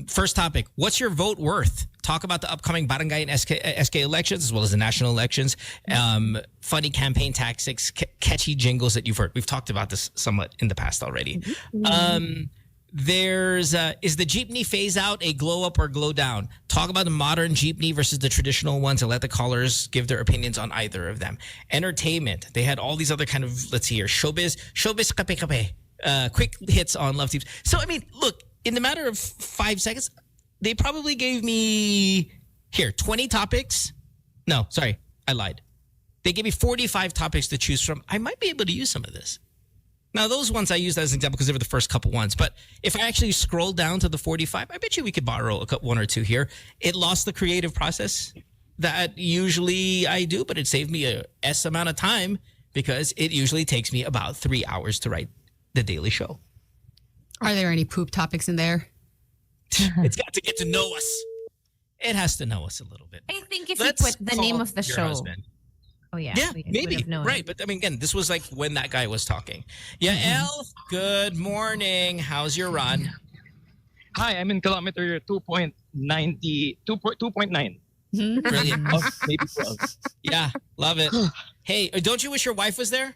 first topic, what's your vote worth? Talk about the upcoming barangay and SK elections as well as the national elections. Funny campaign tactics, catchy jingles that you've heard. We've talked about this somewhat in the past already. There's is the jeepney phase out a glow up or glow down? Talk about the modern jeepney versus the traditional ones and let the callers give their opinions on either of them. Entertainment. They had all these other kind of, let's see here, showbiz kape kape. Quick hits on love teams. So, I mean, look, in the matter of 5 seconds, they probably gave me, here, 20 topics. No, sorry, I lied. They gave me 45 topics to choose from. I might be able to use some of this. Now, those ones I used as an example because they were the first couple ones. But if I actually scroll down to the 45, I bet you we could borrow one or two here. It lost the creative process that usually I do, but it saved me a S amount of time because it usually takes me about 3 hours to write the daily show. Are there any poop topics in there? It's got to get to know us. It has to know us a little bit. I think if Let's you put the name call of the your show. husband. Oh, yeah. Yeah, we would maybe. have known. Right. But I mean, again, this was like when that guy was talking. Yeah, El, good morning. How's your run? Hi, I'm in kilometer 2.9. Brilliant. Of maybe 12. Yeah, love it. Hey, don't you wish your wife was there?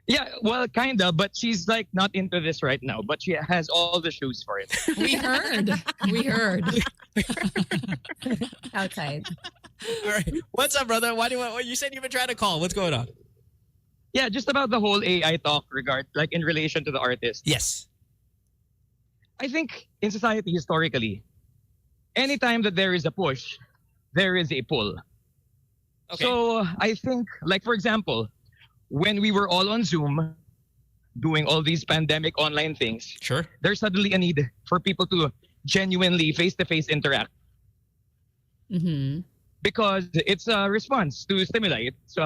Yeah, well, kind of, but she's like not into this right now, but she has all the shoes for it. We heard. We heard. Outside. All right. What's up, brother? Why you said you've been trying to call? What's going on? Yeah, just about the whole AI talk like in relation to the artist. Yes. I think in society historically, anytime that there is a push, there is a pull. Okay. So I think, like for example, when we were all on Zoom doing all these pandemic online things, sure, there's suddenly a need for people to genuinely face-to-face interact. Mm-hmm. Because it's a response to stimuli. It's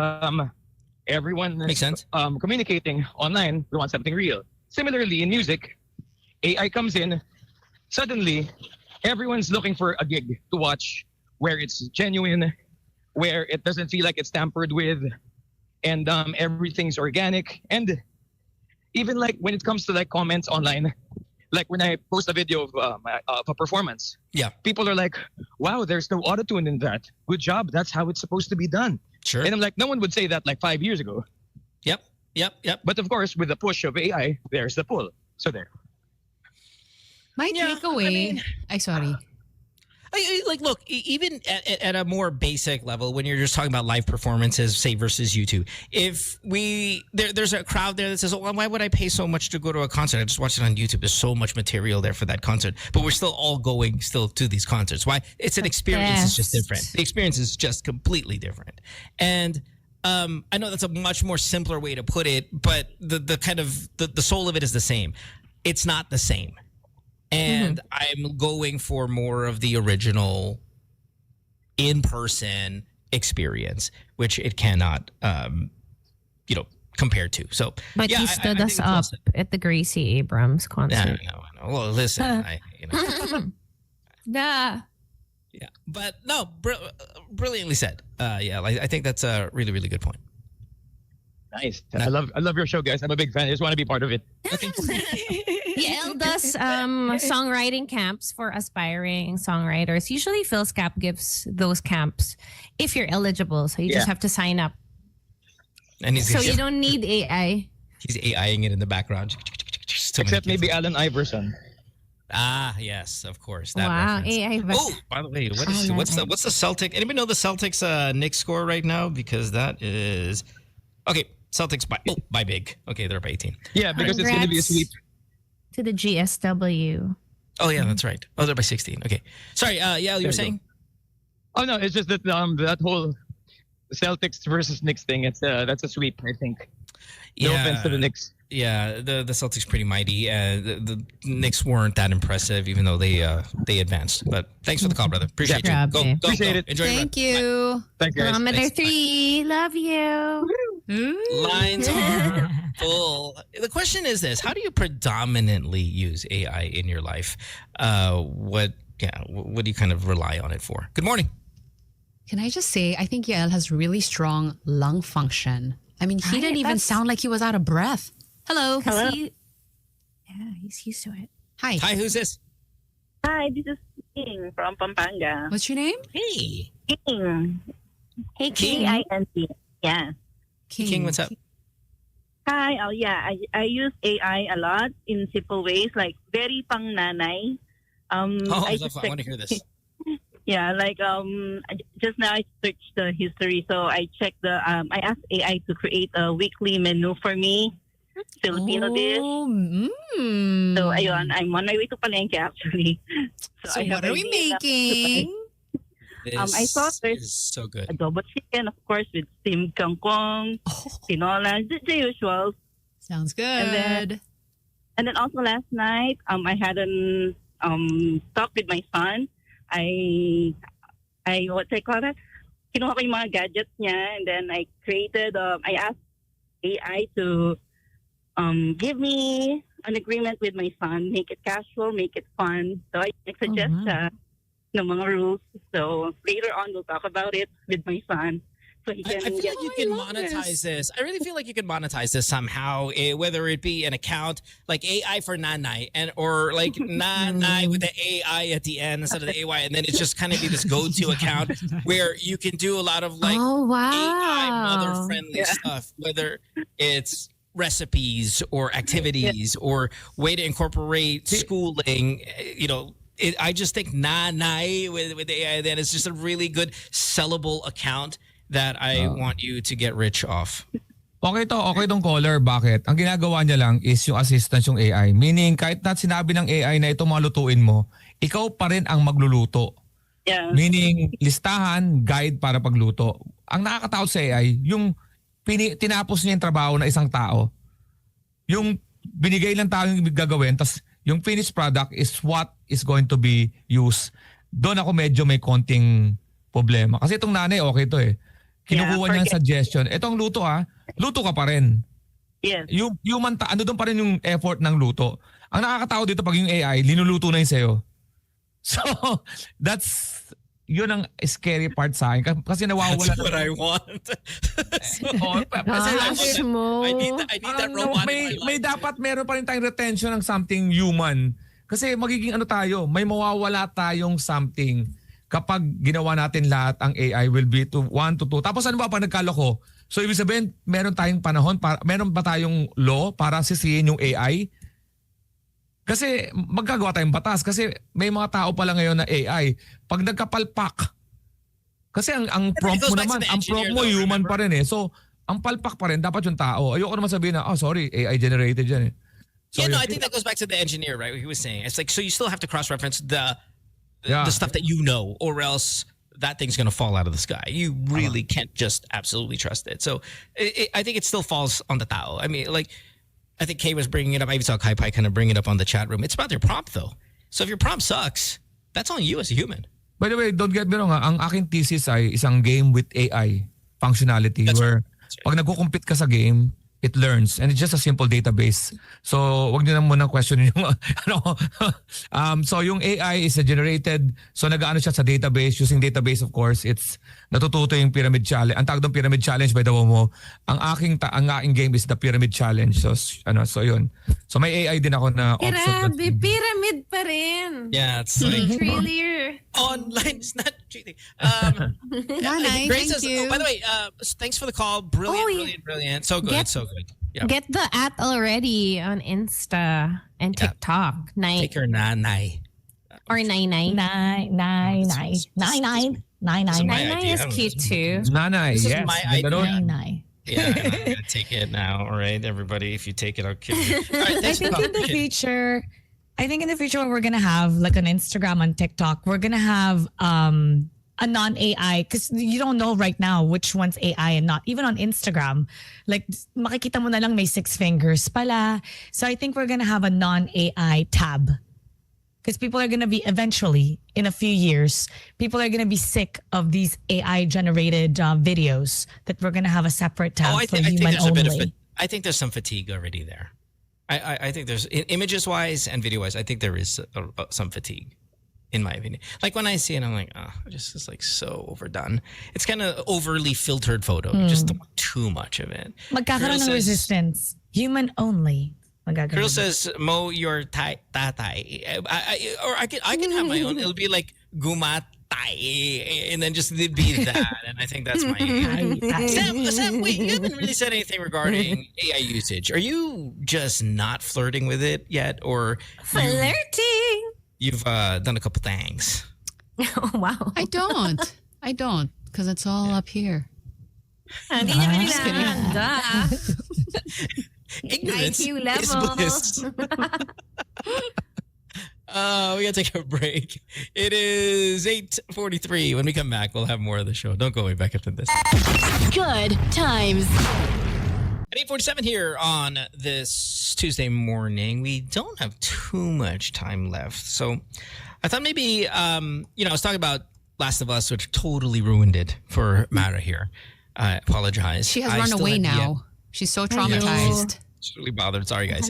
everyone makes sense. Communicating online, we want something real. Similarly, in music, AI comes in. Suddenly, everyone's looking for a gig to watch where it's genuine, where it doesn't feel like it's tampered with, and everything's organic. And even like when it comes to like comments online, like when I post a video of a performance, yeah, people are like, wow, there's no autotune in that. Good job. That's how it's supposed to be done. Sure. And I'm like, no one would say that like 5 years ago. Yep. But of course, with the push of AI, there's the pull. So there. My takeaway. Sorry. Like, look, even at a more basic level, when you're just talking about live performances, say versus YouTube, if there's a crowd there that says, "Oh, why would I pay so much to go to a concert? I just watch it on YouTube. There's so much material there for that concert." But we're still all going to these concerts. Why? It's an experience. It's just different. The experience is just completely different. And I know that's a much more simpler way to put it, but the kind of the soul of it is the same. It's not the same. And I'm going for more of the original in-person experience, which it cannot, compare to. So, but yeah, he stood us up at the Gracie Abrams concert. No. Well, listen, Yeah. Yeah, but no, brilliantly said. I think that's a really, really good point. Nice. I love your show, guys. I'm a big fan. I just want to be part of it. Yeah, does songwriting camps for aspiring songwriters. Usually Phil's Cap gives those camps if you're eligible. So you just have to sign up. And you don't need AI. He's AIing it in the background. Except maybe Allen Iverson. Ah, yes, of course. That wow, reference. AI. Oh, by the way, what's the Celtic? Anybody know the Celtics Knicks score right now? Because that is okay. Celtics by big. Okay, they're up 18. Yeah, because it's going to be a sweep. To the GSW. Oh yeah, that's right. Oh, they're by 16. Okay, sorry. You were saying? Oh no, it's just that that whole Celtics versus Knicks thing. That's a sweep, I think. No offense to the Knicks. Yeah, the Celtics pretty mighty. The Knicks weren't that impressive, even though they advanced. But thanks for the call, brother. Appreciate you. Go. Appreciate it. Enjoy Thank you. Thank you. Kilometer 3. Love you. Lines are full. The question is this: how do you predominantly use AI in your life? What do you kind of rely on it for? Good morning. Can I just say, I think Yael has really strong lung function. I mean, he didn't even sound like he was out of breath. Hello. Hello. He's used to it. Hi. Hi, who's this? Hi, this is King from Pampanga. What's your name? Hey. King. Hey, King. K-I-N-T. Yeah. King, what's up? Hi. Oh, yeah. I use AI a lot in simple ways, like very pang nanay. I want just to hear this. Yeah, like just now I searched the history, so I checked I asked AI to create a weekly menu for me, Filipino dish. So ayun, I'm on my way to Palengke actually. So I have what are we idea na- making? I saw there's is so good. adobo chicken, of course, with steamed kangkong, tinola, the usual. Sounds good. And then also last night, I had an talk with my son. I what I call that? Kinuha ko yung mga gadgets niya, and then I created. I asked AI to give me an agreement with my son, make it casual, make it fun. So I suggest ng mga rules. So later on, we'll talk about it with my son. So he can I feel like you can monetize this. I really feel like you can monetize this somehow, whether it be an account like AI for Nanay or like Nanay with the AI at the end instead of the AY, and then it's just kind of be this go-to account where you can do a lot of like AI mother-friendly stuff, whether it's recipes or activities or way to incorporate schooling. I just think Nanay with the AI then is just a really good sellable account that I want you to get rich off. Okay tong caller. Bakit? Ang ginagawa niya lang is yung assistance yung AI. Meaning, kahit na sinabi ng AI na ito malutuin mo, ikaw pa rin ang magluluto. Yeah. Meaning, listahan, guide para pagluto. Ang nakakatakot sa AI, yung tinapos niya yung trabaho na isang tao. Yung binigay lang tao yung gagawin, tas yung finished product is what is going to be used. Doon ako medyo may konting problema. Kasi itong nanay, okay to eh. Kinukuha niya ang suggestion. Itong luto luto ka pa rin. Yes. Yung ano doon pa rin yung effort ng luto. Ang nakakatawa dito pag yung AI, linuluto na yun sa'yo. So, yun ang scary part sa akin. Kasi nawawala. That's what I want. I need that robot in my life. May dapat meron pa rin tayong retention ng something human. Kasi magiging may mawawala tayong something kapag ginawa natin lahat, ang AI will be to 1 to 2. Tapos ano ba pag nagkaloko? So ibig sabihin, meron tayong panahon, meron ba tayong law para sisihin yung AI? Kasi magkagawa tayong batas. Kasi may mga tao pala ngayon na AI. Pag nagkapalpak, kasi ang prompt mo naman, ang prompt mo human pa rin eh. So ang palpak pa rin, dapat yung tao. Ayoko naman sabihin na, sorry, AI generated yan eh. So, I think that goes back to the engineer, right? What he was saying. It's like, so you still have to cross-reference the stuff that you know, or else that thing's going to fall out of the sky. You really can't just absolutely trust it. So I think it still falls on the tao. I mean, like, I think Kay was bringing it up. I even saw Kai Pai kind of bring it up on the chat room. It's about your prompt, though. So if your prompt sucks, that's on you as a human. By the way, don't get me wrong, ang aking thesis ay isang game with AI functionality where pag nagko-compete ka sa game, it learns, and it's just a simple database. So, wag niyo na muna question yung so yung AI is generated, so nag-aano siya sa database, using database of course, it's natututo yung pyramid challenge. Ang tawag doon pyramid challenge by the way mo. Ang aking game is the pyramid challenge. So yun. So may AI din ako na Grabe, pyramid pa rin. Yeah, it's like Trillier. Online is not cheating. Nanay, Grace thank you. by the way, thanks for the call. Brilliant. So good. So good. Yeah. Get the @ already on Insta and TikTok. Take your nanay. Or Nai. Nai is cute too. Nanay, This is yes. my idea. Nai. Yeah, I'm gonna take it now. All right, everybody. If you take it, I'll kill you. All right, I thanks for think in the future when we're gonna have like on Instagram and TikTok, we're gonna have a non-AI, because you don't know right now which one's AI and not. Even on Instagram, like makikita mo na lang may 6 fingers pala. So I think we're gonna have a non-AI tab Because people are going to be eventually, in a few years, people are going to be sick of these AI generated videos that we're going to have a separate tab for human only. I think there's some fatigue already there. I think there's images wise and video wise. I think there is some fatigue, in my opinion. Like when I see it, I'm like, oh, it's like so overdone. It's kind of overly filtered photo. You just don't want too much of it. Magkakaroon ng resistance. Human only. Karylle says, Mo, your tatay. Or I can have my own. It'll be like gumatay, and then just be that. And I think that's my. Sam, wait, you haven't really said anything regarding AI usage. Are you just not flirting with it yet, or flirting? You've done a couple things. Oh wow! I don't, because it's all up here. Ignorance IQ level. is bliss. We gotta take a break. It is 8:43. When we come back, we'll have more of the show. Don't go away back after this. Good times. At 8:47 here on this Tuesday morning, we don't have too much time left. So I thought maybe, I was talking about Last of Us, which totally ruined it for Mara here. I apologize. She has run away now. She's so traumatized. It's really bothered. Sorry, guys.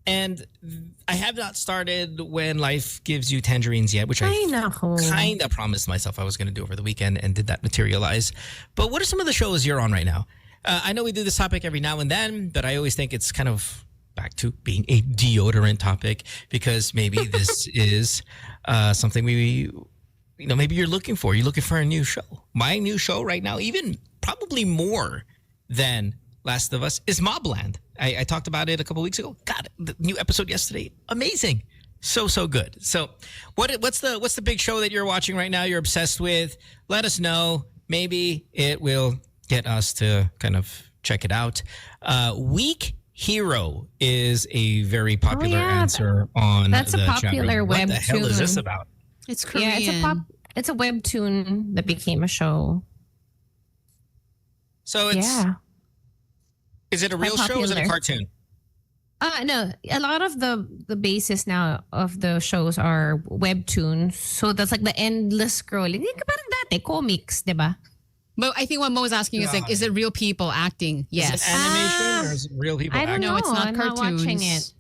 And I have not started When Life Gives You Tangerines yet, which I kind of promised myself I was going to do over the weekend, and did that materialize. But what are some of the shows you're on right now? I know we do this topic every now and then, but I always think it's kind of back to being a deodorant topic, because maybe this is something maybe you're looking for. You're looking for a new show. My new show right now, even probably more than Last of Us, is Mobland. I talked about it a couple weeks ago. God, the new episode yesterday, amazing, so good. So, what's the big show that you're watching right now? You're obsessed with? Let us know. Maybe it will get us to kind of check it out. Weak Hero is a very popular answer on that's the a popular chat room. What the hell is this about? It's Korean. Yeah, it's a webtoon that became a show. So is it a real show or is it a cartoon? No, a lot of the basis now of the shows are webtoons. So that's like the endless scrolling. Parang dati, comics, diba? But I think what Mo is asking is like, is it real people acting? Yes. Is it animation or is it real people acting? I don't know. No, it's not I'm cartoons. not watching it.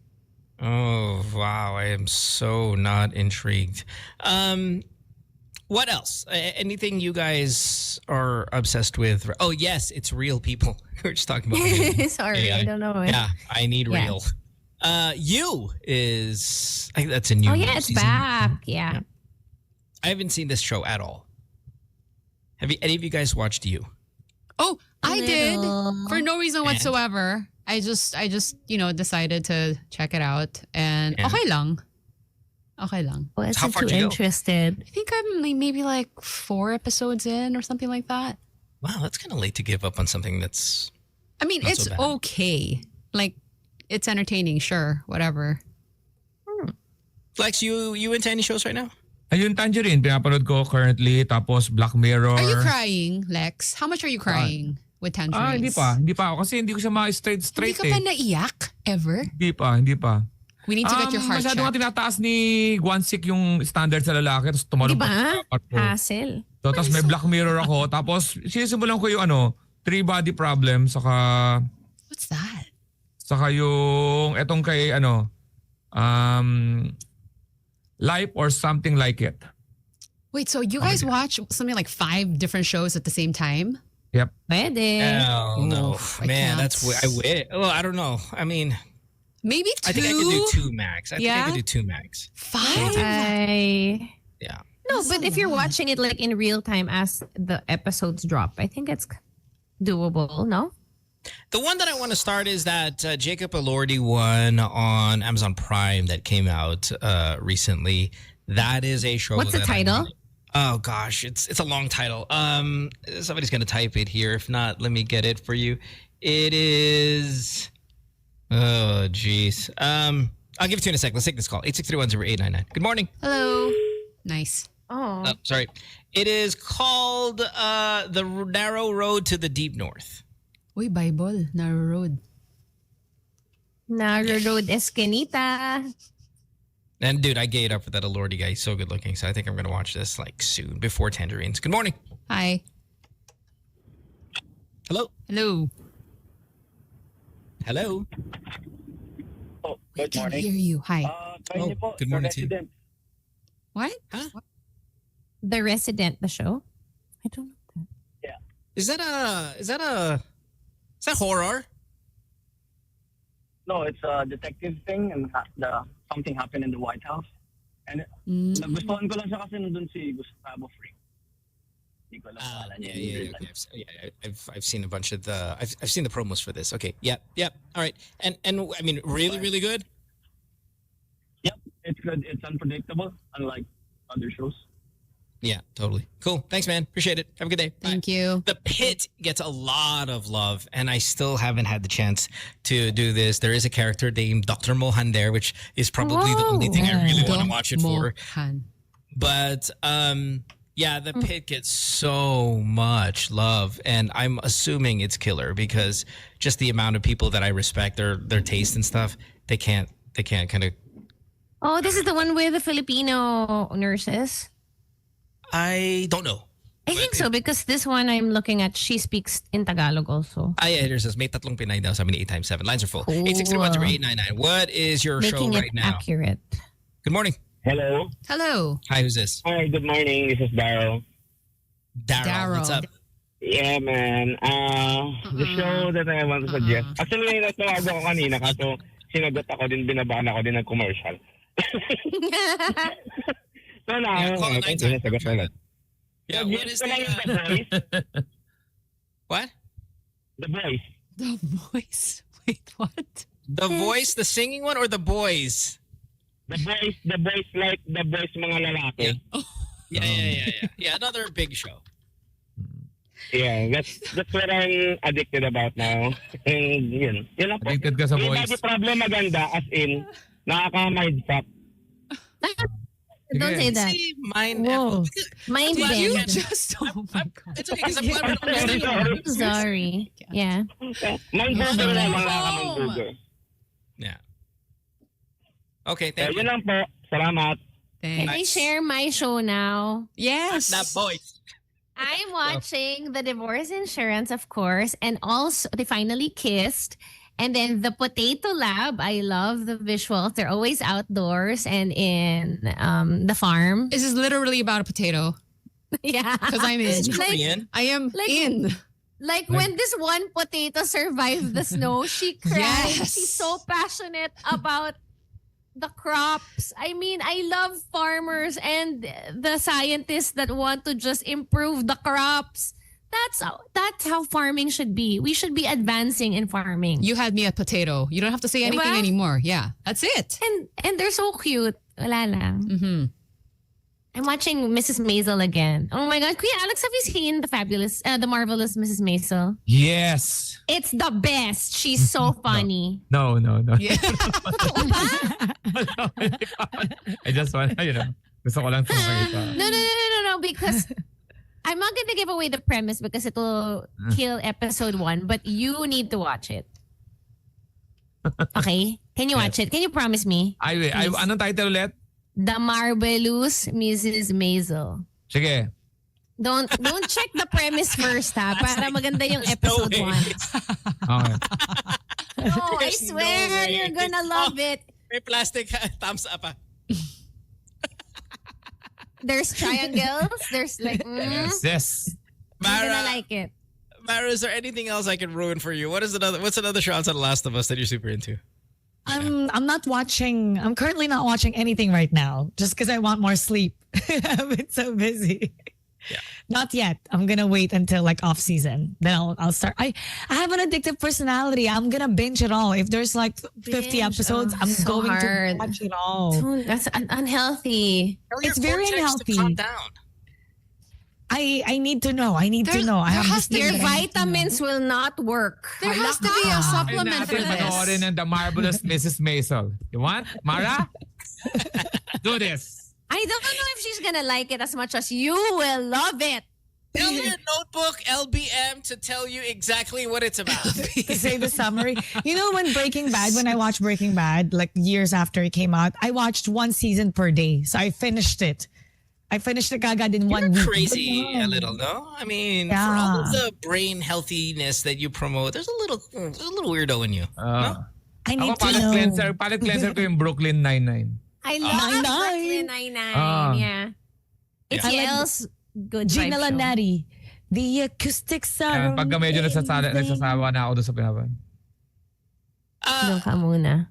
Oh, wow. I am so not intrigued. What else? Anything you guys are obsessed with? Oh, yes, it's real people. We're just talking about Sorry, I don't know. Yeah, I need real. You is, I think that's a new it's season. back. Yeah. I haven't seen this show at all. Have any of you guys watched You? Oh, I did for no reason whatsoever. I just decided to check it out, and okay lang. Well, it's too interested. I think I'm maybe like 4 episodes in or something like that. Wow, that's kind of late to give up on something that's. I mean, not it's so bad. okay. Like, it's entertaining, sure, whatever. Flex, you into any shows right now? Ayun, Tangerine, pinapanood ko currently. Tapos Black Mirror. Are you crying, Lex? How much are you crying with Tangerines? Hindi pa ako kasi hindi ko siya ma-straight Hindi ka pa naiyak ever? Hindi pa. We need to get your heart checked. Masyado nga tinataas ni Gwansik yung standard sa lalaki, tapos tumalong diba? Hassle. So, tapos may Black Mirror ako. Tapos sinisimulan ko yung 3 body problem, saka what's that? Saka yung etong kay Life or Something Like It. Wait, so you guys watch something like 5 different shows at the same time? Yep. Pwede. Hell no. Oof, Man, that's I wish. Well, I don't know. I mean, maybe 2. I think I could do 2 max. I think I could do 2 max. 5? Yeah. No, but if you're watching it like in real time as the episodes drop, I think it's doable, no? The one that I want to start is that Jacob Elordi one on Amazon Prime that came out recently. That is a show. What's the title? Oh gosh, it's a long title. Somebody's gonna type it here. If not, let me get it for you. It is. Oh jeez. I'll give it to you in a sec. Let's take this call. 863-10899. Good morning. Hello. Nice. Oh. Sorry. It is called The Narrow Road to the Deep North. Uy, Bible. Narrow Road. Narrow Road Escanita. And dude, I gave up for that Elordi guy. He's so good looking. So I think I'm going to watch this like soon before Tangerines. Good morning. Hi. Hello. Hello. Hello. Oh, good morning. Hear you. Hi. Good morning to you. What? Huh? The Resident, the show? I don't know that. Is that horror? No, it's a detective thing and something happened in the White House. And nagustuhan ko lang siya kasi nandun si Gustavo Fring. Hindi ko alam pangalan niya. Okay. I've seen a bunch of the I've seen the promos for this. Okay. Yep. All right. And I mean really good? Yep, it's good. It's unpredictable, unlike other shows. Yeah, totally. Cool. Thanks, man. Appreciate it. Have a good day. Bye. Thank you. The Pit gets a lot of love, and I still haven't had the chance to do this. There is a character named Dr. Mohan there, which is probably the only thing I really want to watch it for. But yeah, The Pit gets so much love, and I'm assuming it's killer because just the amount of people that I respect their taste and stuff, they can't kind of. Oh, this is the one with the Filipino nurses. I don't know. I think so because this one I'm looking at, she speaks in Tagalog also. Yeah, here it says, may tatlong Pinay daw, sabi ni 8 times 7. Lines are full. 863-10899. What is your Making show it right now? accurate. Good morning. Hello. Hello. Hi, who's this? Hi, good morning. This is Daryl. Daryl, what's up? Yeah, man. The show that I want to suggest. Actually, natawag ako kanina kaso sinagot ako din, binabaan ako din ng commercial. So now, sinasagot ko lang. Yeah, what is The Voice. What? The Voice. The Voice? Wait, what? The Voice, the singing one, or the boys? The Voice like the boys mga lalaki. Yeah, another big show. Yeah, that's what I'm addicted about now. And yun lang po. Addicted ka sa Yung voice. body problem maganda as in, nakaka-mindfuck. Don't say that. Mind bend. You just, oh my God. It's okay because I'm Sorry. Yeah. Mind-bogger na lang nakaka-mind-bogger. Yeah. Okay, thank you. Yun lang po. Salamat. Can I share my show now? Yes. That voice. I'm watching The Divorce Insurance, of course, and also they finally kissed. And then The Potato Lab, I love the visuals. They're always outdoors and in the farm. This is literally about a potato. Yeah. Because I'm in. I am in. Like when this one potato survived the snow, she cried. Yes. She's so passionate about the crops. I mean, I love farmers and the scientists that want to just improve the crops. That's how farming should be. We should be advancing in farming. You had me at potato. You don't have to say anything anymore. Yeah, that's it. And they're so cute. Wala lang. Mm-hmm. I'm watching Mrs. Maisel again. Oh my God. Kuya Alex, have you seen the marvelous Mrs. Maisel? Yes. It's the best. She's so funny. No. Yeah. I just want, gusto ko lang makita. No, because I'm not going to give away the premise because it will kill episode 1, but you need to watch it. Okay? Can you watch it? Can you promise me? Anong title ulit? The Marvelous Mrs. Maisel. Sige. Don't check the premise first ha para maganda yung episode 1. Okay. No, I swear you're gonna love it. May plastic thumbs up There's triangles. There's like Yes. You're gonna like it. Mara, is there anything else I can ruin for you? What's another show outside of Last of Us that you're super into? I'm currently not watching anything right now just because I want more sleep. I've been so busy. Yeah. Not yet. I'm gonna wait until like off season. Then I'll start. I have an addictive personality. I'm gonna binge it all. If there's like 50 episodes, I'm so going hard. to watch it all. That's unhealthy. It's very unhealthy. Calm down. I need to know. I have this thing Your that I need to know. vitamins will not work. There has to be a supplement for this. Panoorin ng The Marvelous Mrs. Maisel. You want? Mara? Do this. I don't know if she's gonna like it as much as you will love it. Tell your notebook, LBM, to tell you exactly what it's about. To say the summary. You know, when I watched Breaking Bad, like years after it came out, I watched one season per day. So I finished it. Kagad in 1 week. Crazy a little, no? I mean, for all of the brain healthiness that you promote, there's a little weirdo in you. No? I need Ako, to know. palate cleanser ko yung Brooklyn Nine-Nine. I love Brooklyn Nine-Nine. Yeah. It's Yale's good vibe Gina show. Lanari. The acoustics are Pagka medyo nagsasawa na ako doon sa pinapan. Doon ka muna.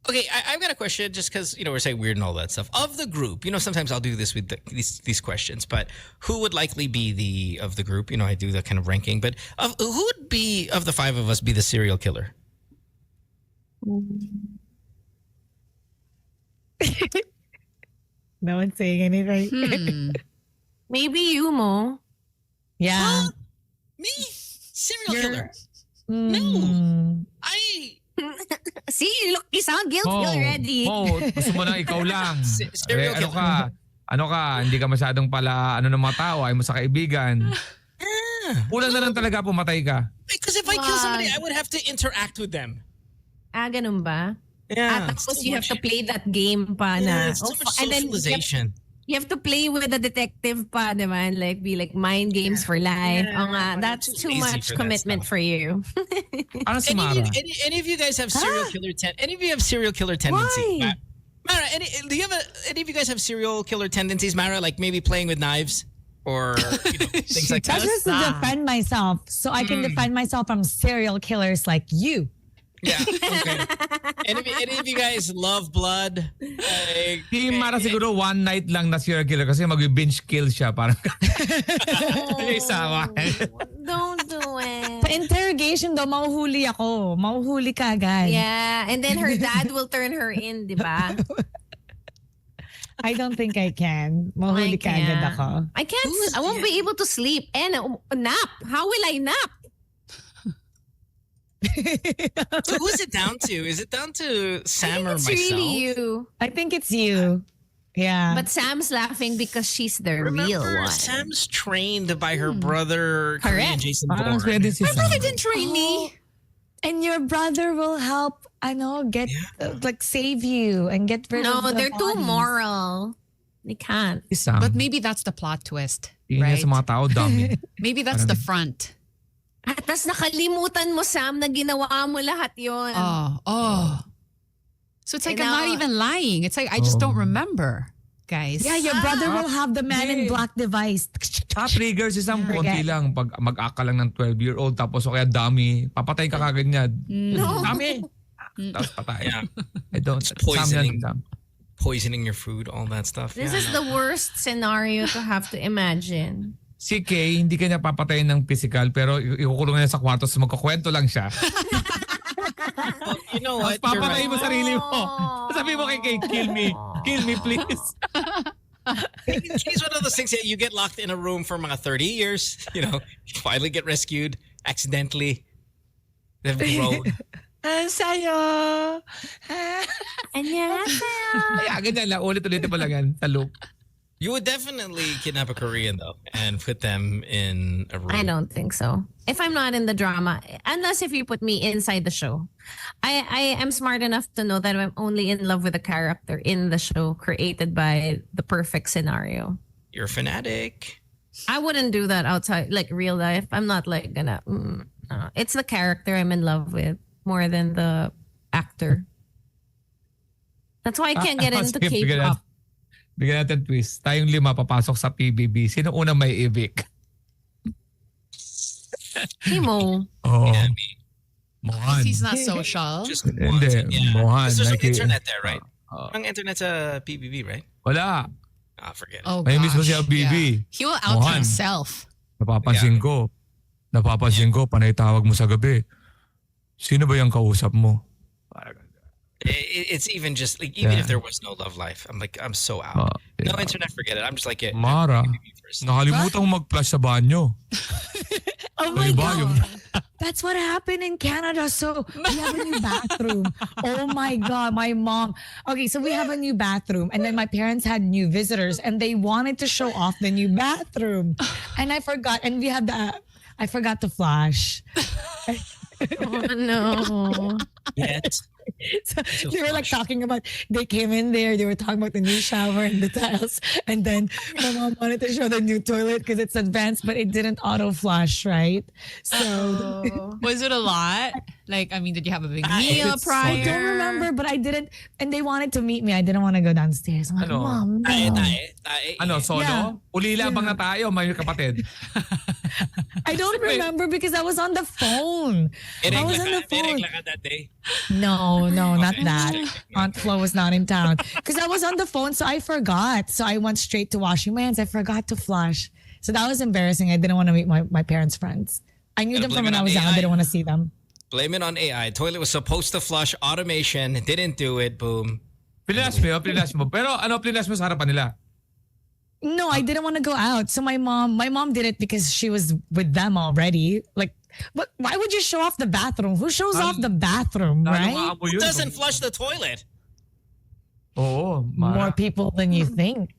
Okay, I've got a question just because, we're saying weird and all that stuff. Of the group, sometimes I'll do this with these questions, but who would likely be of the group? I do the kind of ranking, but who would be, of the five of us, be the serial killer? No one's saying anything. Maybe you, Mo. Yeah. Me? Serial killer? No. See, look, you sound guilty already. Gusto mo na ikaw lang. Ano ka, hindi ka masyadong pala ng mga tao, ay mo sa kaibigan. Kulang na lang talaga pumatay ka. Because if I kill somebody, I would have to interact with them. Ganun ba? Yeah. Tapos you have to play that game pa na. It's too much socialization. You have to play with the detective pa, naman, like be like mind games for life. That's too much commitment for you. Any of you guys have serial killer Any of you have serial killer tendencies? Why? Mara, do you have any of you guys have serial killer tendencies, Mara? Like maybe playing with knives or things like that? That's just to defend myself, so I can defend myself from serial killers like you. Yeah. Okay. Any of you guys love blood? Si Mara siguro one night lang na serial killer kasi mag-binge kill siya. Parang isawa. Don't do it. Sa interrogation daw, mahuhuli ako. Mahuhuli ka agad. Yeah, and then her dad will turn her in, di ba? I don't think I can. Mahuhuli ka agad ako. I can't. I won't be able to sleep and nap. How will I nap? So who's it down to? Is it down to Sam or myself? It's really you. I think it's you. Yeah. But Sam's laughing because she's the real one. Sam's trained by her brother, Karylle and Jason Bourne. My brother didn't train me. And your brother will help, save you and get rid of the they're too bodies. moral. They can't. But maybe that's the plot twist, Yun right? sa mga tao, dami. Maybe that's the front. At tas nakalimutan mo, Sam, na ginawa mo lahat yon. So it's like I'm not even lying. It's like I just don't remember, guys. Yeah, your brother will have the man in black device. Triggers isang konti lang. Pag mag-aka lang ng 12-year-old tapos o kaya dami, papatay ka kagad niya. No. Dami. Tapos patay. Yeah. I don't. Poisoning your food, all that stuff. This is the worst scenario to have to imagine. Si Kay, hindi kanya papatayin ng physical pero ikukulong niya sa kwarto so magkakwento lang siya. You know what? Papatayin mo sarili mo. Sabi mo kay Kay, kill me please. It's one of those things that you get locked in a room for mga 30 years, you finally get rescued accidentally. They've grown. Sa'yo. Annyeonghaseyo. Ay, ganyan lang. Ulit-ulit pa lang yan sa loop. You would definitely kidnap a Korean though and put them in a room. I don't think so. If I'm not in the drama, unless if you put me inside the show, I am smart enough to know that I'm only in love with a character in the show created by the perfect scenario. You're a fanatic. I wouldn't do that outside, like real life. I'm not like gonna. It's the character I'm in love with more than the actor. That's why I can't get into K-pop. Bigyan natin twist. Tayong 5 papasok sa PBB. Sino unang may evict? Si Mo. Oh. Yeah, me. Mohan. He's not social. Just Hindi. Mohan. There's some internet there, right? Ang internet sa PBB, right? Wala. Forget it. Oh, May mismo gosh. siya BB. Yeah. He will out Mohan. himself. Napapansin ko, panay tawag mo sa gabi. Sino ba yung kausap mo? It's even just like, even if there was no love life, I'm so out. No internet, forget it. I'm just like it. Mara, nakalimutan mo mag-flush sa banyo. Oh my God. That's what happened in Canada. So we have a new bathroom. Oh my God, my mom. Okay, so we have a new bathroom. And then my parents had new visitors and they wanted to show off the new bathroom. And I forgot. And I forgot to flash. Oh no. Yes. So they were like talking about, they came in there, they were talking about the new shower and the tiles. And then my mom wanted to show the new toilet because it's advanced, but it didn't auto flush, right? So was it a lot? Like, I mean, did you have a big meal prior? I don't remember, but I didn't. And they wanted to meet me. I didn't want to go downstairs. I'm like, Mom, no. Ano, solo? Yeah. Ulilabang na tayo, may kapatid. I don't remember because I was on the phone. I was on the phone. that day? No, not that. Aunt Flo was not in town. Because I was on the phone, so I forgot. So I went straight to washing my hands. I forgot to flush. So that was embarrassing. I didn't want to meet my parents' friends. I knew them from when I was young. I didn't want to see them. Blame it on AI. Toilet was supposed to flush, automation, didn't do it, boom. Pilinas mo. Pero ano pilinas mo sa harapan nila? No, I didn't want to go out. So my mom did it because she was with them already. Like, but why would you show off the bathroom? Who shows off the bathroom, right? Who doesn't flush the toilet? Oh, more people than you think.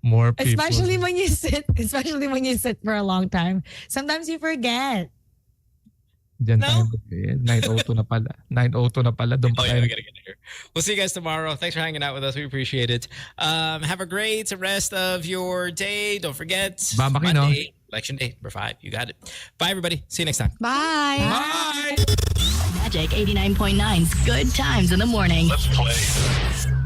More people. Especially when you sit for a long time. Sometimes you forget. Diyan tayo. 9:02 na pala. 9:02 na pala. Doon pa tayo. We gotta get here. We'll see you guys tomorrow. Thanks for hanging out with us. We appreciate it. Have a great rest of your day. Don't forget, Monday, Election Day, number 5. You got it. Bye, everybody. See you next time. Bye. Bye. Magic 89.9's Good Times in the Morning. Let's play.